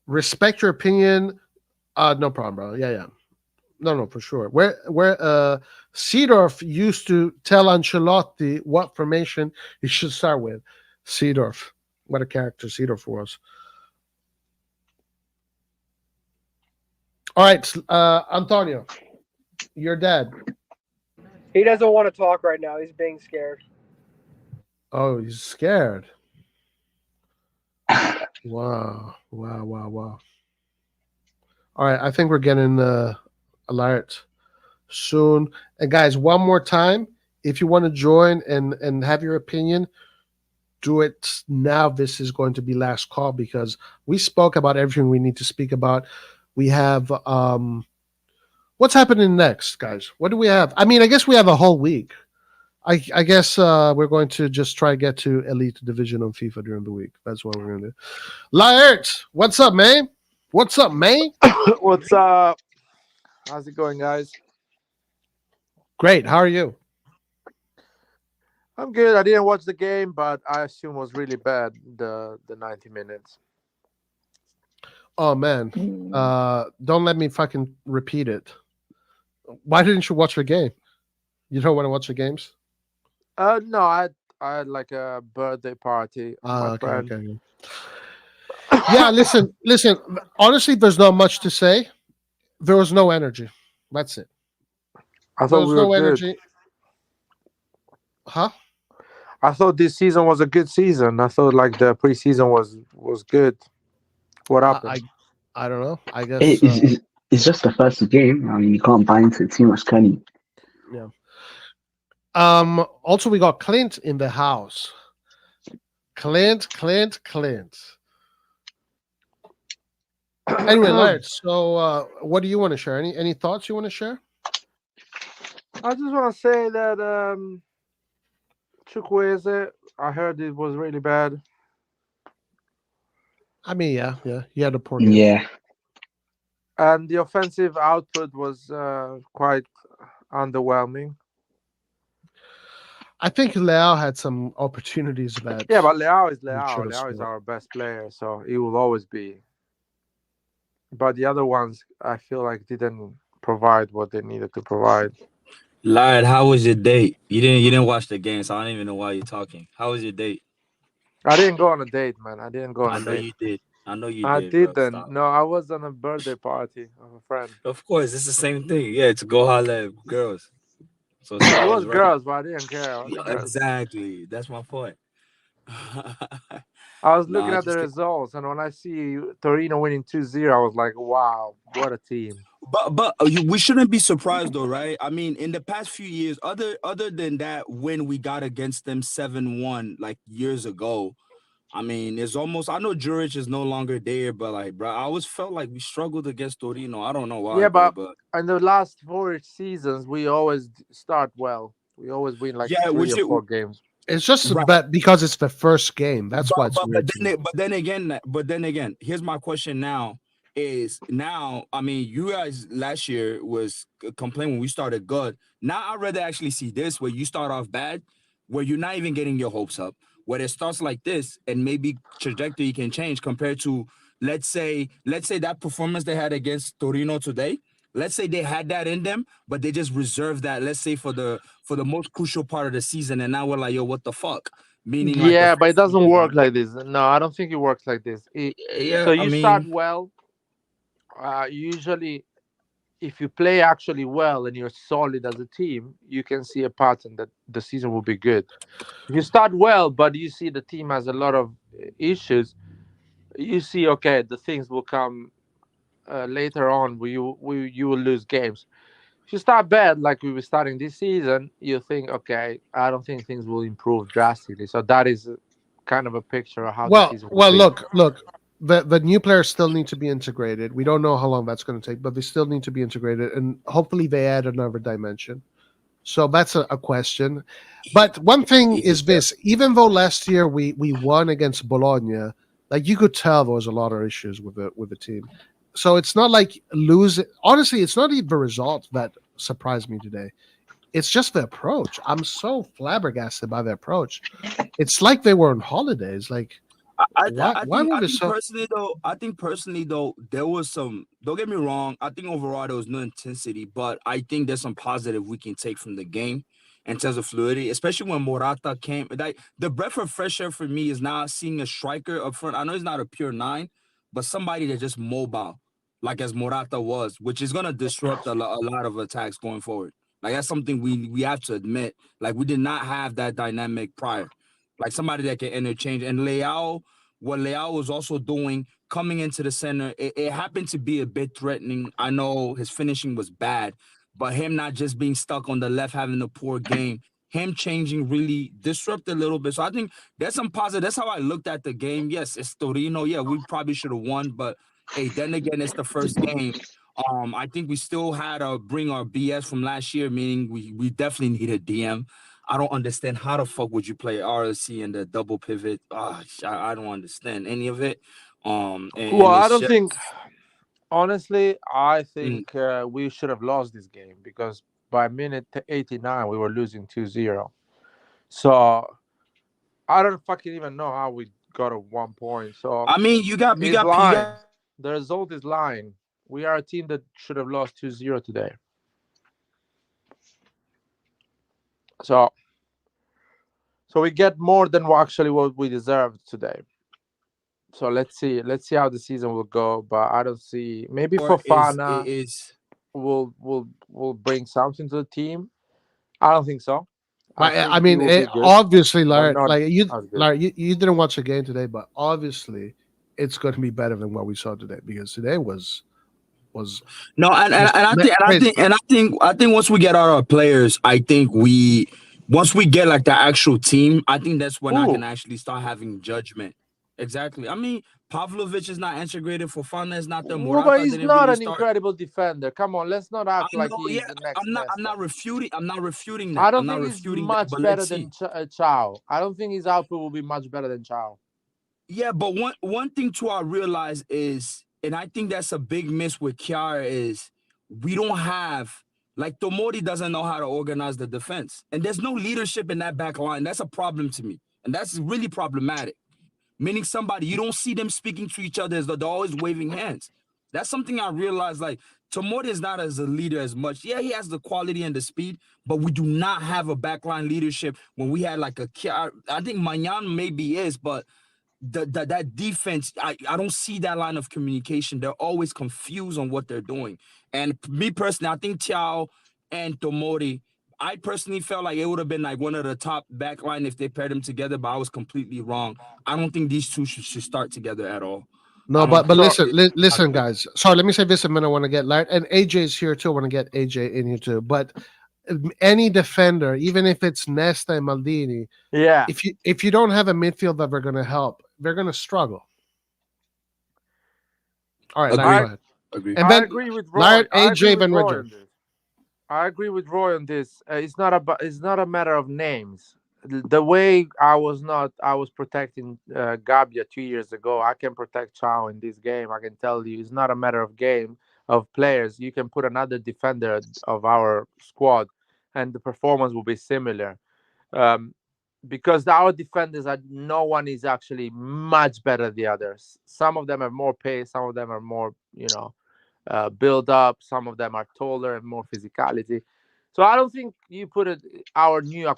Respect your opinion. No problem, bro. Yeah. No, for sure. Where Seedorf used to tell Ancelotti what formation he should start with. Seedorf. What a character Seedorf was. All right, Antonio, your dad. He doesn't want to talk right now. He's being scared. Oh, he's scared. Wow, wow, wow, wow. All right, I think we're getting alert soon. And guys, one more time, if you want to join and have your opinion, do it now. This is going to be last call because we spoke about everything we need to speak about. We have what's happening next, guys? What do we have? I mean, I guess we have a whole week. I guess we're going to just try to get to Elite Division on FIFA during the week. That's what we're going to do. Laert, what's up, man? What's up, man? What's up? How's it going, guys? Great. How are you? I'm good. I didn't watch the game, but I assume it was really bad, the 90 minutes. Oh, man. Don't let me fucking repeat it. Why didn't you watch the game? You don't want to watch the games? No, I had like a birthday party. My friend. Okay. Yeah, listen. Honestly, there's not much to say. There was no energy. That's it. I There thought was we were no good. energy. Huh? I thought this season was a good season. I thought like the preseason was good. What happened? I don't know. I guess It's just the first game. I mean, you can't buy into it too much, can you? yeah. Also, we got Clint in the house. Clint. Anyway, Laird, so what do you want to share? Any thoughts you want to share? I just want to say that Chukwueze, I heard it was really bad. I mean, yeah. He had a poor game. Yeah. And the offensive output was quite underwhelming. I think Leao had some opportunities that. Yeah, but Leao is we should have Leao is scored. our best player, so he will always be. But the other ones, I feel like didn't provide what they needed to provide. Lad, how was your date? You didn't watch the game, so I don't even know why you're talking. How was your date? I didn't go on a date, man. I didn't go on I a know date. you did. I know you I did, bro. didn't. Stop. No, I was on a birthday party of a friend. Of course, it's the same thing. Yeah, to go holler at girls. So It stop. was It's right. girls, but I didn't care. Yeah, exactly. That's my point. I was looking Nah, at the results, and when I see Torino winning 2-0, I was like, wow, what a team. but we shouldn't be surprised though, right? I mean, in the past few years, other than that win we got against them 7-1 like years ago, I mean, it's almost, I know Juric is no longer there, but like, bro, I always felt like we struggled against Torino. I don't know why, Yeah, bro, but in the last 4 seasons, we always start well. We always win like yeah, 3 or 4 games. It's just Right. because it's the first game. That's why it's weird. But then again, here's my question now. I mean, you guys last year was complaining when we started good. Now I'd rather actually see this where you start off bad, where you're not even getting your hopes up, where it starts like this and maybe trajectory can change compared to let's say that performance they had against Torino today. Let's say they had that in them, but they just reserved that, let's say, for the most crucial part of the season, and now we're like, yo, what the fuck? Meaning like Yeah, but it doesn't work like this. No, I don't think it works like this. Yeah, So you I mean, start well. Usually, if you play actually well and you're solid as a team, you can see a pattern that the season will be good. If you start well, but you see the team has a lot of issues, you see, okay, the things will come later on where you will lose games. If you start bad, like we were starting this season, you think, okay, I don't think things will improve drastically. So that is kind of a picture of how the season will be. Look. The new players still need to be integrated. We don't know how long that's going to take, but they still need to be integrated, and hopefully they add another dimension. So that's a question. But one thing is this: even though last year we won against Bologna, like you could tell there was a lot of issues with the team. So it's not like losing. Honestly, it's not even the result that surprised me today. It's just the approach. I'm so flabbergasted by the approach. It's like they were on holidays. Like, I think personally though, there was some, don't get me wrong, I think overall there was no intensity, but I think there's some positive we can take from the game in terms of fluidity, especially when Morata came. Like, the breath of fresh air for me is now seeing a striker up front. I know he's not a pure 9, but somebody that's just mobile. like as Morata was, which is gonna disrupt a lot of attacks going forward. Like that's something we have to admit. Like we did not have that dynamic prior. Like somebody that can interchange. And what Leao was also doing coming into the center, it happened to be a bit threatening. I know his finishing was bad, but him not just being stuck on the left, having a poor game, him changing really disrupted a little bit. So I think there's some positive. That's how I looked at the game. Yes, it's Torino. Yeah, we probably should have won, but hey, then again, it's the first game. I think we still had to bring our BS from last year, meaning we definitely need a DM. I don't understand how the fuck would you play RSC and the double pivot. I don't understand any of it. Well, I don't think. Honestly, I think we should have lost this game because by minute 89 we were losing 2-0. So I don't fucking even know how we got a 1 point. So I mean, you got the result is lying. We are a team that should have lost 2-0 today. So we get more than what we deserved today. So let's see how the season will go. But I don't see, maybe Fofana will bring something to the team. I don't think so. I mean, obviously, Larry, you didn't watch the game today, but obviously, it's going to be better than what we saw today because today was no, and I think once we get our players, I think once we get like the actual team, I think that's when I can actually start having judgment. Exactly. I mean, Pavlovic is not integrated. Fofana is not the Morata. But he's not an incredible defender. Come on, let's not act like he's the next. I'm not refuting that. I don't think he's much better than Chao. I don't think his output will be much better than Chao. Yeah, but one thing too I realize is, and I think that's a big miss with Chiara, is we don't have, like, Tomori doesn't know how to organize the defense. And there's no leadership in that back line. That's a problem to me. And that's really problematic. Meaning you don't see them speaking to each other, as they're always waving hands. That's something I realized, like, Tomori is not as a leader as much. Yeah, he has the quality and the speed, but we do not have a backline leadership when we had like a Chiara. I think Magnan maybe is, but that defense, I don't see that line of communication. They're always confused on what they're doing. And me personally, I think Chao and Tomori, I personally felt like it would have been like one of the top back line if they paired them together, but I was completely wrong. I don't think these two should start together at all. No, but listen, guys. Sorry, let me say this a minute. I want to get Larry, and AJ's here too. I want to get AJ in here too. But any defender, even if it's Nesta and Maldini, if you don't have a midfield that are going to help, they're going to struggle. All right, Larry, go ahead. Agree. And then I agree with Roy. Larry, AJ, Van Ridger. I agree with Roy on this. It's not a matter of names. The way I was protecting Gabbia 2 years ago, I can protect Chao in this game. I can tell you, it's not a matter of players. You can put another defender of our squad, and the performance will be similar. Because our defenders no one is actually much better than the others. Some of them have more pace. Some of them are more, build up. Some of them are taller and more physicality. So I don't think you put our new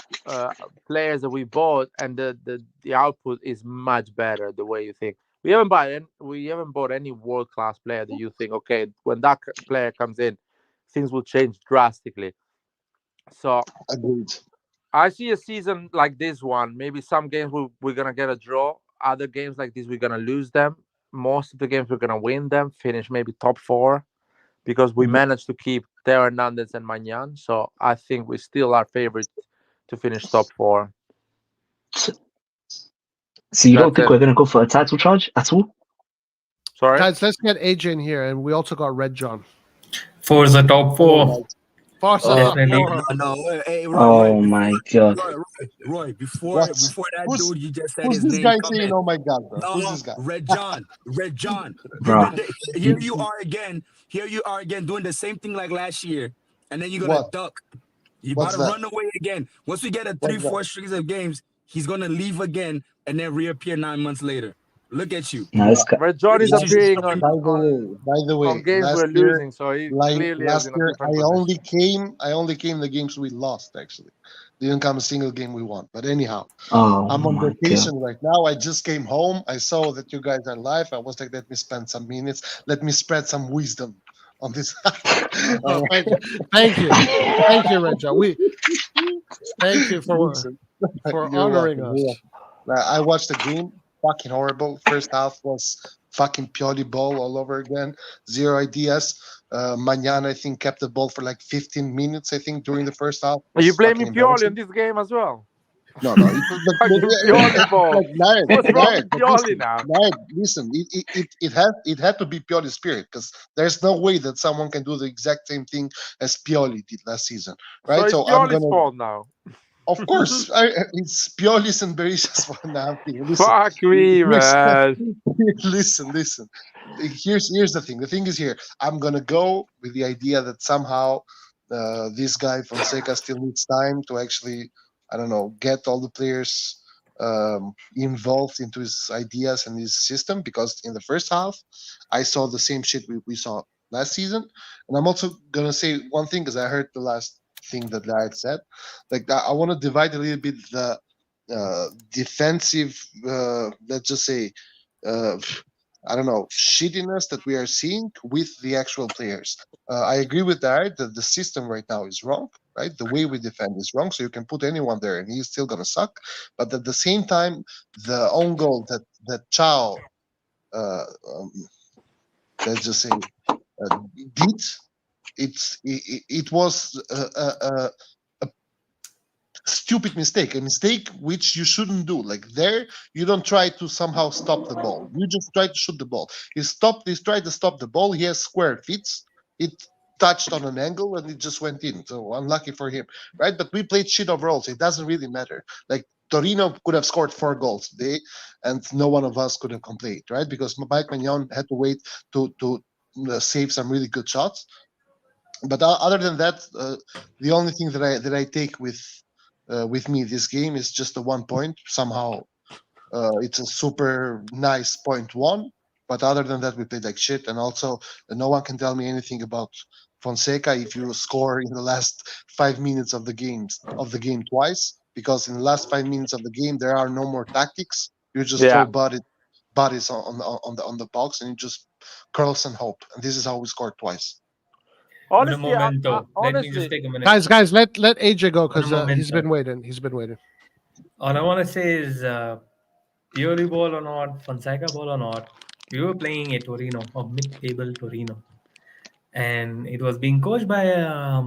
players that we bought and the output is much better the way you think. We haven't bought any world-class player that you think, okay, when that player comes in, things will change drastically. So agreed. I see a season like this one. Maybe some games we're gonna get a draw. Other games like this we're gonna lose them. Most of the games we're gonna win them. Finish maybe top 4. Because we managed to keep Theo Hernandez and Magnan. So I think we still are favorite to finish top 4. So you don't think we're going to go for a title charge at all? Sorry? Guys, let's get AJ in here. And we also got Red John. For the top 4. No. Hey, Roy, oh my God, Roy! Before that dude, you just said who's his this name. Guy saying, "Oh my God, bro. No, who's this guy?" Red John. Bro. Here you are again doing the same thing like last year, and then you're gonna duck. You about to run away again. Once we get a 3-4 strings of games, he's gonna leave again and then reappear 9 months later. Look at you. Red John is appearing by the way, on games we're losing. So he clearly last year I only came the games we lost, actually. Didn't come a single game we won. But anyhow, Oh I'm on my vacation right now. I just came home. I saw that you guys are live. I was like, let me spend some minutes. Let me spread some wisdom on this. Oh, thank you, thank you, thank you, Regia. Thank you Listen, for you're honoring welcome. us. I watched the game. Fucking horrible. First half was fucking Pioli ball all over again. Zero ideas. Magnan, I think, kept the ball for like 15 minutes, I think, during the first half. Are you Was fucking blaming Pioli embarrassing. in this game as well? No. But, Fucking Pioli ball. like, Nared, What's wrong Nared, with but Pioli now? listen, it had to be Pioli's spirit, because there's no way that someone can do the exact same thing as Pioli did last season, So right? it's So I'm Pioli's gonna, fault now. of course, it's Pioli's and Berisha's fault now. Listen, Fuck me, man. listen. Here's the thing. The thing is here. I'm gonna go with the idea that somehow this guy Fonseca still needs time to actually, I don't know, get all the players involved into his ideas and his system. Because in the first half, I saw the same shit we saw last season. And I'm also gonna say one thing, because I heard the last thing that I had said. Like, I want to divide a little bit the defensive, let's just say, uh, I don't know, shittiness that we are seeing with the actual players. I agree with that the system right now is wrong, right? The way we defend is wrong. So you can put anyone there and he's still gonna suck. But at the same time, the own goal that Chow, let's just say, did, it was a stupid mistake, a mistake which you shouldn't do. Like, there, you don't try to somehow stop the ball. You just try to shoot the ball. He tried to stop the ball. He has square feet. It touched on an angle and it just went in. So unlucky for him, right? But we played shit overall, so it doesn't really matter. Like, Torino could have scored 4 goals today, and no one of us could have complained, right? Because Mike Magnan had to wait to save some really good shots. But other than that, the only thing that I take with me this game is just the 1 point. Somehow, it's a super nice point one. But other than that, we played like shit. And also, no one can tell me anything about Fonseca if you score in the last 5 minutes of the game twice. Because in the last 5 minutes of the game, there are no more tactics. You just Yeah. throw bodies on the box, and you just curls and hope. And this is how we scored twice. Honestly, momento. Let me just honestly, take a minute. Guys, let AJ go, because Un he's momento. been waiting. He's been waiting. All I want to say is, Pioli ball or not, Fonseca ball or not, we were playing a Torino, a mid-table Torino, and it was being coached by a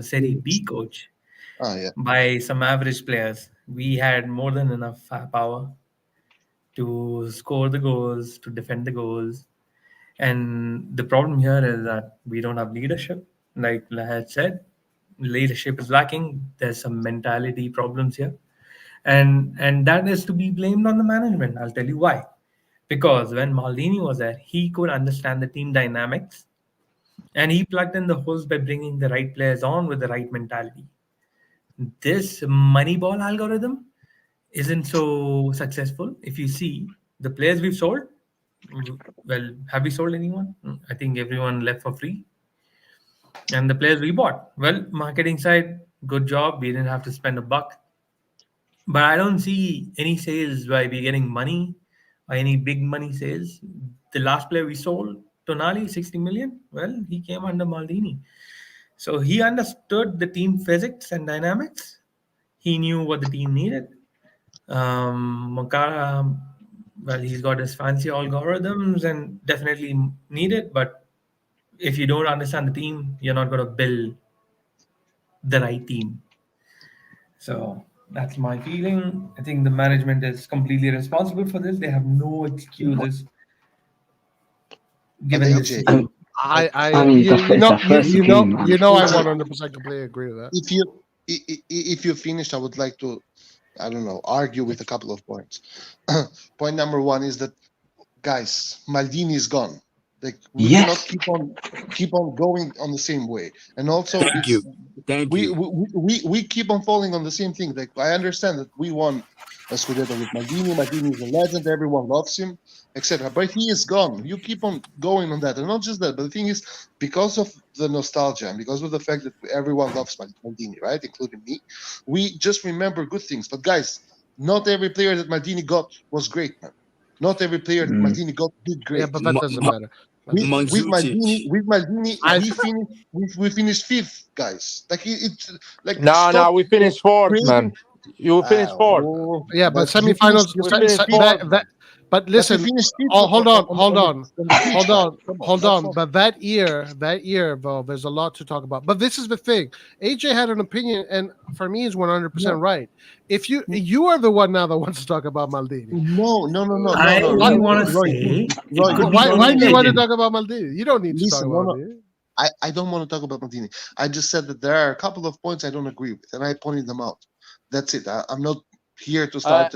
Serie B coach, Oh yeah. by some average players. We had more than enough power to score the goals, to defend the goals. And the problem here is that we don't have leadership. Like Lahad said, leadership is lacking. There's some mentality problems here. And that is to be blamed on the management. I'll tell you why. Because when Maldini was there, he could understand the team dynamics, and he plugged in the holes by bringing the right players on with the right mentality. This Moneyball algorithm isn't so successful. If you see the players we've sold, well, have we sold anyone? I think everyone left for free. And the players we bought, well, marketing side, good job. We didn't have to spend a buck. But I don't see any sales by we getting money or any big money sales. The last player we sold, Tonali, 60 million, well, he came under Maldini. So he understood the team physics and dynamics. He knew what the team needed. Makara, well, he's got his fancy algorithms and definitely needed. But if you don't understand the team, you're not going to build the right team. So that's my feeling. I think the management is completely responsible for this. They have no excuses given But this AJ, season. I mean, it's our first game, man. I 100% completely agree with that. if you finished, I would like to, I don't know, argue with a couple of points. Point number one is that, guys, Maldini is gone. Like, we Yes. cannot keep on going on the same way. And also, Thank you. we keep on falling on the same thing. Like, I understand that we won a Scudetto with Maldini. Maldini is a legend. Everyone loves him. etc. But he is gone. You keep on going on that, and not just that. But the thing is, because of the nostalgia and because of the fact that everyone loves Maldini, right, including me, we just remember good things. But guys, not every player that Maldini got was great, man. Not every player that Maldini got did great. Yeah, but that doesn't matter. With Mandzukic. Maldini, we finished fifth, guys. Like it's like No, stop we finished fourth, creating- man. You finished fourth. oh, Yeah, but you semifinals. finished- we finished fourth. But but you listen, finished fifth hold on, the pitch, hold man. on, Come hold that's on. not- But that year, Bo, there's a lot to talk about. But this is the thing. AJ had an opinion, and for me, is 100% right. If you are the one now that wants to talk about Maldini. No. I only want to Roy, say, Roy, it could be Why any do you want to legend. talk about Maldini? You don't need to talk Listen, about no. Maldini. I don't want to talk about Maldini. I just said that there are a couple of points I don't agree with, and I pointed them out. That's it. I'm not here to start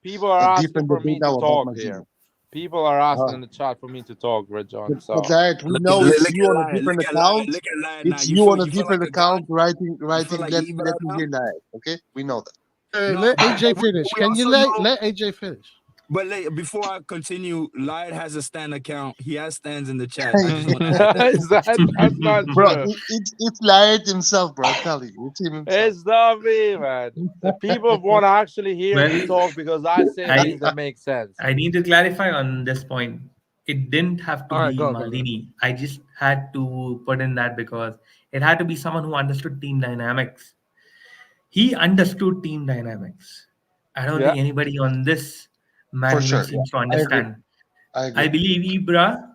People are asking different for me debate to now about talk Maldini. here. People are asking in the chat for me to talk, Rajon. So But that we Look know at- it's look you at on a Lion, different look at Lion, account. look at Lion now. It's You you feel- on a you feel different like a god? account writing. like Let Ibra me now? hear that. Okay, we know that. No, Let AJ we- finish. we Can you also know- let AJ finish? But before I continue, Lion has a Stan account. He has stands in the chat. I just want to add that. that's not Bro, true. it's Laird himself, bro. I'm telling you, it's him himself. It's not me, man. The people want to actually hear me Well, talk because I say I- things that make sense. I need to clarify on this point. It didn't have to All right, be go. Maldini. I just had to put in that because it had to be someone who understood team dynamics. He understood team dynamics. I don't Yeah. think anybody on this management sure, seems to I agree. understand. I agree. I believe Ibra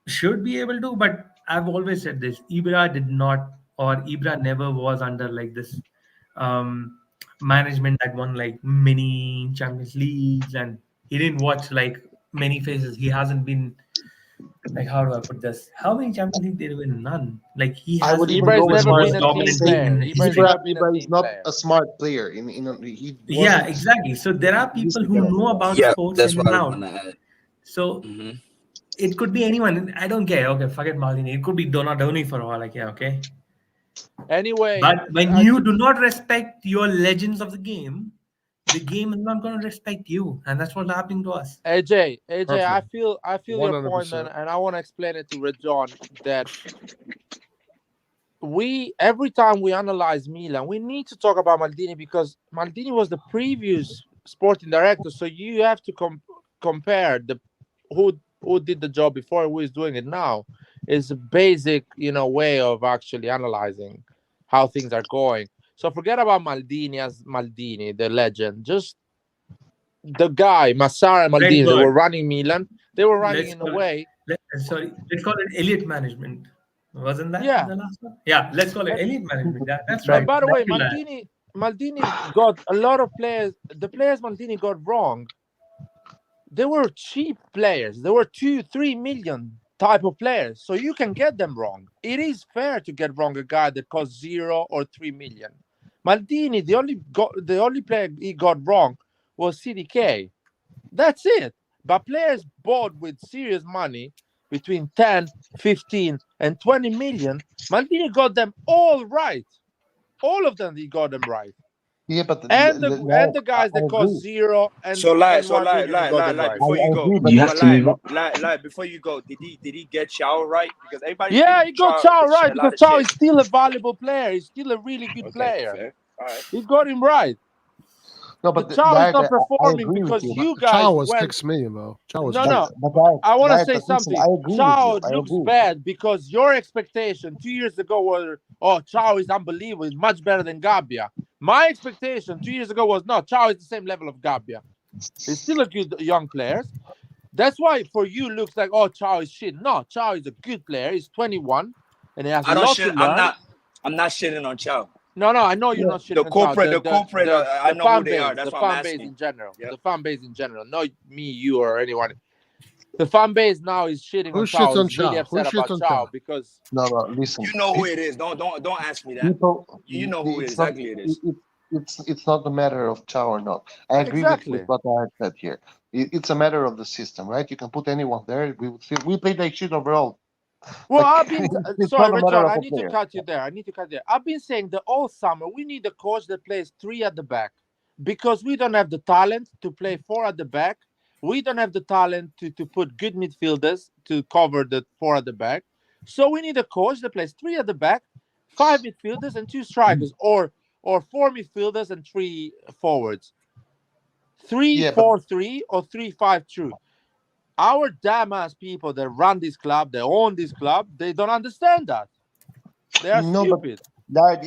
should be able to, but I've always said this: Ibra did not, or Ibra never was under like this management that won like many Champions Leagues, and he didn't watch like many phases. He hasn't been like, how do I put this? How many Champions League did he win? None. Like he I would hasn't even been Ibra's go as the never far most been as a team dominant say player. team in Ibra's history. never been a Ibra team is not player. a smart player. He Yeah, wasn't. exactly. So there are people who know about Yeah, sports that's in what and I out. want to add. So Mhm. it could be anyone. I don't care. Okay, forget Maldini. It could be Donadoni for all. Like, yeah, okay. Anyway, But when I you think- do not respect your legends of the game is not going to respect you, and that's what's happening to us. AJ, I Perfect. feel your point, 100%. man, and I want to explain it to Rajon that every time we analyze Milan, we need to talk about Maldini because Maldini was the previous sporting director, so you have to compare the who did the job before, who is doing it now. Is a basic, way of actually analyzing how things are going. So forget about Maldini as Maldini, the legend. Just the guy, Massara and Great Maldini, they word. were running Milan. They were running Let's in a call it- way. let's call it elite management. Wasn't that Yeah. the last one? Yeah, let's call it And- elite management. That's And right. by the way, That's the Maldini got a lot of players. The players Maldini got wrong, they were cheap players. They were 2-3 million type of players. So you can get them wrong. It is fair to get wrong a guy that costs 0 or 3 million. Maldini, the only player he got wrong was CDK. That's it. But players bought with serious money between 10, 15, and 20 million. Maldini got them all right. All of them, he got them right. Yeah, but And the guys that cost 0 and So lie, and 1 million, he got them right. before you go, but You have to move up. lie, before you go, did he get Chow right? Because everybody Yeah, think he got Chow right a lot because of Chow shit. is still a valuable player. He's still a really good player. Fair. All right. He got him right. no, But but Chow is Laird, not I performing agree with because you. you guys Chow was went. 6 million though. Chow was No, cheap. no. But I want to Laird, say but listen, something. I agree Chow with you. I looks agree. bad because your expectation 2 years ago was, Chow is unbelievable. He's much better than Gabbia. My expectation 2 years ago was, no, Chow is the same level of Gabbia. He's still a good young player. That's why for you looks like, Chow is shit. No, Chow is a good player. He's 21 and he has I a don't lot shit. to learn. I'm not shitting on Chow. No, I know you're not shitting The on corporate, Chow. the corporate. I know fan who they are. base, That's the why I'm fan base asking. in general. Yep. The fan base in general. Not me, you, or anyone. The fan base now is shitting Who on shits Chow. on Is really Chow? Who upset shits about on Chow Chow? because No, listen. You know who it is. Don't ask me that. People, You know who it's not, exactly it is. It's not a matter of Chow or not. I agree Exactly. with what I said here. It's a matter of the system, right? You can put anyone there. We played like shit overall. Well, Like, I've been it's sorry, not a matter Rajon. of I a need player. to cut you there. I've been saying that all summer we need a coach that plays 3 at the back because we don't have the talent to play 4 at the back. We don't have the talent to put good midfielders to cover the 4 at the back. So we need a coach that plays 3 at the back, 5 midfielders and 2 strikers, or 4 midfielders and 3 forwards. 3-4-3 or 3-5-2. Our damn ass people that run this club, they own this club, they don't understand that. They are stupid. But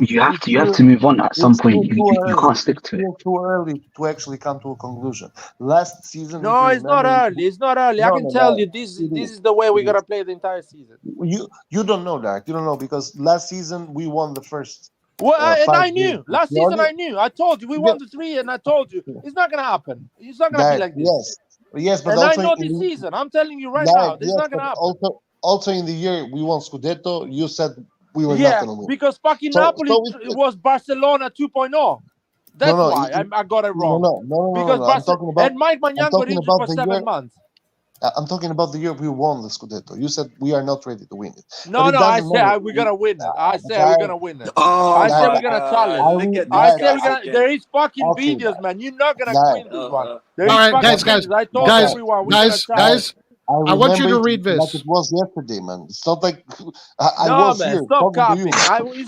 you have to move on at some point. You can't stick to it. It's too early to actually come to a conclusion. Last season, No, it's not early. It's not early. I can tell you this is the way we're gonna play the entire season. You don't know that. You don't know because last season we won the first. Well, and I 5 knew games. last season. I knew. I told you we won the 3, and I told you it's not gonna happen. It's not gonna be like this. Yes, but and also I know this season. I'm telling you right now, this is not gonna happen. Also in the year we won Scudetto, you said we were not gonna win. Because fucking Napoli was Barcelona 2.0. That's why I got it wrong. No. Because and Mike Maignan got injured for 7 months. I'm talking about the year we won the Scudetto. You said we are not ready to win it. No, I said we're gonna win it. I said we're gonna win it. I said we're gonna challenge. I said we're gonna. There is fucking videos, man. You're not gonna win this one. There is all right, fucking guys, videos. I told everyone. Guys, I want you to read this. Like it was yesterday, man. It's not like I no, was man, here. Stop copying.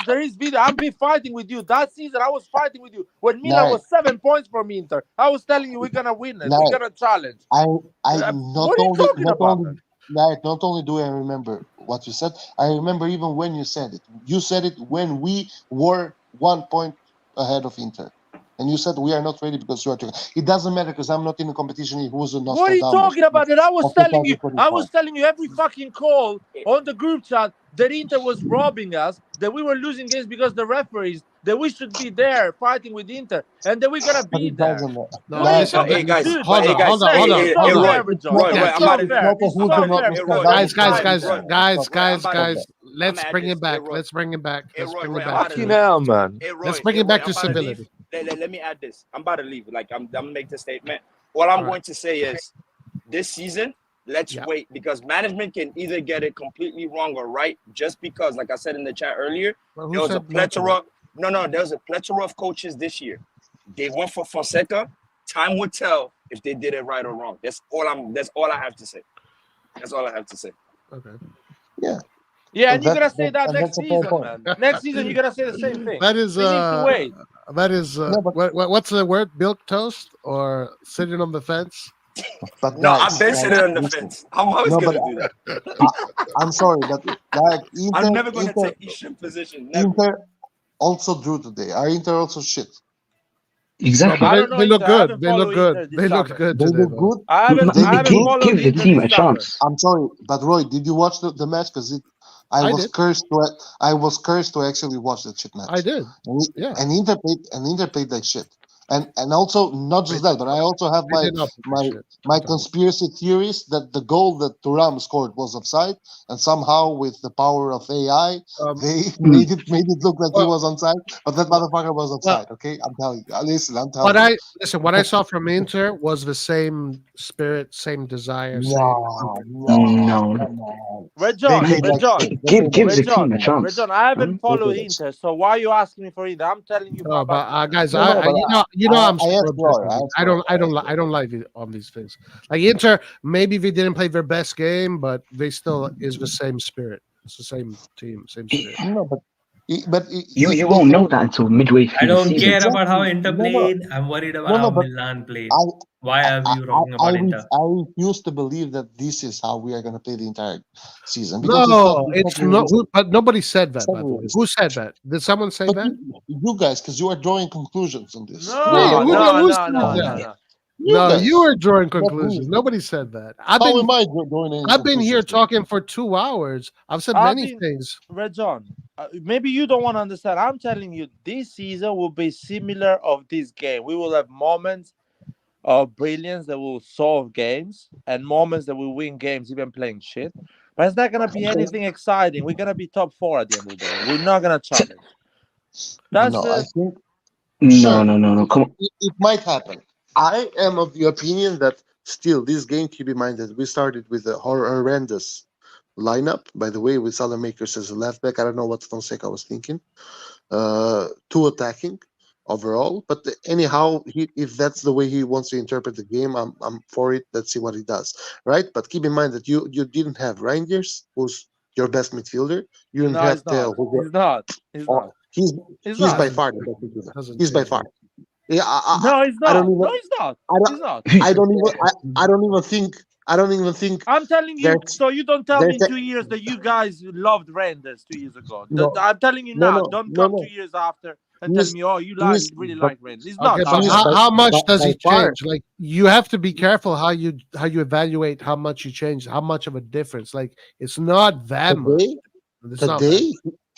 There is video. I've been fighting with you. That season, I was fighting with you. When Milan was 7 points from Inter, I was telling you we're going to win it. We're going to challenge. Not only do I remember what you said, I remember even when you said it. You said it when we were 1 point ahead of Inter. And you said we are not ready because you are. It doesn't matter because I'm not in the competition. Who's a What are you talking about? It? I was telling you every fucking call on the group chat that Inter was robbing us, that we were losing games because the referees, that we should be there fighting with Inter, and that we're gonna be there. Hey guys, hold on. Guys, let's bring it back. Let's bring it back. Fucking hell, man. Let's bring it back to civility. Let me add this. I'm about to leave. Like I'm gonna make the statement. What I'm going to say is, this season, let's wait because management can either get it completely wrong or right. Just because, like I said in the chat earlier, there was a plethora. There was a plethora of coaches this year. They went for Fonseca. Time will tell if they did it right or wrong. That's all I have to say. That's all I have to say. Okay. Yeah. Yeah, and you're gonna say that next season, man. Next season, you're gonna say the same thing. That is. We need to wait. That is. What's the word? Milk toast or sitting on the fence? But no, I've been sitting on the fence. I'm always gonna do that. I'm sorry, but like Inter, I'm never gonna take Isham position. Never. Inter also drew today. Are Inter also shit? Exactly. They look good. They look good. They look good. They look good. I haven't give the team a chance. I'm sorry, but Roy, did you watch the match? Because I was cursed to actually watch that shit match. I did. And Inter played like shit. And also not just that, but I also have my conspiracy theories that the goal that Thuram scored was offside, and somehow with the power of AI, they made it look like he was onside, but that motherfucker was offside. Okay, I'm telling you. I'm telling you. What I saw from Inter was the same spirit, same desire. No. Red John, give the team a chance. Red John, I haven't followed Inter, so why are you asking me for Inter? I'm telling you. Guys, I'm I don't like it on these things. Like Inter, maybe they didn't play their best game, but they still is the same spirit. It's the same team, same spirit. No, you won't know that until midway through I don't the season. care about how Inter played. I'm worried about how Milan played. Why are you talking about Inter? I refuse to believe that this is how we are going to play the entire season. No, it's not. But nobody said that. By the way. Who said that? Did someone say that? You guys, because you are drawing conclusions on this. No, you are drawing conclusions. Nobody said that. I've been here talking for 2 hours. I've said many things. Red John, maybe you don't want to understand. I'm telling you, this season will be similar of this game. We will have moments of brilliance that will solve games and moments that will win games even playing shit. But it's not going to be anything exciting. We're going to be top 4 at the end of the day. We're not going to challenge. I think no. Come on. It might happen. I am of the opinion that still this game, keep in mind that we started with a horrendous lineup. By the way, with Salamakers as a left back. I don't know what Fonseca was thinking. 2 attacking. overall. But anyhow, if that's the way he wants to interpret the game, I'm for it. Let's see what he does, right? But keep in mind that you didn't have Reinders, who's your best midfielder. You didn't No, have he's not. Theo, who's He's not. He's not. he's He's he's not. by far the best midfielder. Hasn't He's by changed far. much. Yeah, No, he's I not. don't even. No, he's not. I don't. He's not. I don't even. I don't even think. I don't even think I'm telling you. there's So you don't tell me in there's 2 years that you guys loved Renders 2 years ago. no I'm telling you no now. no Don't no come no. 2 years after and tell He's me, oh, you he's really but like Renders. It's Okay, not but he's happening. how much does by he far. change? Like you have to be careful how you evaluate how much you change, how much of a difference. Like it's not that much. Today, It's not that. today,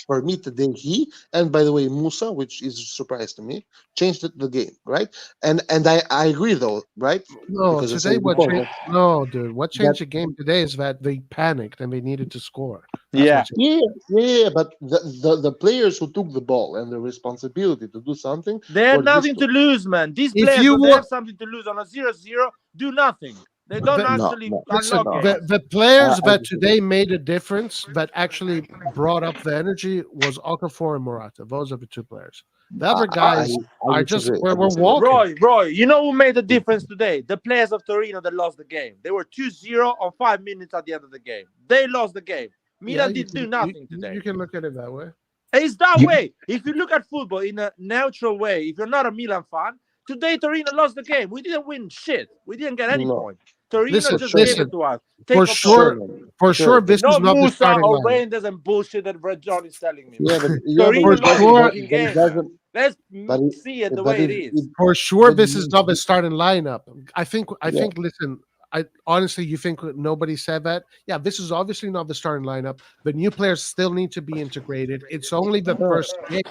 for me, today he and by the way Musa, which is a surprise to me, changed the game, right? And I agree though, right? No, Because I today said what before changed? No, dude, what that changed the game today is that they panicked and they needed to score. That's Yeah. what changed. yeah, but the players who took the ball and the responsibility to do something They had were nothing to distant. lose, man. These If players, you when they were have something to lose on a 0-0, do nothing. They don't the, actually listen, unlock No, it. the players I that disagree. today made a difference, that actually brought up the energy, was Okafor and Morata. Those are the two players. The other I guys are just disagree. I we're disagree. walking. Roy, you know who made the difference today? The players of Torino that lost the game. They were 2-0 on 5 minutes at the end of the game. They lost the game. Yeah, Milan didn't do nothing today. you can look at it that way. It's that You- way. If you look at football in a neutral way, if you're not a Milan fan, today Torino lost the game. We didn't win shit. We didn't get any No, point. Torino Listen, just sure, gave listen. it to us. For Take sure, authority. for sure, this is Not not the Musa starting or line. Rangers and bullshit that Red John is telling me. yeah, Man. but yeah, but Torino For it lost the sure, doesn't. fucking But it game, man. doesn't. Let's But it, see it the but way it is. for sure, but this is not the starting lineup. I yeah. think. Listen, I honestly, you think nobody said that? Yeah, this is obviously not the starting lineup. The new players still need to be integrated. It's only the No, first game.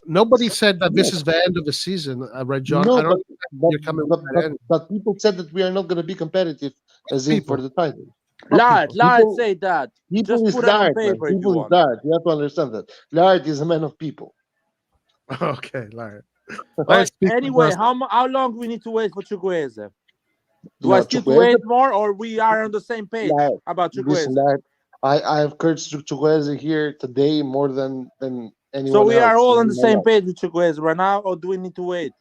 Nobody said that this yes. is the end of the season, Red John. No, I don't but think that but you're coming but with that but, energy. but people said that we are not going to be competitive, as in for People, the title. what Lard, people? Lard People, say that. people Just is put it on Lard, man. paper if you People is want. Lard. You have to understand that Lard is a man of people. Okay, Larry. All Larry right. speaks for Anyway, us. how long do we need to wait for Chukwueze? Do No, I still to Chukwueze, wait more, or we are on the same page Lard. about Listen, Chukwueze? Lard. I have cursed Chukwueze here today more than So anyone we are else all on in the my same life. page with Chukwueze right now, or do we need to wait?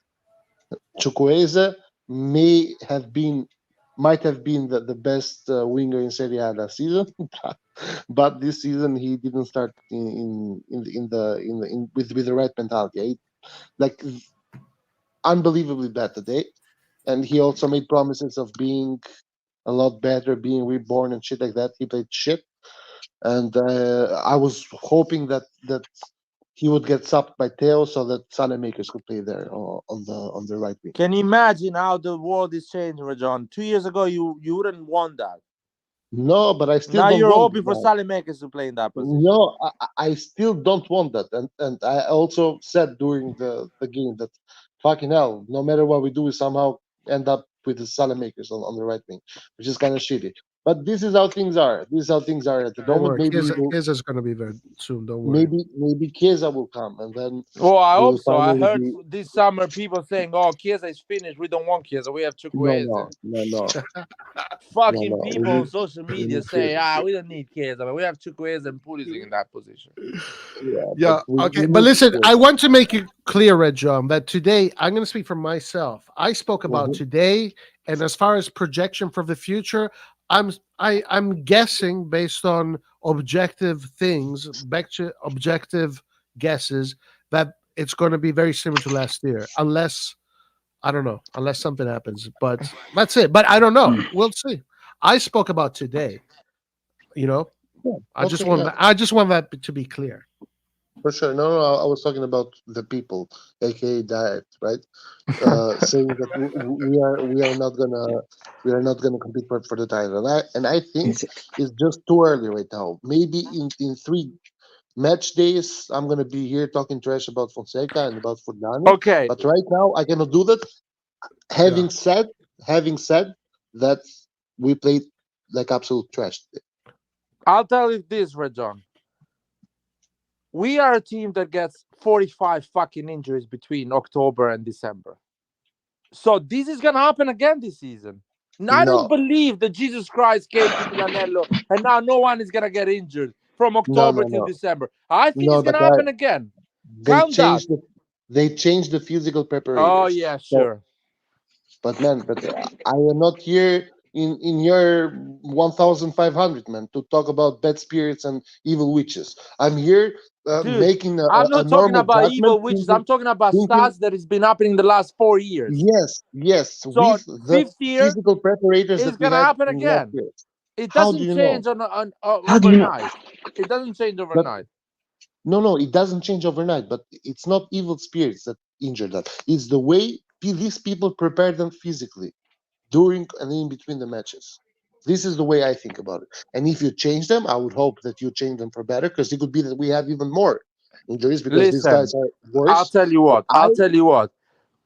Chukwueze might have been the best winger in Serie A last season, but this season he didn't start with the right mentality. Like unbelievably bad today, and he also made promises of being a lot better, being reborn and shit like that. He played shit, and I was hoping that he would get subbed by Theo so that Makers could play there on the right wing. Can you imagine how the world is changing, Rajon? 2 years ago, you wouldn't want that. No, but I still Now don't you're want hoping for that. Makers to play in that position. No, I still don't want that, and I also said during the game that fucking hell, no matter what we do, we somehow end up with the Makers on the right wing, which is kind of shitty. But this is how things are. This is how things are at the Don't moment. worry, Maybe Kiesa's going to be there soon. Don't worry. maybe Chiesa will come, and then Oh, I we hope will so. I finally heard be. this summer people saying, "Oh, Chiesa is finished. We don't want Chiesa. We have Chukwueze." No. Fucking We people on need social we media need say, Chiesa. we don't need Chiesa, but we have Chukwueze and Pulisic in that position. Yeah, Yeah, but we okay. need But listen, I Chiesa. want to make it clear, Red John, that today I'm going to speak for myself. I spoke about Mhm. today, and as far as projection for the future, I'm guessing based on objective things, objective guesses, that it's going to be very similar to last year, unless I don't know, unless something happens. But that's it. But I don't know. We'll see. I spoke about today. You know, Yeah, I just okay, want yeah. that. I just want that to be clear. For sure. No, I was talking about the people, aka diet, right? Saying that we are not gonna compete for the title, and I think It's- it's just too early right now. Maybe in 3 match days, I'm gonna be here talking trash about Fonseca and about Ferdani. Okay, But right now, I cannot do that. Yeah. Having said that, we played like absolute trash today. I'll tell you this, Rajon. We are a team that gets 45 fucking injuries between October and December. So this is gonna happen again this season. And I don't No, believe that Jesus Christ came to Milanello and now no one is gonna get injured from no, October no, till no, December. I think no. it's The gonna guy happen again. they Count that. changed it. They changed the physical preparators. Oh yeah, sure. But man, I am not here in your 1,500, man, to talk about bad spirits and evil witches. I'm here Dude, making a I'm not talking normal about judgment. evil witches. I'm talking about stats that has been happening the last 4 years. Yes, So with the fifth year physical preparators is that we gonna had happen in last again. year. It How do doesn't you change know? How do you know? overnight. It doesn't change But overnight. no, it doesn't change overnight. But it's not evil spirits that injure that. It's the way these people prepare them physically during and in between the matches. This is the way I think about it. And if you change them, I would hope that you change them for better, because it could be that we have even more injuries because these Listen, guys are I'll worse. tell you But what.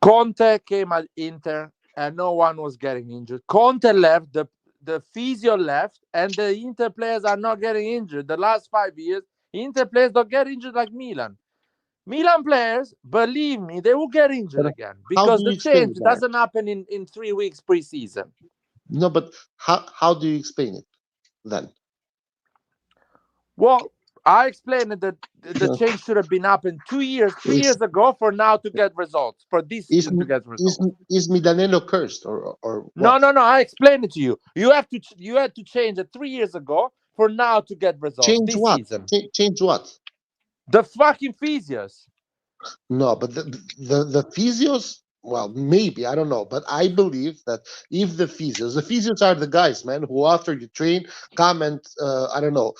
Conte came at Inter and no one was getting injured. Conte left, the physio left, and the Inter players are not getting injured. The last 5 years, Inter players don't get injured like Milan. Milan players, believe me, they will get injured but again how because do the you explain change that? doesn't happen in 3 weeks preseason. No, but how do you explain it then? Well, I explained that the change should have been happened 2 years, 3 Is years ago for now to get results, for this is season to get results. is Milanello cursed or No, what? I explained it to you. You had to change it 3 years ago for now to get results Change this what? season. Change what? The fucking physios. No, but the physios, well, maybe, I don't know, but I believe that if the physios are the guys, man, who after you train come and I don't know,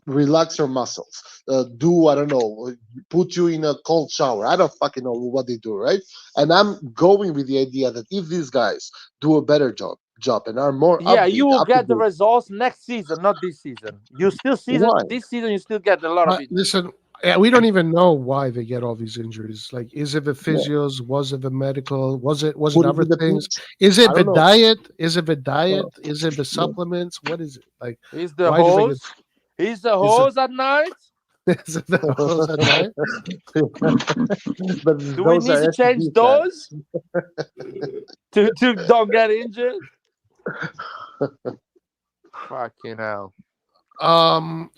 relax your muscles, do, I don't know, put you in a cold shower. I don't fucking know what they do, right? And I'm going with the idea that if these guys do a better job and are more Yeah, you will up to get the date, results next season, not this season. You still why? this season you still get a lot of But it. listen, we don't even know why they get all these injuries. Like, is it the Yeah. physios? Was it the medical? Was it Put it other in the things? pitch. Is I it the don't know. diet? Is it the diet? No, Is it the no. supplements? What is it? Like, He's the why do they get? hose. He's the Is it, hose at night. is it the hose at night? But Do we those need are to change STDs, man. those to don't get injured? Fucking hell.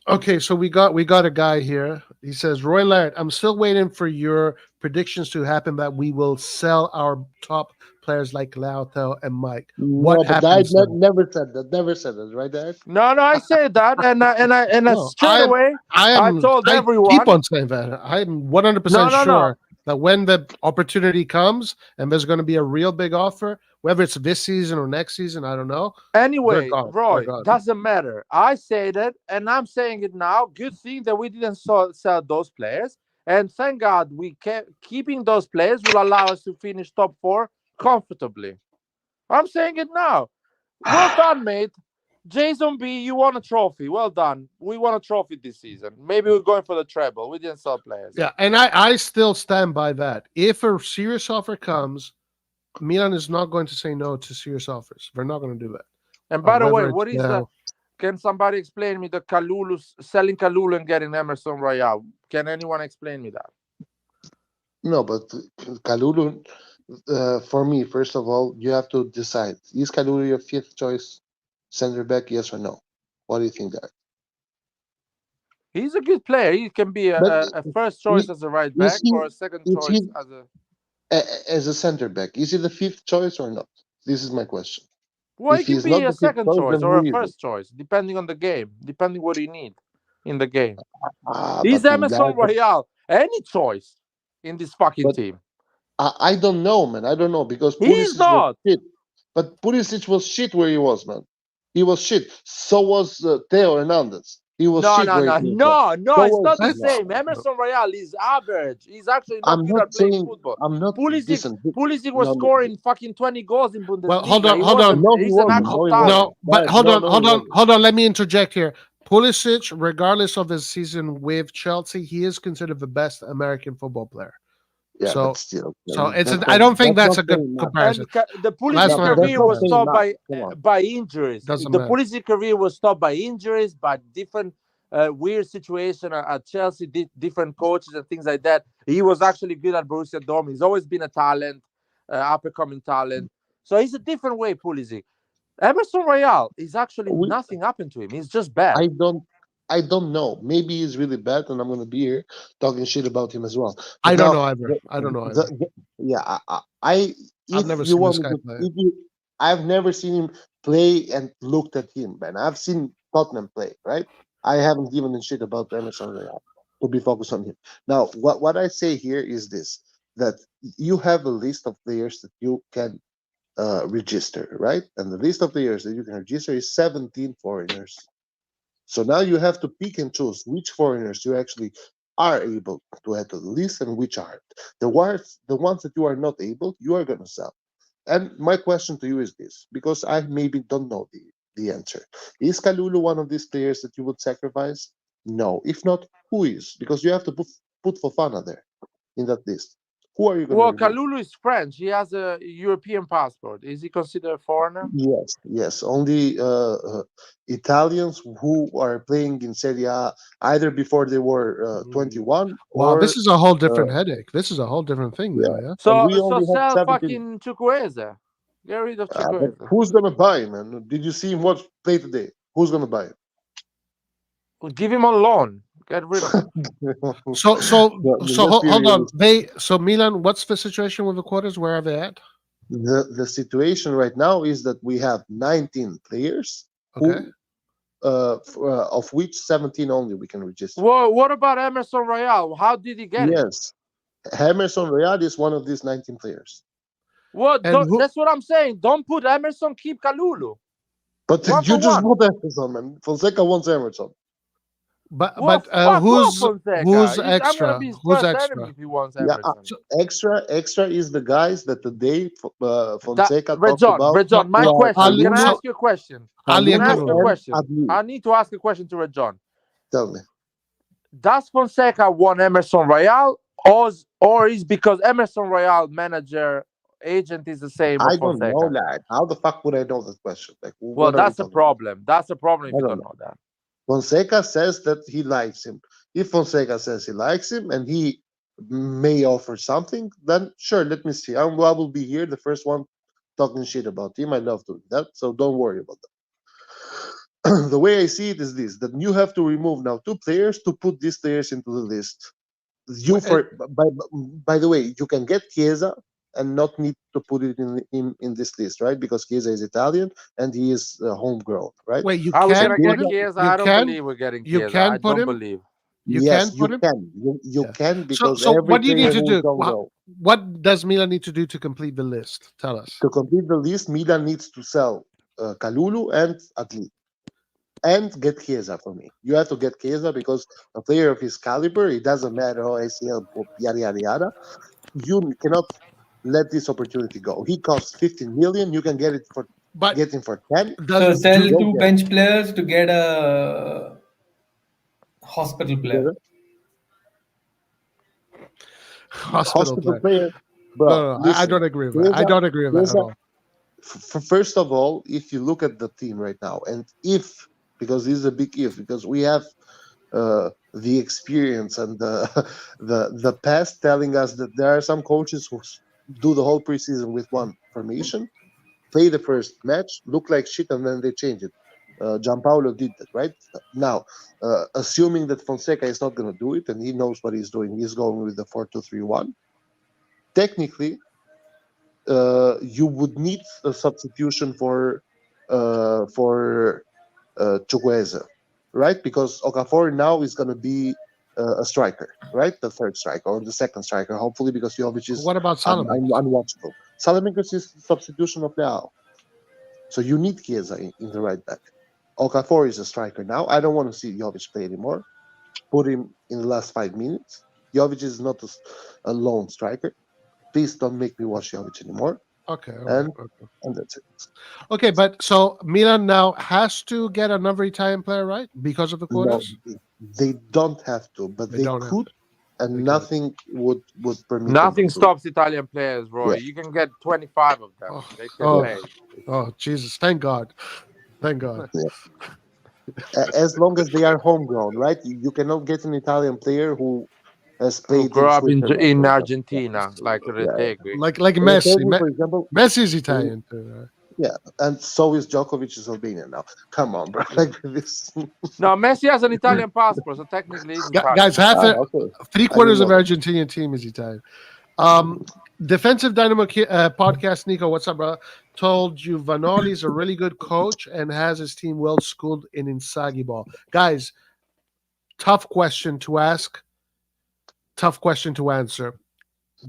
Okay, so we got a guy here. He says, Roy Laird, I'm still waiting for your predictions to happen that we will sell our top players like Lautaro and Mike. What No, but I happens then? never said that. Never said that, right, Dad? No, I said that, and No, straight away I told I everyone. keep on saying that. I'm 100% No. sure that when the opportunity comes and there's going to be a real big offer, whether it's this season or next season, I don't know. Anyway, They're Roy, gone. doesn't matter. I said it, and I'm saying it now. Good thing that we didn't sell those players, and thank God we kept keeping those players will allow us to finish top 4 comfortably. I'm saying it now. Well done, mate. Jason B, you won a trophy. Well done. We won a trophy this season. Maybe we're going for the treble. We didn't sell players. Yeah, and I still stand by that. If a serious offer comes, Milan is not going to say no to serious offers. We're not going to do that. And by the way, Whether it's what is now, can somebody explain me the Kalulu selling Kalulu and getting Emerson Royale? Can anyone explain me that? No, but Kalulu, for me, first of all, you have to decide: is Kalulu your fifth choice center back? Yes or no? What do you think, Dad? He's a good player. He can be But a first choice as a right back or a second is choice he as a. as a center back? Is he the fifth choice or not? This is my question. Well, he If can he's be not a the fifth second choice, choice then or who a is it? first choice, depending on the game, depending what you need in the game. But He's Emerson Royale. Any choice in this fucking but team. I don't know, man. I don't know because He's Pulisic was not. shit. But Pulisic was shit where he was, man. He was shit. So was Theo Hernandez. He was No. shit where he came from. It's So not the was same. Emerson Royale is average. He's actually not I'm good not at playing saying football. I'm not Pulisic was no, scoring fucking 20 goals in well, Bundesliga. hold on. no, he He's an wasn't. actual No, he talent. wasn't. No, but Dad, no, he wasn't. hold on. Let me interject here. Pulisic, regardless of his season with Chelsea, he is considered the best American football player. Yeah, So, but still, it's. I don't think that's a good comparison. And the Last Pulisic one, that's career not was saying stopped that. Come on. by injuries. Doesn't The matter. Pulisic career was stopped by injuries, by different weird situation at Chelsea, different coaches and things like that. He was actually good at Borussia Dortmund. He's always been a talent, up and coming talent. So he's a different way, Pulisic. Emerson Royale is actually We, nothing happened to him. He's just bad. I don't I don't know. Maybe he's really bad, and I'm going to be here talking shit about him as well. But I don't now, know either. I don't know either. yeah, I've if never you seen want this me guy to, play. if you, I've never seen him play and looked at him, man. I've seen Tottenham play, right? I haven't given a shit about Emerson Royal to be focused on him. Now, what I say here is this: that you have a list of players that you can register, right? And the list of players that you can register is 17 foreigners. So now you have to pick and choose which foreigners you actually are able to add to the list and which aren't. The ones that you are not able, you are going to sell. And my question to you is this, because I maybe don't know the answer. Is Kalulu one of these players that you would sacrifice? No. If not, who is? Because you have to put Fofana there in that list. Who are you going to Well, remove? Kalulu is French. He has a European passport. Is he considered a foreigner? Yes. Only Italians who are playing in Serie A either before they were 21 Wow, or this is a whole different uh, headache. This is a whole different thing yeah. now, yeah? And So we only have sell 17. fucking Chukwueze. Get rid of But Chukwueze. who's gonna buy him, man? Did you see him play today? Who's gonna buy him? Give him on loan. Get rid of him. So Let's be hold on. realistic. So Milan, what's the situation with the quarters? Where are they at? The situation right now is that we have 19 players Okay. who of which 17 only we can register. Well, what about Emerson Royal? How did he get it? Yes, Emerson Royal is one of these 19 players. What? And who, That's what I'm saying. Don't put Emerson. Keep Kalulu. But One you for just one. want Emerson, man. Fonseca wants Emerson. but Well, but fuck who's off, Fonseca. who's I'm gonna extra? be his Who's first enemy extra? if he wants Yeah, Emerson. extra is the guys that today Fonseca talked Rejon, about. Rejon, my So question. Can I so ask you a question? Ali and Can I ask you a Kalulu. question? Adli. I need to ask a question to Rejon. Tell me. Does Fonseca want Emerson Royal, or is because Emerson Royal manager agent is the same I of don't know, Fonseca? lad. How the fuck would I know that question? Like, Well, what are we that's a talking about? problem. That's a problem if I you don't don't know. know that. Fonseca says that he likes him. If Fonseca says he likes him and he may offer something, then sure, let me see. I will be here, the first one talking shit about him. I love doing that, so don't worry about that. The way I see it is this: that you have to remove now 2 players to put these players into the list. By the way, you can get Chiesa and not need to put it in this list, right? Because Chiesa is Italian and he is homegrown, right? Wait, you Are we can gonna put get him? Chiesa? You I don't can believe we're getting you Chiesa. I can put don't him? believe. You Yes, can you put him? can. You Yeah. can because So every what do you player need to who is do? homegrown. What does Milan need to do to complete the list? Tell us. To complete the list, Milan needs to sell Kalulu and Atli. And get Chiesa for me. You have to get Chiesa because a player of his caliber, it doesn't matter how ACL, yada, yada, yada. You cannot let this opportunity go. He costs 15 million. You can get him for But 10. So does sell Go 2 get bench players to get a hospital player. it. hospital Hospital player? player, bro. No, I Listen, don't agree with that. I don't agree with that at all. First of all, if you look at the team right now, and because this is a big if, because we have the experience and the past telling us that there are some coaches who do the whole preseason with one formation, play the first match, look like shit, and then they change it. Gianpaolo did that, right? Now, assuming that Fonseca is not going to do it and he knows what he's doing, he's going with the 4-2-3-1. Technically, you would need a substitution for Chukwueze, right? Because Okafor now is going to be a striker, right? The third striker or the second striker, hopefully, because Jovic is What about Salamanca? unwatchable. Salamanca is the substitution of Leao. So you need Chiesa in the right back. Okafor is a striker now. I don't want to see Jovic play anymore. Put him in the last 5 minutes. Jovic is not a lone striker. Please don't make me watch Jovic anymore. Okay, all right, And and that's it. okay. But so Milan now has to get another Italian player, right? Because of the No, quotas. they don't have to, but they don't have could, and They nothing would permit Nothing them to. stops Italian players, Roy. Yeah. You can get 25 of them. Oh, They can oh, play. oh, Jesus! Thank God, thank God. As long as they are homegrown, right? You cannot get an Italian player who has Who played grew in up Switzerland, in for example. Argentina, like Yeah. Retegui. Like Messi. Retegui, for example, Messi is Italian too, right? Yeah, and so is Djokovic is Albanian now. Come on, bro. Like this. No, Messi has an Italian passport, so technically he's Italian. Guys, Okay. three-quarters I of didn't know Argentinian team is Italian. Defensive Dynamo podcast, Nico, what's up, bro? Told you Vanoli's a really good coach and has his team well schooled in Inzaghi ball. Guys, tough question to ask, tough question to answer.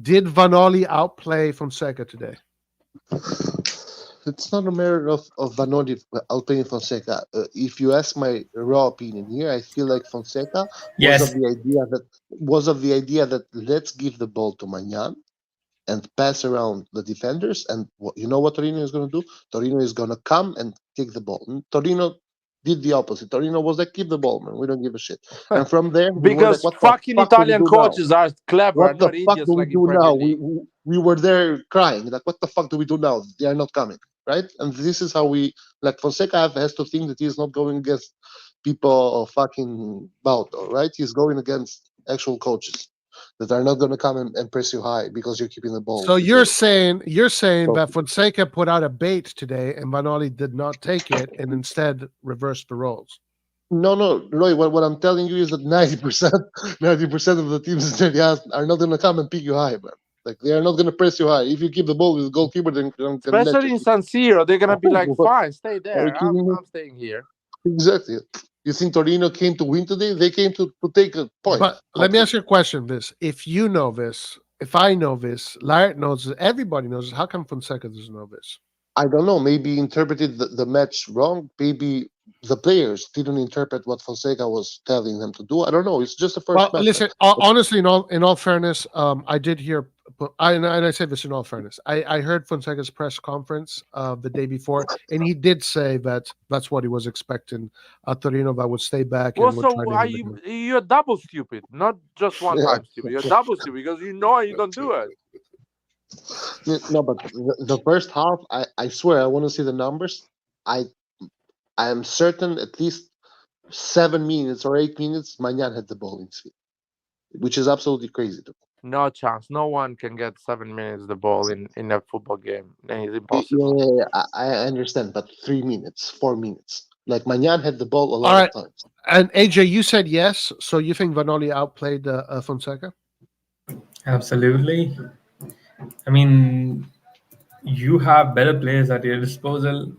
Did Vanoli outplay Fonseca today? It's not a matter of Vanoli outplaying Fonseca. If you ask my raw opinion here, I feel like Fonseca Yes. was of the idea that let's give the ball to Magnan and pass around the defenders. And you know what Torino is going to do? Torino is going to come and take the ball. And Torino did the opposite. Torino was like, keep the ball, man. We don't give a shit. And from there, we were like, Because what the fucking fuck do we Italian do now? coaches are clever What and the not fuck idiots do we like in do Premier now? League. We were there crying. Like, what the fuck do we do now? They are not coming, right? And this is how we, like, Fonseca has to think that he's not going against people of fucking Bauto, right? He's going against actual coaches that are not going to come and press you high because you're keeping the ball. So you're saying So- that Fonseca put out a bait today and Vanoli did not take it and instead reversed the roles. No, Roy. What I'm telling you is that 90% of the teams in Serie A are not going to come and pick you high, man. Like they are not going to press you high. If you keep the ball with the goalkeeper, then Especially in San Siro, they're gonna be like, What? fine, stay Are you there. kidding me? I'm staying here. Exactly. You think Torino came to win today? They came to take a point. But let me ask you a question, this. If you know this, if I know this, Laird knows this, everybody knows this, how come Fonseca doesn't know this? I don't know. Maybe he interpreted the match wrong. Maybe the players didn't interpret what Fonseca was telling them to do. I don't know. It's just the first Well, match. listen, honestly, in all fairness, I did hear, and I say this in all fairness, I heard Fonseca's press conference the day before, and he did say that that's what he was expecting. Torino that would stay back and would Also, try to are hit the goal. you're double stupid, not just one Yeah. time stupid. You're double stupid because you know and you don't do it. No, but the first half, I swear, I want to see the numbers. I am certain at least 7 minutes or 8 minutes, Magnan had the ball in his feet, which is absolutely crazy to me. No chance. No one can get 7 minutes the ball in a football game. It's impossible. Yeah, I understand, but 3 minutes, 4 minutes. Like Magnan had the ball a lot All right. of times. And AJ, you said yes, so you think Vanoli outplayed Fonseca? Absolutely. I mean, you have better players at your disposal,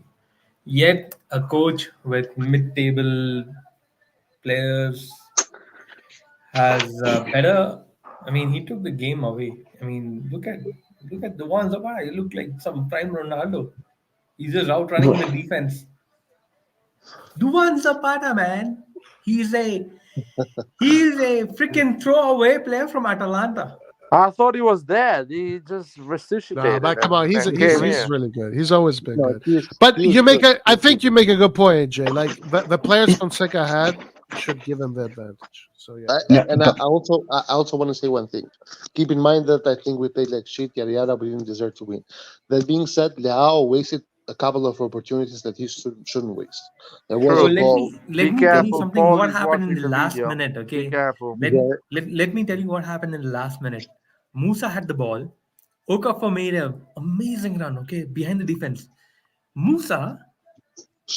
yet a coach with mid-table players has better. I mean, he took the game away. I mean, look at the ones of He looked like some prime Ronaldo. He's just outrunning the defense. Duan Zapata, man. He's a freaking throwaway player from Atalanta. I thought he was dead. He just resuscitated. No, but come on, he's really good. He's always been No, good. But I think you make a good point, AJ. Like the players Fonseca had should give him the advantage. So yeah. I also want to say one thing. Keep in mind that I think we played like shit, yada yada, we didn't deserve to win. That being said, Leao wasted a couple of opportunities that he shouldn't waste. There was So a ball. let me tell you something. What happened in the last minute? Okay. Be careful. Let me tell you what happened in the last minute. Musa had the ball. Okafor made an amazing run, okay, behind the defense. Musa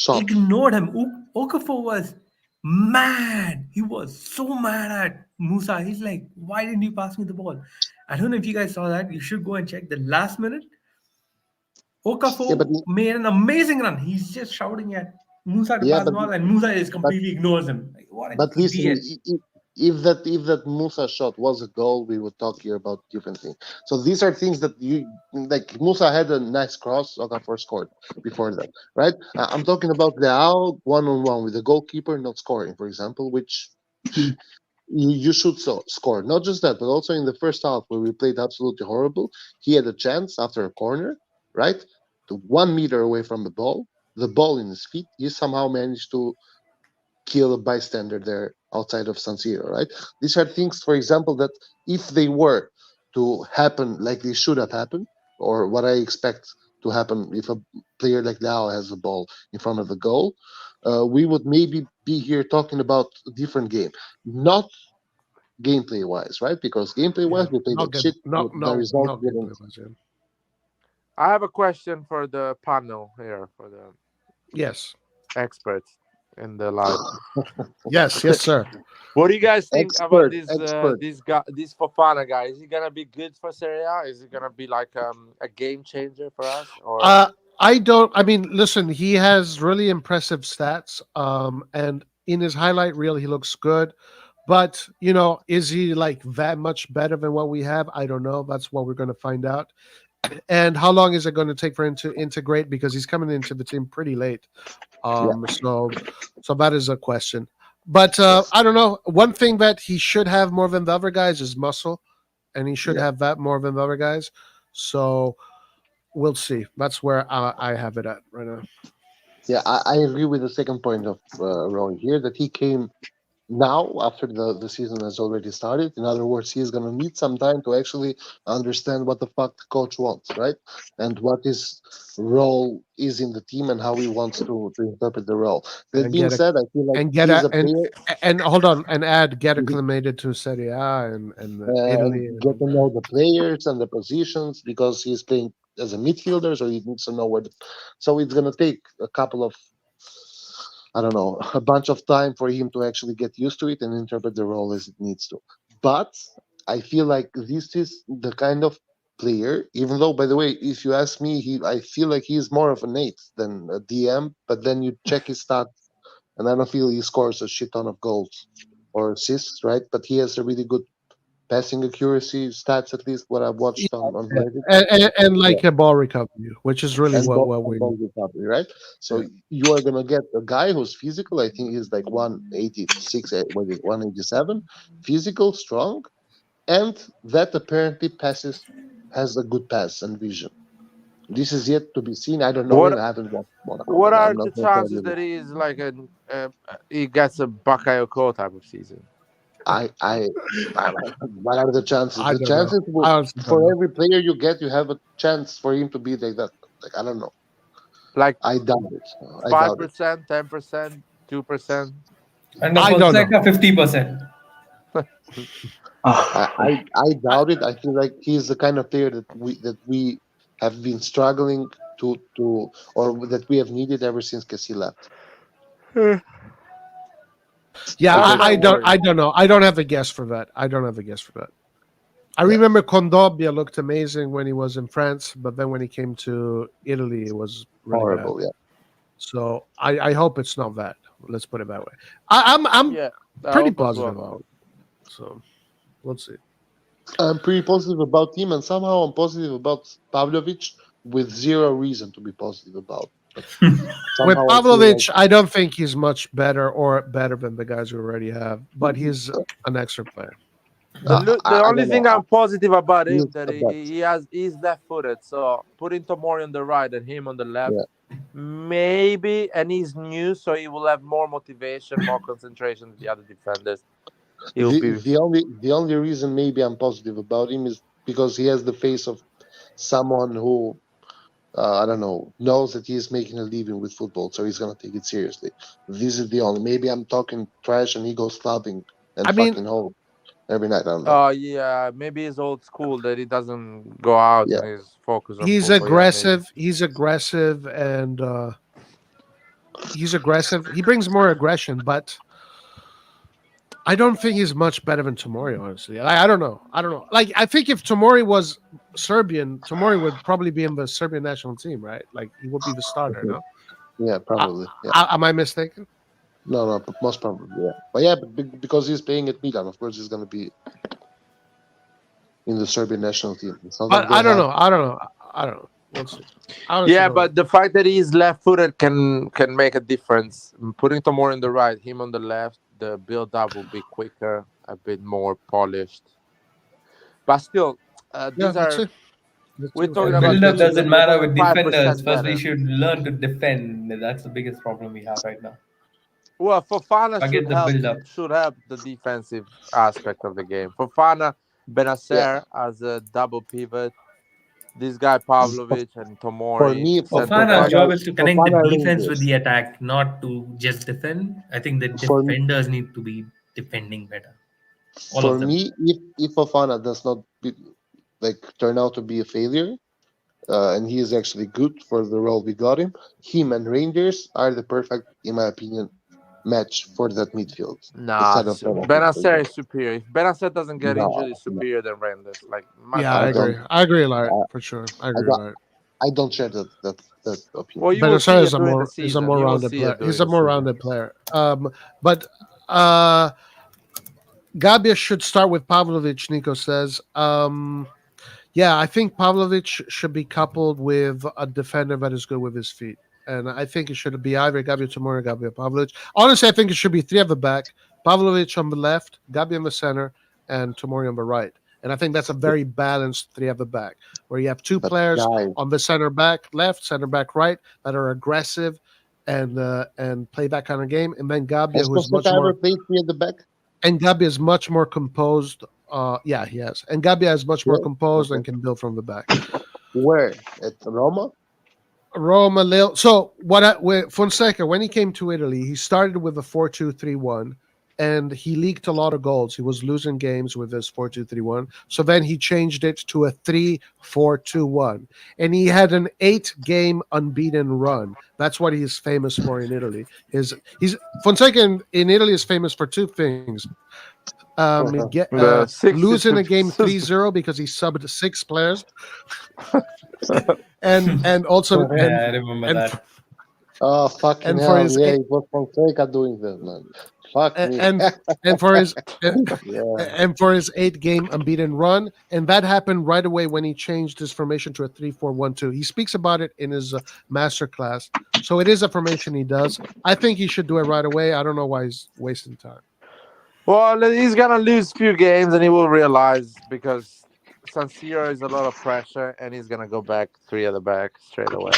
ignored him. Okafor was mad. He was so mad at Musa. He's like, why didn't you pass me the ball? I don't know if you guys saw that. You should go and check the last minute. Okafor made an amazing run. He's just shouting at Musa to pass the ball, and Musa just completely ignores him. Like, what an idiot. Listen, if that Musa shot was a goal, we would talk here about different things. So these are things that you like. Musa had a nice cross. Okafor scored before that, right? I'm talking about Leao 1-on-1 with the goalkeeper not scoring, for example, which you should score. Not just that, but also in the first half where we played absolutely horrible, he had a chance after a corner, right, to 1 meter away from the ball in his feet. He somehow managed to kill a bystander there outside of San Siro, right? These are things, for example, that if they were to happen like they should have happened, or what I expect to happen if a player like Leao has the ball in front of the goal, we would maybe be here talking about a different game. Not gameplay-wise, right? Because gameplay-wise, we played like shit. The result didn't. I have a question for the panel here, for the Yes. experts in the live. Yes, sir. What do you guys think about Expert. this Fofana guy? Is he gonna be good for Serie A? Is he gonna be like a game changer for us? Or I mean, listen, he has really impressive stats. And in his highlight reel, he looks good. But is he like that much better than what we have? I don't know. That's what we're going to find out. And how long is it going to take for him to integrate? Because he's coming into the team pretty late. So that is a question. But I don't know. One thing that he should have more than the other guys is muscle, and he should have that more than the other guys. So we'll see. That's where I have it at right now. Yeah, I agree with the second point of Roy here, that he came now after the season has already started. In other words, he is going to need some time to actually understand what the fuck the coach wants, right? And what his role is in the team and how he wants to interpret the role. That And being get a- said, I feel like And he get is a a, player and hold on and get acclimated to Serie A and Italy. and get to know the players and the positions, because he's playing as a midfielder, so he needs to know so it's going to take a couple of, I don't know, a bunch of time for him to actually get used to it and interpret the role as it needs to. But I feel like this is the kind of player, even though, by the way, if you ask me, I feel like he's more of an 8 than a DM, but then you check his stats, and I don't feel he scores a shit ton of goals or assists, right? But he has a really good passing accuracy stats, at least what I've watched on Reddit. And like a ball recovery, which is really And what we ball need. recovery, right? So you are gonna get a guy who's physical. I think he's like 186, 187, physical, strong, and that apparently has a good pass and vision. This is yet to be seen. I don't know him. what I haven't watched Monaco. what But are I'm the not gonna tell chances you. that he is like he gets a Bakayoko type of season? I what are the chances? I The don't know. chances I honestly don't for know. every player you get, you have a chance for him to be like that. Like, I don't know. Like I doubt it. I doubt it. 5%, 10%, 2%. Under I don't know. Fonseca, 50%. I doubt it. I feel like he's the kind of player that we have been struggling to or that we have needed ever since Cassie left. Yeah, That's my I don't. worry. I don't know. I don't have a guess for that. I don't have a guess for that. I remember Condobia looked amazing when he was in France, but then when he came to Italy, it was really Horrible, bad. yeah. So I hope it's not that. Let's put it that way. I'm Yeah, I pretty hope as positive well. about it. So we'll see. I'm pretty positive about him, and somehow I'm positive about Pavlovic with zero reason to be positive about. But With somehow I feel Pavlovic, like I don't think he's much better or better than the guys we already have, but he's an extra player. The I only don't know. thing I'm positive about him He's that a bet. he's left-footed. So putting Tomori on the right and him on the left, Yeah. maybe, and he's new, so he will have more motivation, more concentration than the other defenders. He'll The be the only reason maybe I'm positive about him is because he has the face of someone who I don't know, knows that he is making a living with football, so he's gonna take it seriously. This is the only. Maybe I'm talking trash and he goes clubbing and I mean, fucking home every night. I don't know. yeah, maybe he's old school that he doesn't go out Yeah. and he's focused on he's football. Yeah, maybe. aggressive. He's aggressive, and he's aggressive. He brings more aggression, but I don't think he's much better than Tomori, honestly. I don't know. I don't know. Like, I think if Tomori was Serbian, Tomori would probably be in the Serbian national team, right? Like, he would be the starter, Okay. no? Yeah, probably. Yeah. Am I mistaken? No, but most probably. Yeah. But yeah, because he's playing at Milan, of course he's gonna be in the Serbian national team. It's not like I they don't have. know. I don't know. I don't know. We'll see. I honestly Yeah, don't know. but the fact that he's left-footed can make a difference. Putting Tomori on the right, him on the left, the build-up will be quicker, a bit more polished. But still, Yeah, these let's are see. Let's we're see. talking And about build-up teams that doesn't they're matter maybe with defenders. 5% First, we better. should learn to defend. That's the biggest problem we have right now. Well, Fofana Forget the build-up. should help the defensive aspect of the game. Fofana, Benacer as a double pivot. This guy Pavlovic and For Tomori me, center Fofana's back. job is to connect the Fofana defense with Rangers. the attack, not to just defend. I think the For defenders need to be defending better. All for of them. me, if Fofana does not turn out to be a failure, and he is actually good for the role we got him. Him and Rangers are the perfect, in my opinion, match for that midfield. Nah, Instead of Benacer is superior. If Benacer doesn't get injured, no, he's no, superior than Renders. Like my Yeah, I I personal. agree. don't, I agree a lot I, for sure. I I agree a don't, lot. I don't share that opinion. Well, you will Benacer see it during the is a season. more You will rounded see player. it He's during a the more season. rounded player. But Gabia should start with Pavlovic. Nico says. Yeah, I think Pavlovic should be coupled with a defender that is good with his feet. And I think it should be either Gabia Tomori or Gabia Pavlovic. Honestly, I think it should be three at the back, Pavlovic on the left, Gabia in the center, and Tomori on the right. And I think that's a very balanced three at the back, where you have two But players guys, on the center back left, center back right, that are aggressive and play that kind of game. And then Gabia, has who's much Fonseca ever more played three at the back? and Gabia is much more composed. Yeah, he has. And Gabia is much more Yeah. composed Okay. and can build from the back. Where at Roma? Roma, Lille. So with Fonseca, when he came to Italy, he started with a 4-2-3-1, and he leaked a lot of goals. He was losing games with his 4-2-3-1. So then he changed it to a 3-4-2-1, and he had an 8-game unbeaten run. That's what he's famous for in Italy. He's Fonseca in Italy is famous for two things. The 60 Losing a game to 3-0 because he subbed 6 players, and also Yeah, I remember and that. Oh, fucking and for hell. his Yeah, it was Fonseca doing that, man. Fuck me. and for his Yeah. and for his 8-game unbeaten run, and that happened right away when he changed his formation to a 3-4-1-2. He speaks about it in his master class, so it is a formation he does. I think he should do it right away. I don't know why he's wasting time. Well, he's gonna lose few games, and he will realize because San Siro is a lot of pressure, and he's gonna go back three at the back straight away.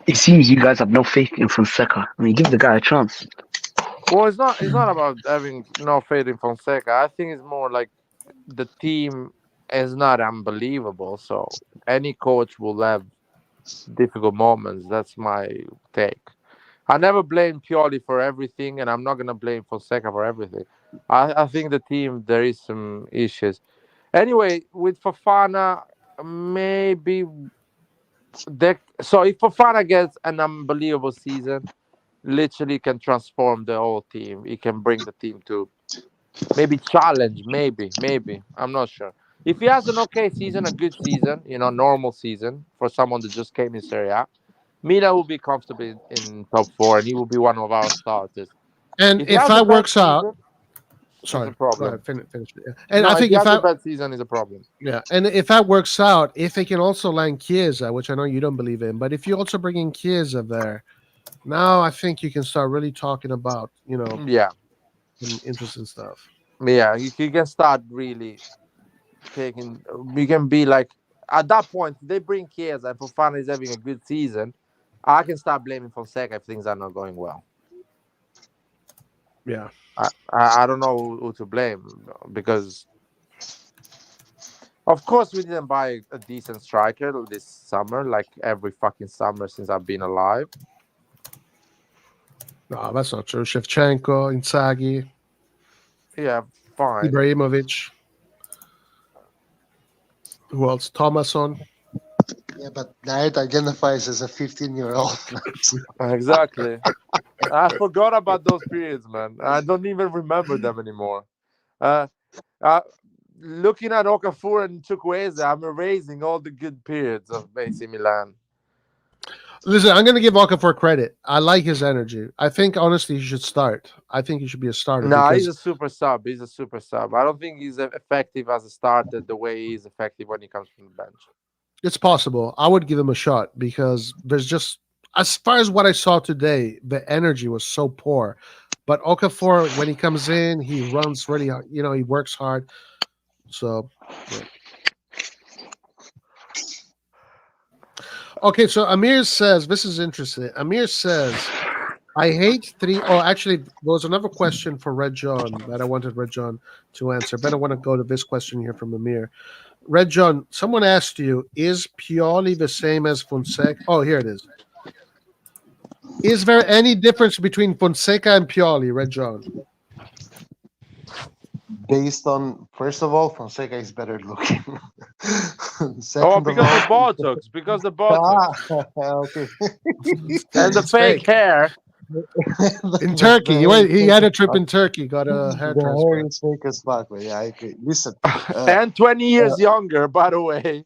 It seems you guys have no faith in Fonseca. I mean, give the guy a chance. Well, it's not. It's not about having no faith in Fonseca. I think it's more like the team is not unbelievable. So any coach will have difficult moments. That's my take. I never blame Pioli for everything, and I'm not gonna blame Fonseca for everything. I think the team there is some issues. Anyway, with Fofana, maybe so if Fofana gets an unbelievable season, literally can transform the whole team. He can bring the team to maybe challenge, maybe. I'm not sure. If he has an okay season, a good season, normal season for someone that just came in Serie A, Milan will be comfortably in top 4, and he will be one of our starters. And If he if has a that bad works out, season, it's sorry, a go problem. ahead, finish it. Yeah. And No, I if think he if has a that bad season, it's a problem. yeah, and if that works out, if they can also land Chiesa, which I know you don't believe in, but if you also bring in Chiesa there, now I think you can start really talking about Yeah, some interesting stuff. yeah. You can start really taking. You can be like at that point. They bring Chiesa, and Fofana is having a good season. I can start blaming Fonseca if things are not going well. Yeah. I don't know who to blame because, of course, we didn't buy a decent striker this summer, like every fucking summer since I've been alive. No, that's not true. Shevchenko, Inzaghi, Yeah, fine. Ibrahimovic. Who else? Thomason. Yeah, but Knight identifies as a 15-year-old. Exactly. I forgot about those periods, man. I don't even remember them anymore. Uh, looking at Okafor and Chukwueze, I'm erasing all the good periods of AC Milan. Listen, I'm going to give Okafor credit. I like his energy. I think, honestly, he should start. I think he should be a starter. No, because he's a super sub. He's a super sub. I don't think he's effective as a starter the way he's effective when he comes from the bench. it's possible. I would give him a shot because there's just, as far as what I saw today, the energy was so poor. But Okafor, when he comes in, he runs really hard. He works hard. So, yeah. Okay, so Amir says, this is interesting. Amir says, I hate three. Oh, actually, there was another question for Red John that I wanted Red John to answer. But I want to go to this question here from Amir. Red John, someone asked you, is Pioli the same as Fonseca? Oh, here it is. Is there any difference between Fonseca and Pioli, Red John? Based on, first of all, Fonseca is better looking. Oh, Second of because the all, Botox. Because the Botox. okay. And the It's fake fake. hair. In The Turkey, hair is he fake had a as trip fuck. in Turkey, got a hair The hair transplant. is fake as fuck, but yeah, I agree. Listen, And 20 years younger, by the way.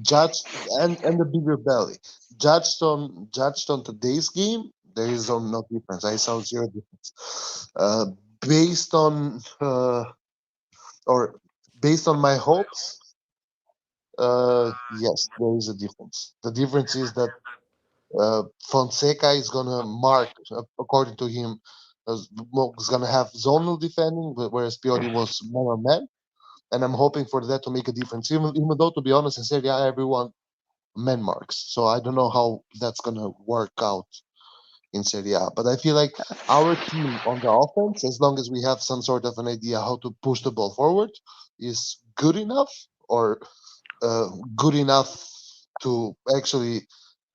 judged and the bigger belly. Judged on today's game, there is no difference. I saw zero difference. Based on or based on my hopes, yes, there is a difference. The difference is that Fonseca is gonna mark, according to him, is gonna have zonal defending, whereas Pioli was man on man, and I'm hoping for that to make a difference. Even though, to be honest, in Serie A, everyone man marks, so I don't know how that's gonna work out in Serie A. But I feel like our team on the offense, as long as we have some sort of an idea how to push the ball forward, is good enough, or good enough to actually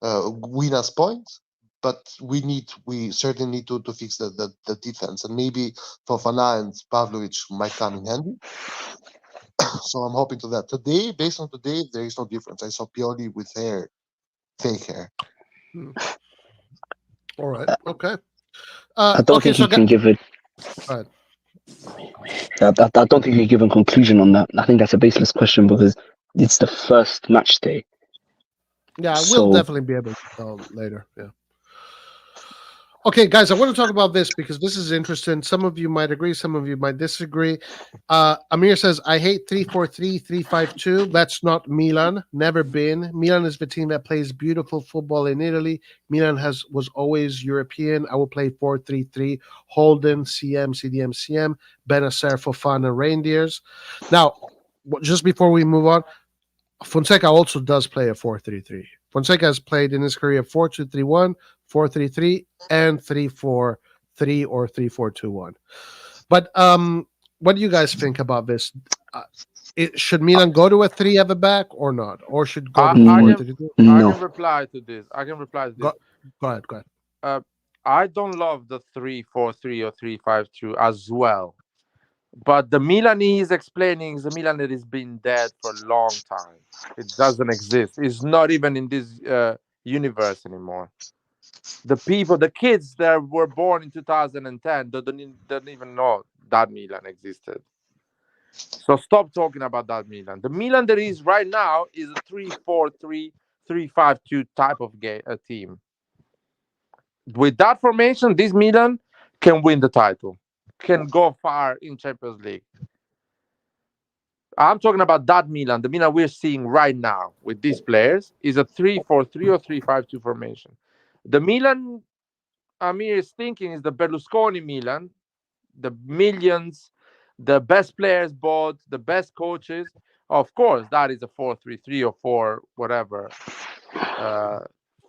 win us points. But we certainly need to fix the defense, and maybe Fofana and Pavlovic might come in handy. So I'm hoping to that. Today, based on today, there is no difference. I saw Pioli with hair, fake hair. All right. Okay. I don't Okay. think So, you can give it. go ahead. I don't think you can give a conclusion on that. I think that's a baseless question because it's the first match day. Yeah, So- we'll definitely be able to tell later. Yeah. Okay, guys, I want to talk about this because this is interesting. Some of you might agree, some of you might disagree. Amir says, I hate 3-4-3, 3-5-2. That's not Milan. Never been. Milan is the team that plays beautiful football in Italy. Milan was always European. I will play 4-3-3. Holden, CM, CDM, CM, Benacer, Fofana, Reindeers. Now, just before we move on, Fonseca also does play a 4-3-3. Fonseca has played in his career 4-2-3-1, 4-3-3, and 3-4-3 or 3-4-2-1. But what do you guys think about this? Should Milan go to a 3 at the back or not? Or should go to I 4-3-3? I No. can reply to this. Go ahead. I don't love the 3-4-3 or 3-5-2 as well. But the Milan he's explaining is a Milan that has been dead for a long time. It doesn't exist. It's not even in this universe anymore. The kids that were born in 2010 don't even know that Milan existed. So stop talking about that Milan. The Milan that is right now is a 3-4-3, 3-5-2 type of team. With that formation, this Milan can win the title, can go far in Champions League. I'm talking about that Milan. The Milan we're seeing right now with these players is a 3-4-3 or 3-5-2 formation. The Milan Amir is thinking is the Berlusconi Milan, the millions, the best players bought, the best coaches. Of course, that is a 4-3-3 or 4 whatever,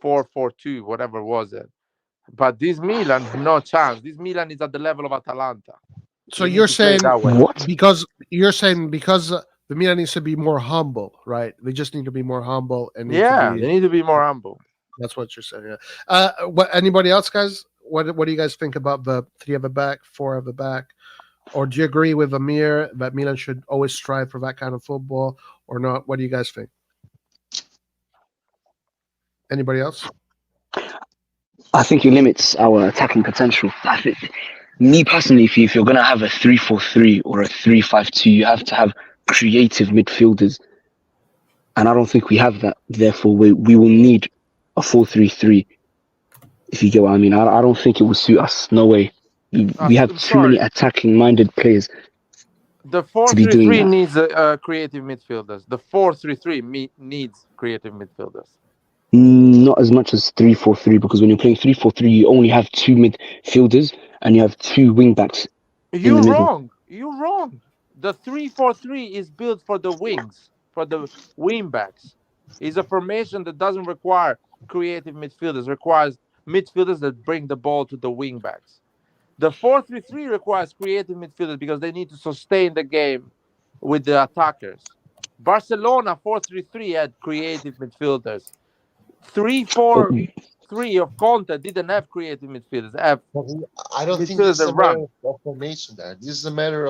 4-4-2, whatever was it. But this Milan, no chance. This Milan is at the level of Atalanta. So We need you're to play saying that way. What? because the Milan needs to be more humble, right? They just need to be more humble and Yeah, they need to be more humble. That's what you're saying. Yeah. What? Anybody else, guys? What do you guys think about the 3 at the back, 4 at the back? Or do you agree with Amir that Milan should always strive for that kind of football, or not? What do you guys think? Anybody else? I think it limits our attacking potential. I think, me personally, if you're going to have a 3-4-3 or a 3-5-2, you have to have creative midfielders. And I don't think we have that. Therefore, we will need a 4-3-3, if you get what I mean. I don't think it will suit us. No way. We have too many attacking-minded players. The to be doing 4-3-3 that. needs creative midfielders. The 4-3-3 needs creative midfielders. Not as much as 3-4-3, because when you're playing 3-4-3, you only have 2 midfielders and you have 2 wing backs. You're wrong. You're wrong. The 3-4-3 is built for the wings, for the wing backs. It's a formation that doesn't require creative midfielders, requires midfielders that bring the ball to the wing backs. The 4-3-3 requires creative midfielders because they need to sustain the game with the attackers. Barcelona 4-3-3 had creative midfielders. 3-4-3 of Conte didn't have creative midfielders. I don't think this is a matter of formation there. This is a matter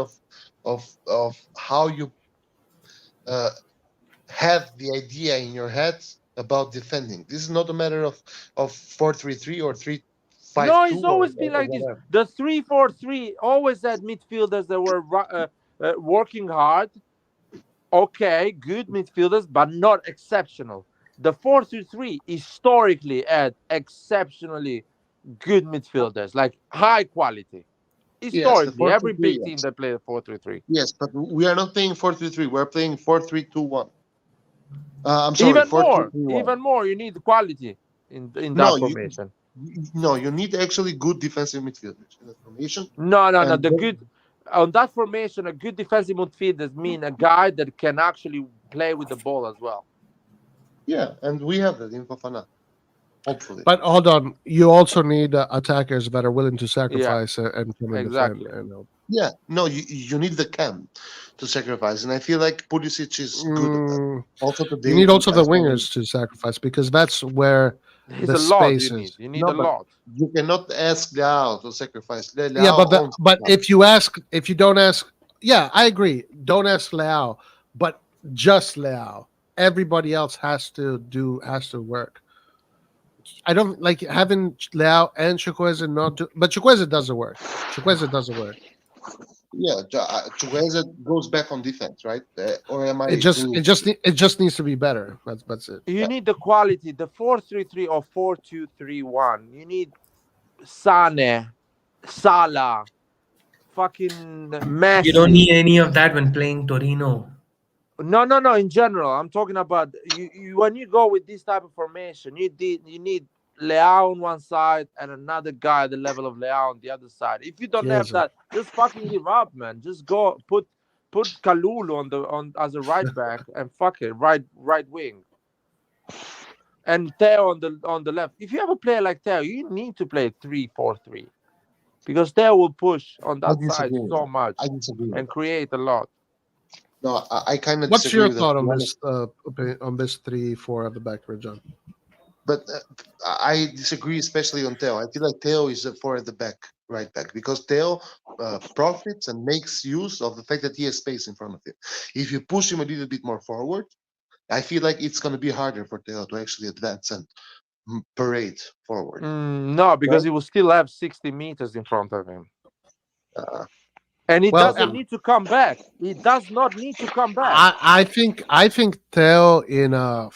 of how you have the idea in your head about defending. This is not a matter of 4-3-3 or 3-5-2 No, it's or always been like this. whatever. The 3-4-3 always had midfielders that were working hard. Okay, good midfielders, but not exceptional. The 4-3-3 historically had exceptionally good midfielders, like high quality. Yes, the Historically, every 4-3-3. big team that played a 4-3-3. Yes, but we are not playing 4-3-3. We're playing 4-3-2-1. I'm sorry, Even 4-2-3-1. more, you need quality in No, that formation. you need actually good defensive midfielders in that formation. No. And The good on that formation, a good defensive midfielder mean a guy that can actually play with the ball as well. yeah, and we have that in Fofana, hopefully. But hold on, you also need attackers that are willing to sacrifice and come and exactly. defend. And, Yeah, no, you need the cam to sacrifice, and I feel like Pulisic is good at that. Also today, you need also I the saw him- wingers to sacrifice because that's where It's the a lot space you need. is. You need No, a but lot. you cannot ask Leao to sacrifice. Yeah, Leao owns but that. if you don't ask, yeah, I agree. Don't ask Leao, but just Leao. Everybody else has to work. I don't like having Leao and Chukwueze not do, but Chukwueze doesn't work. Yeah, Chukwueze goes back on defense, right? Or am I? It just needs to be better. That's it. You need the quality. The 4-3-3 or 4-2-3-1. You need Sane, Salah, fucking Messi. You don't need any of that when playing Torino. No. In general, I'm talking about you when you go with this type of formation, you need Leao on one side and another guy at the level of Leao on the other side. If you don't have that, just fucking give up, man. Just go put Kalulu on as a right back and fuck it, right wing. And Theo on the left. If you have a player like Theo, you need to play 3-4-3. Because Theo will push on that side so much I disagree and create a lot. No, I kind of. What's your thought on on this 3-4 at the back for John? But I disagree, especially on Theo. I feel like Theo is a 4 at the back, right back, because Theo profits and makes use of the fact that he has space in front of him. If you push him a little bit more forward, I feel like it's going to be harder for Theo to actually advance and parade forward. No, because he will still have 60 meters in front of him. And he doesn't need to come back. He does not need to come back. I think Theo in a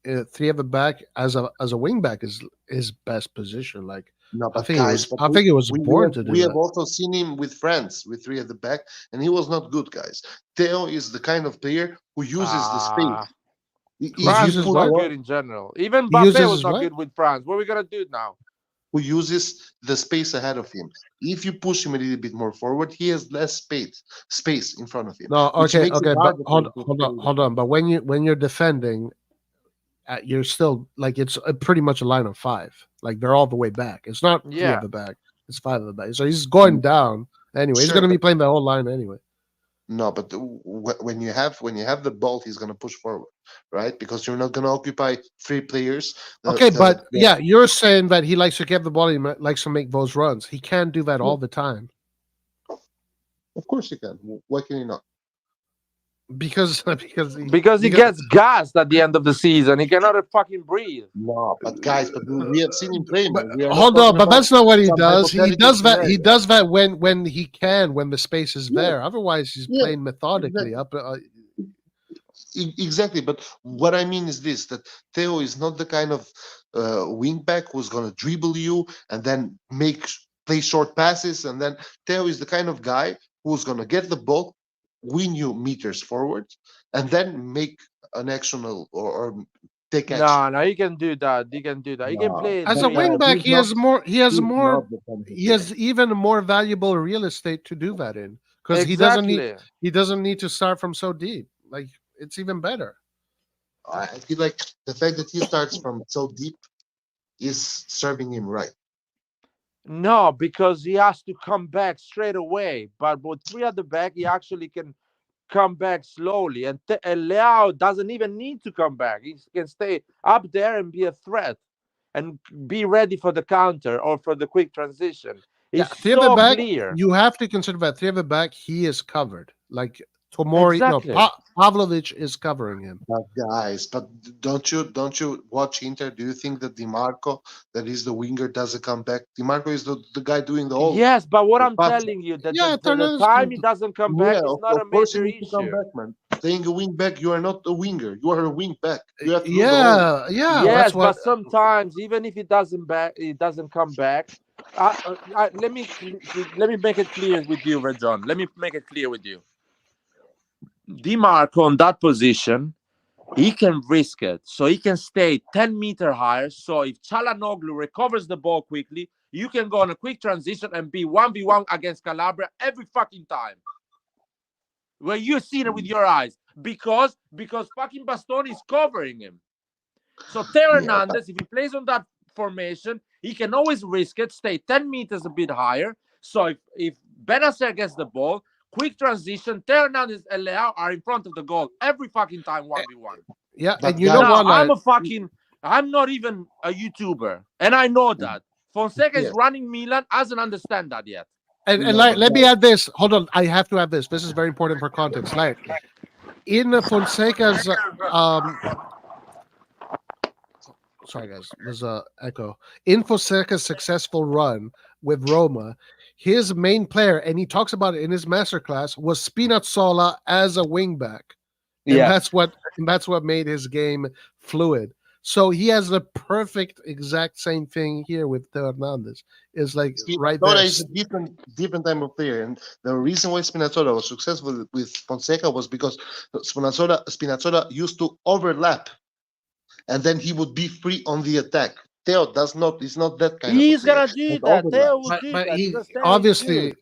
3 at the back as a wing back is his best position. Like no, but I think it was important to do we that. have also seen him with France with 3 at the back, and he was not good, guys. Theo is the kind of player who uses the space. France is not good in general. Even Mbappe was not good with France. What are we gonna do now? Who uses the space ahead of him? If you push him a little bit more forward, he has less space in front of him. No, okay, but hold on. But when you're defending, you're still like it's pretty much a line of 5. Like they're all the way back. It's not 3 at the back. It's 5 at the back. So he's going down anyway. He's going to be playing the whole line anyway. No, but when you have the ball, he's going to push forward, right? Because you're not going to occupy 3 players. Yeah, you're saying that he likes to get the ball. He likes to make those runs. He can't do that all the time. Of course he can. Why can he not? Because he gets gassed at the end of the season. He cannot fucking breathe. No, but guys, we have seen him play. Hold on, but that's not what he does. He does that. He does that when he can, when the space is there. Otherwise, he's playing methodically Exactly, but what I mean is this: that Theo is not the kind of wing back who's going to dribble you and then play short passes. And then Theo is the kind of guy who's going to get the ball, win you meters forward, and then make an action or take action. No, he can do that. He can play as a wing back. He has even more valuable real estate to do that in because he doesn't need to start from so deep. Like it's even better. I feel like the fact that he starts from so deep is serving him right. No, because he has to come back straight away. But with 3 at the back, he actually can come back slowly. And Leao doesn't even need to come back. He can stay up there and be a threat and be ready for the counter or for the quick transition. It's so clear. You have to consider that 3 at the back, he is covered. Like Tomori, Exactly. no, Pavlovic is covering him. But guys, but don't you watch Inter? Do you think that Dimarco, that is the winger, doesn't come back? Dimarco is the guy doing the whole. Yes, but what the I'm pass. telling you, that Yeah, the time he doesn't come back Yeah, is not a of course you major need to come issue. back, man. Playing a wing back, you are not a winger. You are a wing back. You have to do the whole. Yeah, Yes, that's what. but sometimes even if it doesn't come back. Let me make it clear with you, Red John. Let me make it clear with you. Dimarco on that position, he can risk it, so he can stay 10 meter higher. So if Çalhanoğlu recovers the ball quickly, you can go on a quick transition and be 1v1 against Calabria every fucking time. Where you're seeing it with your eyes, because fucking Bastoni is covering him. So Theo Hernandez, if he plays on that formation, he can always risk it, stay 10 meters a bit higher. So if Benacer gets the ball, quick transition, Theo Hernandez and Leao are in front of the goal every fucking time 1v1. Yeah, But and you know guys- what? I'm not even a YouTuber, and I know that. Fonseca is Yes. running Milan, hasn't understand that yet. And let me add this. Hold on, I have to add this. This is very important for context. Like in Fonseca's sorry guys, there's a echo. In Fonseca's successful run with Roma, his main player, and he talks about it in his masterclass, was Spinazzola as a wingback. And that's what made his game fluid. So he has the perfect exact same thing here with Theo Hernandez. Is like right there. Spinazzola is a different type of player, and the reason why Spinazzola was successful with Fonseca was because Spinazzola used to overlap, and then he would be free on the attack. Theo does not. He's not that kind He's of player. gonna do Like that. overlap. Theo will do But that. he because Theo is obviously, good.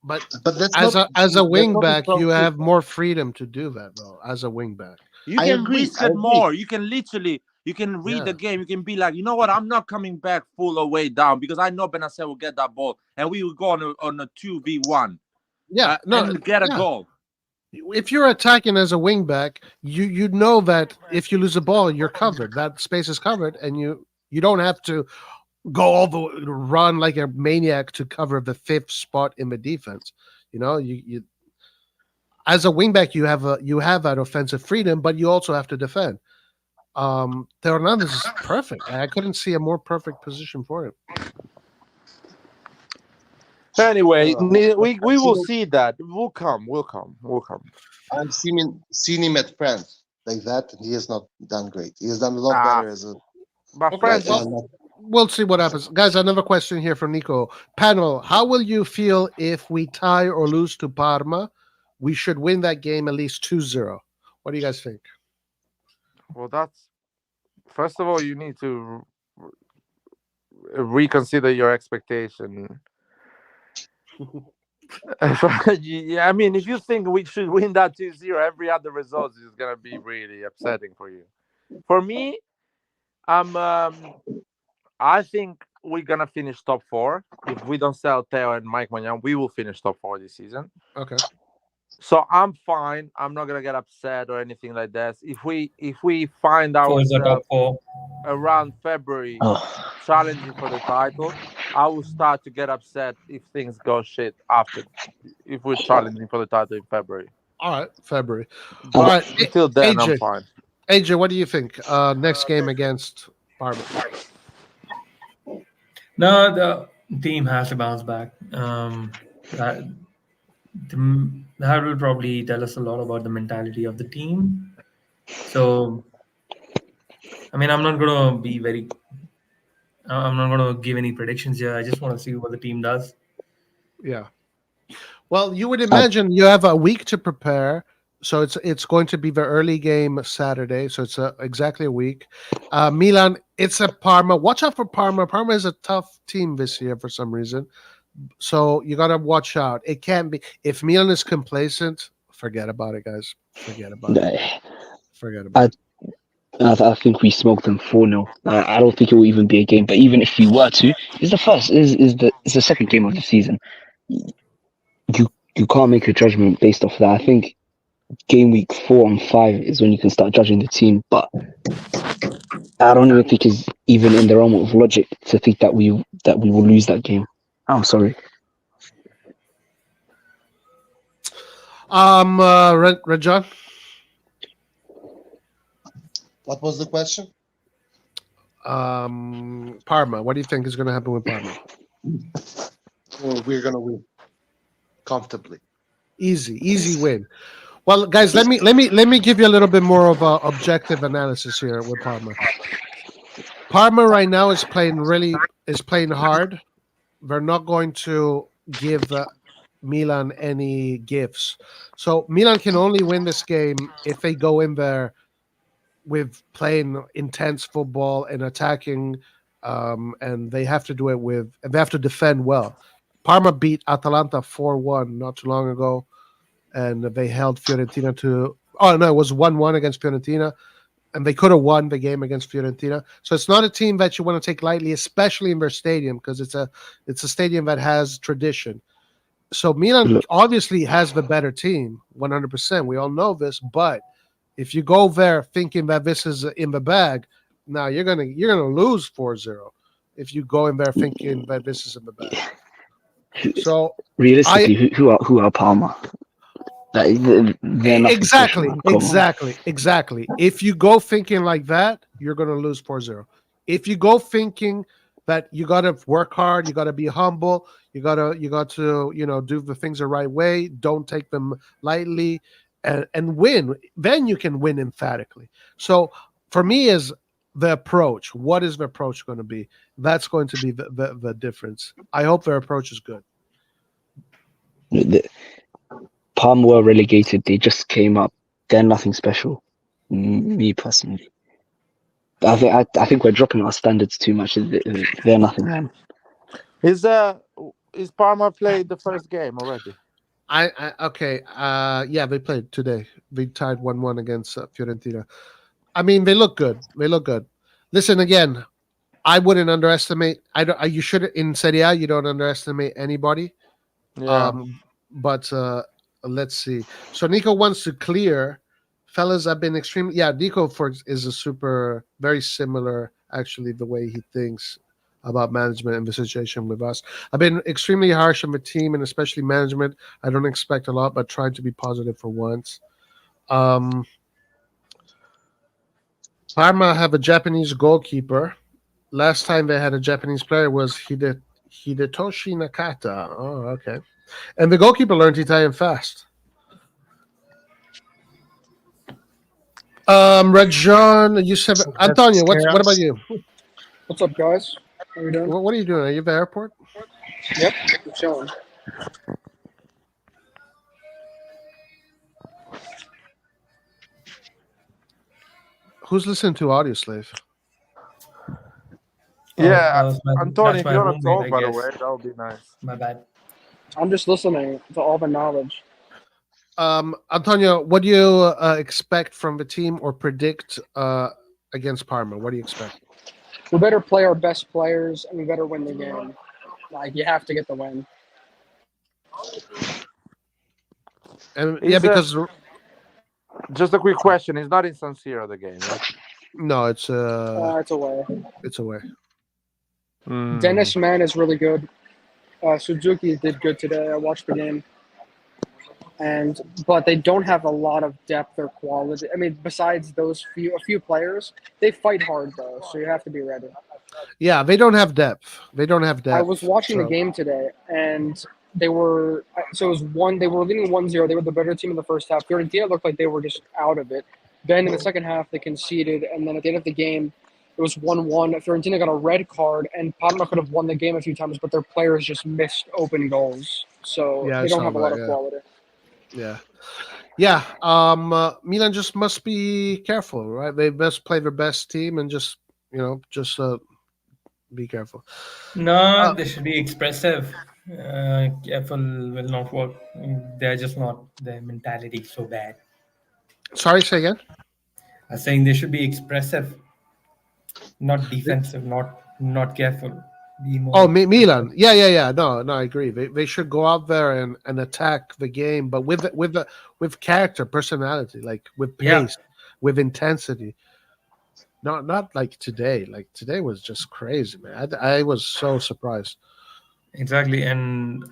but that's as not, a that's wing not his back, strong you suit. have more freedom to do that though. As a wing back, You I can agree, risk I it agree. more. You can literally, you can read the game. You can be like, you know what? I'm not coming back full away down because I know Benacer will get that ball, and we will go on a 2v1. yeah, no, and get a yeah. goal. If you're attacking as a wing back, you know that if you lose the ball, you're covered. That space is covered, and you don't have to go all the run like a maniac to cover the fifth spot in the defense. You know, you as a wingback you have that offensive freedom, but you also have to defend. Theo Hernandez is perfect. I couldn't see a more perfect position for him. Anyway, we I've will seen- see that. We'll come. I've seen him at France like that, and he has not done great. He has done a lot better as a. But Okay, France like, is We'll see what happens. Guys, another question here from Nico. Panel, how will you feel if we tie or lose to Parma? We should win that game at least 2-0. What do you guys think? well. That's first of all, you need to reconsider your expectation. Yeah, I mean, if you think we should win that 2-0, every other result is gonna be really upsetting for you. For me, I think we're gonna finish top 4. If we don't sell Theo and Mike Magnan, we will finish top 4 this season. Okay. So I'm fine. I'm not gonna get upset or anything like that. If we find Forza top ourselves 4. around February challenging for the title, I will start to get upset if things go shit after. If we're challenging for the title in February. All right, February. All right, Until then, I'm AJ. fine. AJ, what do you think? Next game against Parma. No, the team has to bounce back. That will probably tell us a lot about the mentality of the team. So, I mean, I'm not going to give any predictions here. I just want to see what the team does. Yeah. Well, you would imagine you have a week to prepare. So it's going to be the early game Saturday. So it's exactly a week. Milan, it's a Parma. Watch out for Parma. Parma is a tough team this year for some reason. So you got to watch out. It can't be. If Milan is complacent, forget about it, guys. Forget about it. Forget about it. I think we smoked them 4-0. I don't think it will even be a game. But even if we were to, it's the second game of the season. You can't make a judgment based off that. I think game week 4 and 5 is when you can start judging the team. But I don't even think it's even in the realm of logic to think that we will lose that game. I'm sorry. Rajan. What was the question? Parma. What do you think is going to happen with Parma? Well, we're gonna win comfortably. Easy win. Well, guys, let me give you a little bit more of a objective analysis here with Parma. Parma right now is playing hard. They're not going to give Milan any gifts. So Milan can only win this game if they go in there with playing intense football and attacking, and they have to do it they have to defend well. Parma beat Atalanta 4-1 not too long ago, and they held Fiorentina to. Oh no, it was 1-1 against Fiorentina, and they could have won the game against Fiorentina. So it's not a team that you want to take lightly, especially in their stadium, because it's a stadium that has tradition. So Milan obviously has the better team, 100%. We all know this, but if you go there thinking that this is in the bag, now you're gonna lose 4-0 if you go in there thinking that this is in the bag. So realistically, who are Parma? Like, they're nothing special, exactly. If you go thinking like that, you're gonna lose 4-0. If you go thinking that you gotta work hard, you gotta be humble, you got to do the things the right way, don't take them lightly, and win, then you can win emphatically. So for me, is the approach. What is the approach going to be? That's going to be the difference. I hope their approach is good. Parma were relegated. They just came up. They're nothing special. Me personally, I think we're dropping our standards too much. They're nothing, man. Is Parma played the first game already? Okay. Yeah, they played today. They tied 1-1 against Fiorentina. I mean, they look good. Listen, again, I wouldn't underestimate. You should in Serie A. You don't underestimate anybody. Yeah. But let's see. So Nico wants to clear. Fellas, I've been extremely. Yeah, Nico is a very similar, actually, the way he thinks about management and the situation with us. I've been extremely harsh on the team and especially management. I don't expect a lot, but trying to be positive for once. Parma have a Japanese goalkeeper. Last time they had a Japanese player was Hidetoshi Nakata. Oh, okay. And the goalkeeper learned Italian fast. Rajan, you said Antonio. What about you? What's up, guys? How are you doing? What are you doing? Are you at the airport? Yep, I'm chilling. Who's listening to Audio Slave? Yeah, Antonio, if my you want to roommate, talk, by I the guess. way, that would be nice. My bad. I'm just listening to all the knowledge. Antonio, what do you expect from the team or predict against Parma? What do you expect? We better play our best players and we better win the game. Like, you have to get the win. And yeah, because just a quick question: it's not in San Siro the game, right? no, it's away. It's away. Dennis Mann is really good. Suzuki did good today. I watched the game. But they don't have a lot of depth or quality. I mean, besides a few players, they fight hard though, so you have to be ready. Yeah, they don't have depth. I was watching the game today, and they were They were leading 1-0. They were the better team in the first half. Fiorentina looked like they were just out of it. Then in the second half, they conceded, and then at the end of the game, it was 1-1. Fiorentina got a red card, and Parma could have won the game a few times, but their players just missed open goals. So they don't have a lot of quality. Yeah. Milan just must be careful, right? They must play their best team and just be careful. No, they should be expressive. Careful will not work. They're just not. Their mentality is so bad. Sorry, say again. I'm saying they should be expressive, not defensive, not careful. Milan. Yeah. No, I agree. They should go out there and attack the game, but with character, personality, like with pace, with intensity. Not like today. Like today was just crazy, man. I was so surprised. Exactly, and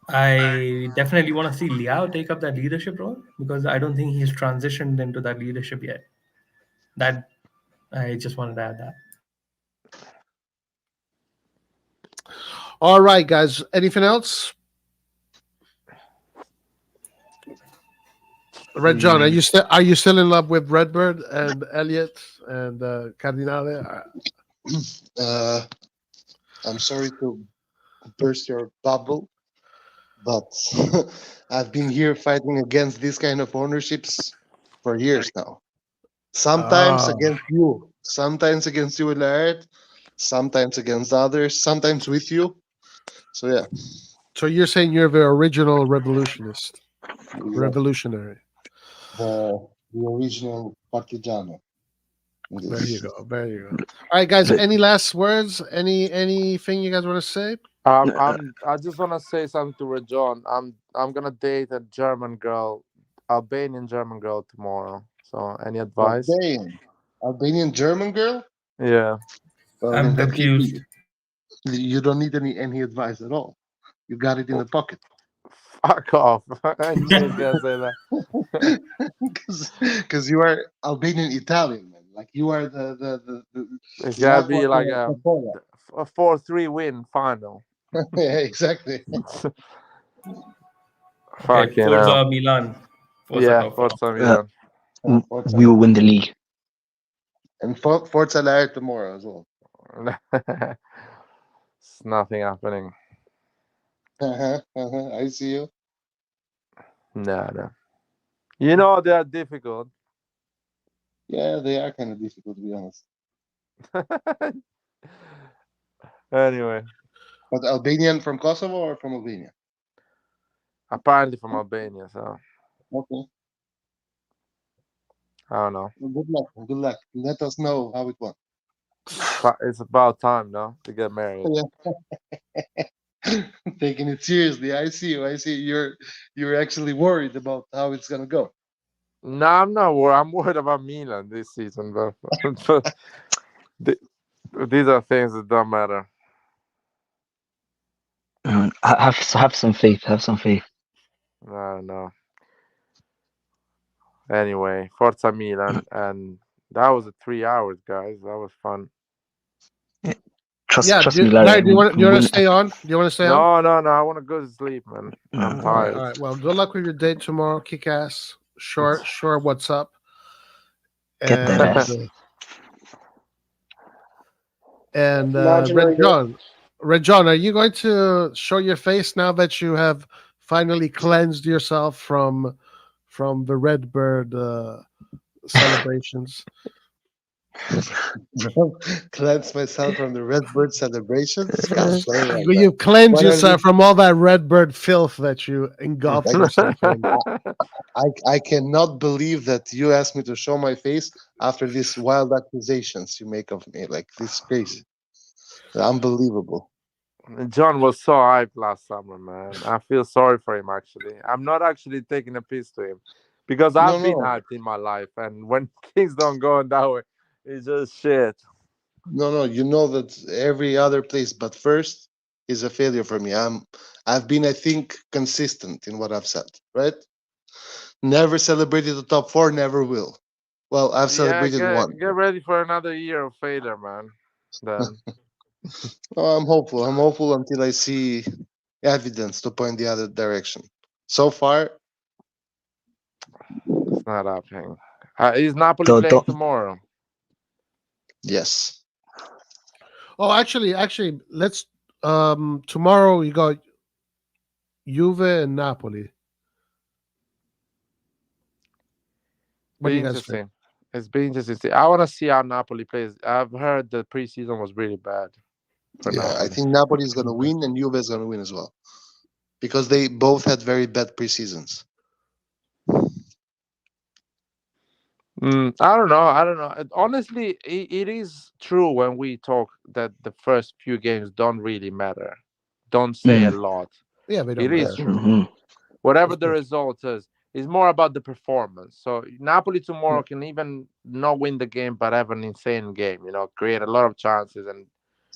I definitely want to see Liao take up that leadership role because I don't think he's transitioned into that leadership yet. That I just wanted to add that. All right, guys. Anything else? Red John, are you still in love with Redbird and Elliot and Cardinale? I'm sorry to burst your bubble, but I've been here fighting against this kind of ownerships for years now. Sometimes Ah, against you, Laird, sometimes against others, sometimes with you. So yeah, so you're saying you're the original revolutionary? the original partigiano. There you go. There you go. All right, guys. Any last words? Anything you guys want to say? I just want to say something to Rajon. I'm gonna date a German girl, Albanian German girl tomorrow. So, any advice? Albanian German girl. Yeah. Well, in I'm that case, confused. you don't need any advice at all. You got it in the pocket. Fuck off. I knew you were gonna say that. Because you are Albanian Italian, man. Like you are the It's you gotta have be what like the Pola. a 4-3 win final. Yeah, exactly. Okay, Fucking hell. Forza Milan. Forza Yeah, top. Forza Milan. Forza. We will win the league. And Forza Lair tomorrow as well. It's nothing happening. I see you. No. You know they are difficult. Yeah, they are kind of difficult to be honest. Anyway, But Albanian from Kosovo or from Albania? apparently from Albania, so Okay. I don't know. Well, good luck. Good luck. Let us know how it went. But it's about time, no, to get married. Taking it seriously. I see you. I see you're actually worried about how it's gonna go. No, I'm not worried. I'm worried about Milan this season, but th- these are things that don't matter. Have some faith. Have some faith. I don't know. Anyway, Forza Milan, and that was 3 hours, guys. That was fun. Trust me, Larry. Larry, do you want to Win. stay on? Do you want to stay on? No. I want to go to sleep, man. I'm All tired. right. Well, good luck with your date tomorrow. Kick ass. Sure. What's up? Get that ass. And Imaginary date. Red John, are you going to show your face now that you have finally cleansed yourself from the Redbird celebrations? Cleanse myself from the Redbird celebrations. You've cleansed yourself from all that Redbird filth that you engulfed yourself in. I cannot believe that you asked me to show my face after these wild accusations you make of me. Like this is crazy. Unbelievable. John was so hyped last summer, man. I feel sorry for him, actually. I'm not actually taking a piece to him because I've been hyped in my life, and when things don't go in that way, it's just shit. No. You know that every other place but first is a failure for me. I've been, I think, consistent in what I've said, right? Never celebrated the top four, never will. Well, I've Yeah, celebrated one. get ready for another year of failure, man. Then I'm hopeful. I'm hopeful until I see evidence to point the other direction. So far, it's not happening. Is Napoli playing Don't. tomorrow? yes. Oh, actually, let's tomorrow you got Juve and Napoli. What do Be you guys think? interesting. It's been interesting. I want to see how Napoli plays. I've heard the preseason was really bad for Yeah, Napoli. I think Napoli is going to win and Juve is going to win as well. Because they both had very bad preseasons. I don't know. Honestly, it is true when we talk that the first few games don't really matter, don't say a lot. Yeah, they don't It is matter. true. Mhm. Whatever the result is, it's more about the performance. So Napoli tomorrow can even not win the game, but have an insane game. Create a lot of chances, and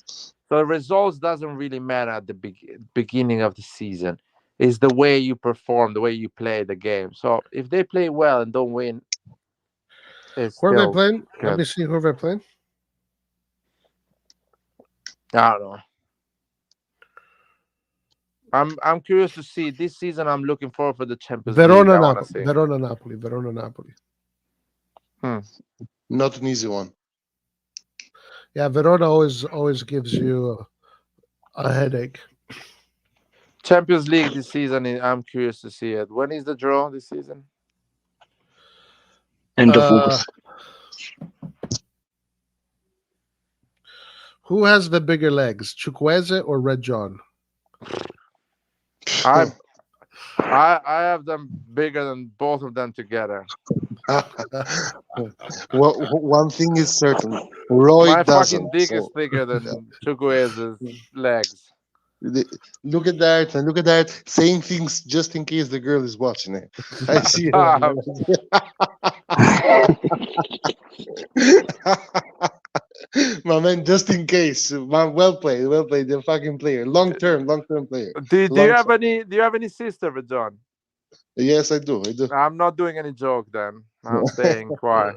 so the results doesn't really matter at the beginning of the season. It's the way you perform, the way you play the game. So if they play well and don't win, it's Who are they still playing? Let good. me see who they're playing. I don't know. I'm curious to see this season. I'm looking forward for the Champions League. Verona, I want to Napoli. see. Verona, Napoli. Verona, Napoli. Not an easy one. Yeah, Verona always gives you a headache. Champions League this season. I'm curious to see it. When is the draw this season? End of August. Who has the bigger legs, Chukwueze or Red John? I have them bigger than both of them together. Well, one thing is certain, Roy My doesn't. fucking dick So, is bigger than Chukwueze's legs. look at that, and look at that, saying things just in case the girl is watching it. I see it. My man, just in case. Man, well played, the fucking player. Long term player. Do you have any sister, John? Yes, I do. I'm not doing any joke then. I'm staying quiet.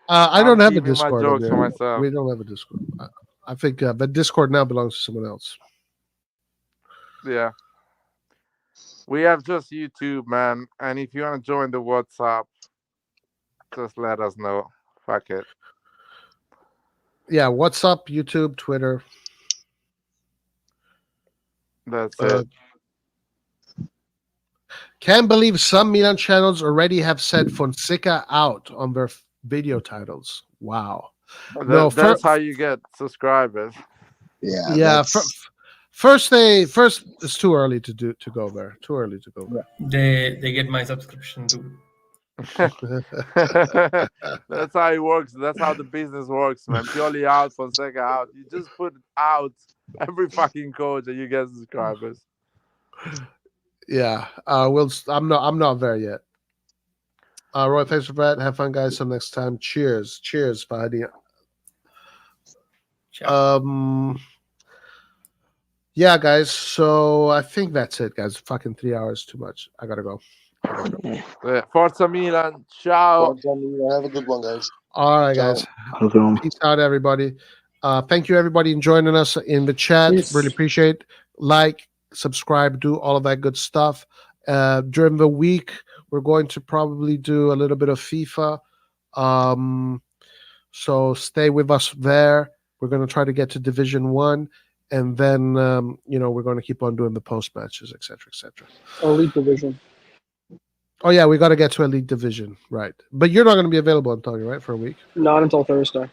I don't have a keeping my Discord. jokes for myself. We don't have a Discord. I think the Discord now belongs to someone else. Yeah. We have just YouTube, man. And if you want to join the WhatsApp, just let us know. Fuck it. Yeah, WhatsApp, YouTube, Twitter. That's it. Can't believe some Milan channels already have said Fonseca out on their video titles. Wow. That's how you get subscribers. Yeah. First, it's too early to go there. Too early to go there. They get my subscription too. That's how it works. That's how the business works, man. Purely out, Fonseca out. You just put out every fucking coach and you get subscribers. Yeah. I'm not there yet. Roy, thanks for that. Have fun, guys. Till next time. Cheers. Cheers, Fahadi. Yeah, guys. So I think that's it, guys. Fucking 3 hours too much. I gotta go. Forza Milan. Ciao. Forza Milan. Have a good one, guys. All right, guys. Peace out, everybody. Thank you, everybody, in joining us in the chat. Peace. Really appreciate. Like, subscribe, do all of that good stuff. During the week, we're going to probably do a little bit of FIFA. So stay with us there. We're going to try to get to Division 1. And then, we're going to keep on doing the post matches, etc., etc. Elite Division. Oh, yeah, we got to get to Elite Division. Right. But you're not going to be available, Antonio, right, for a week? Not until Thursday.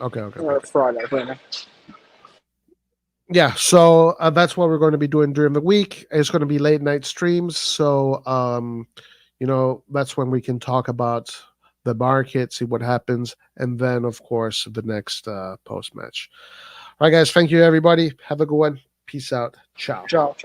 Okay. Or Friday, right now. Yeah, so that's what we're going to be doing during the week. It's going to be late night streams. So, that's when we can talk about the market, see what happens. And then, of course, the next post match. All right, guys. Thank you, everybody. Have a good one. Peace out. Ciao. Ciao.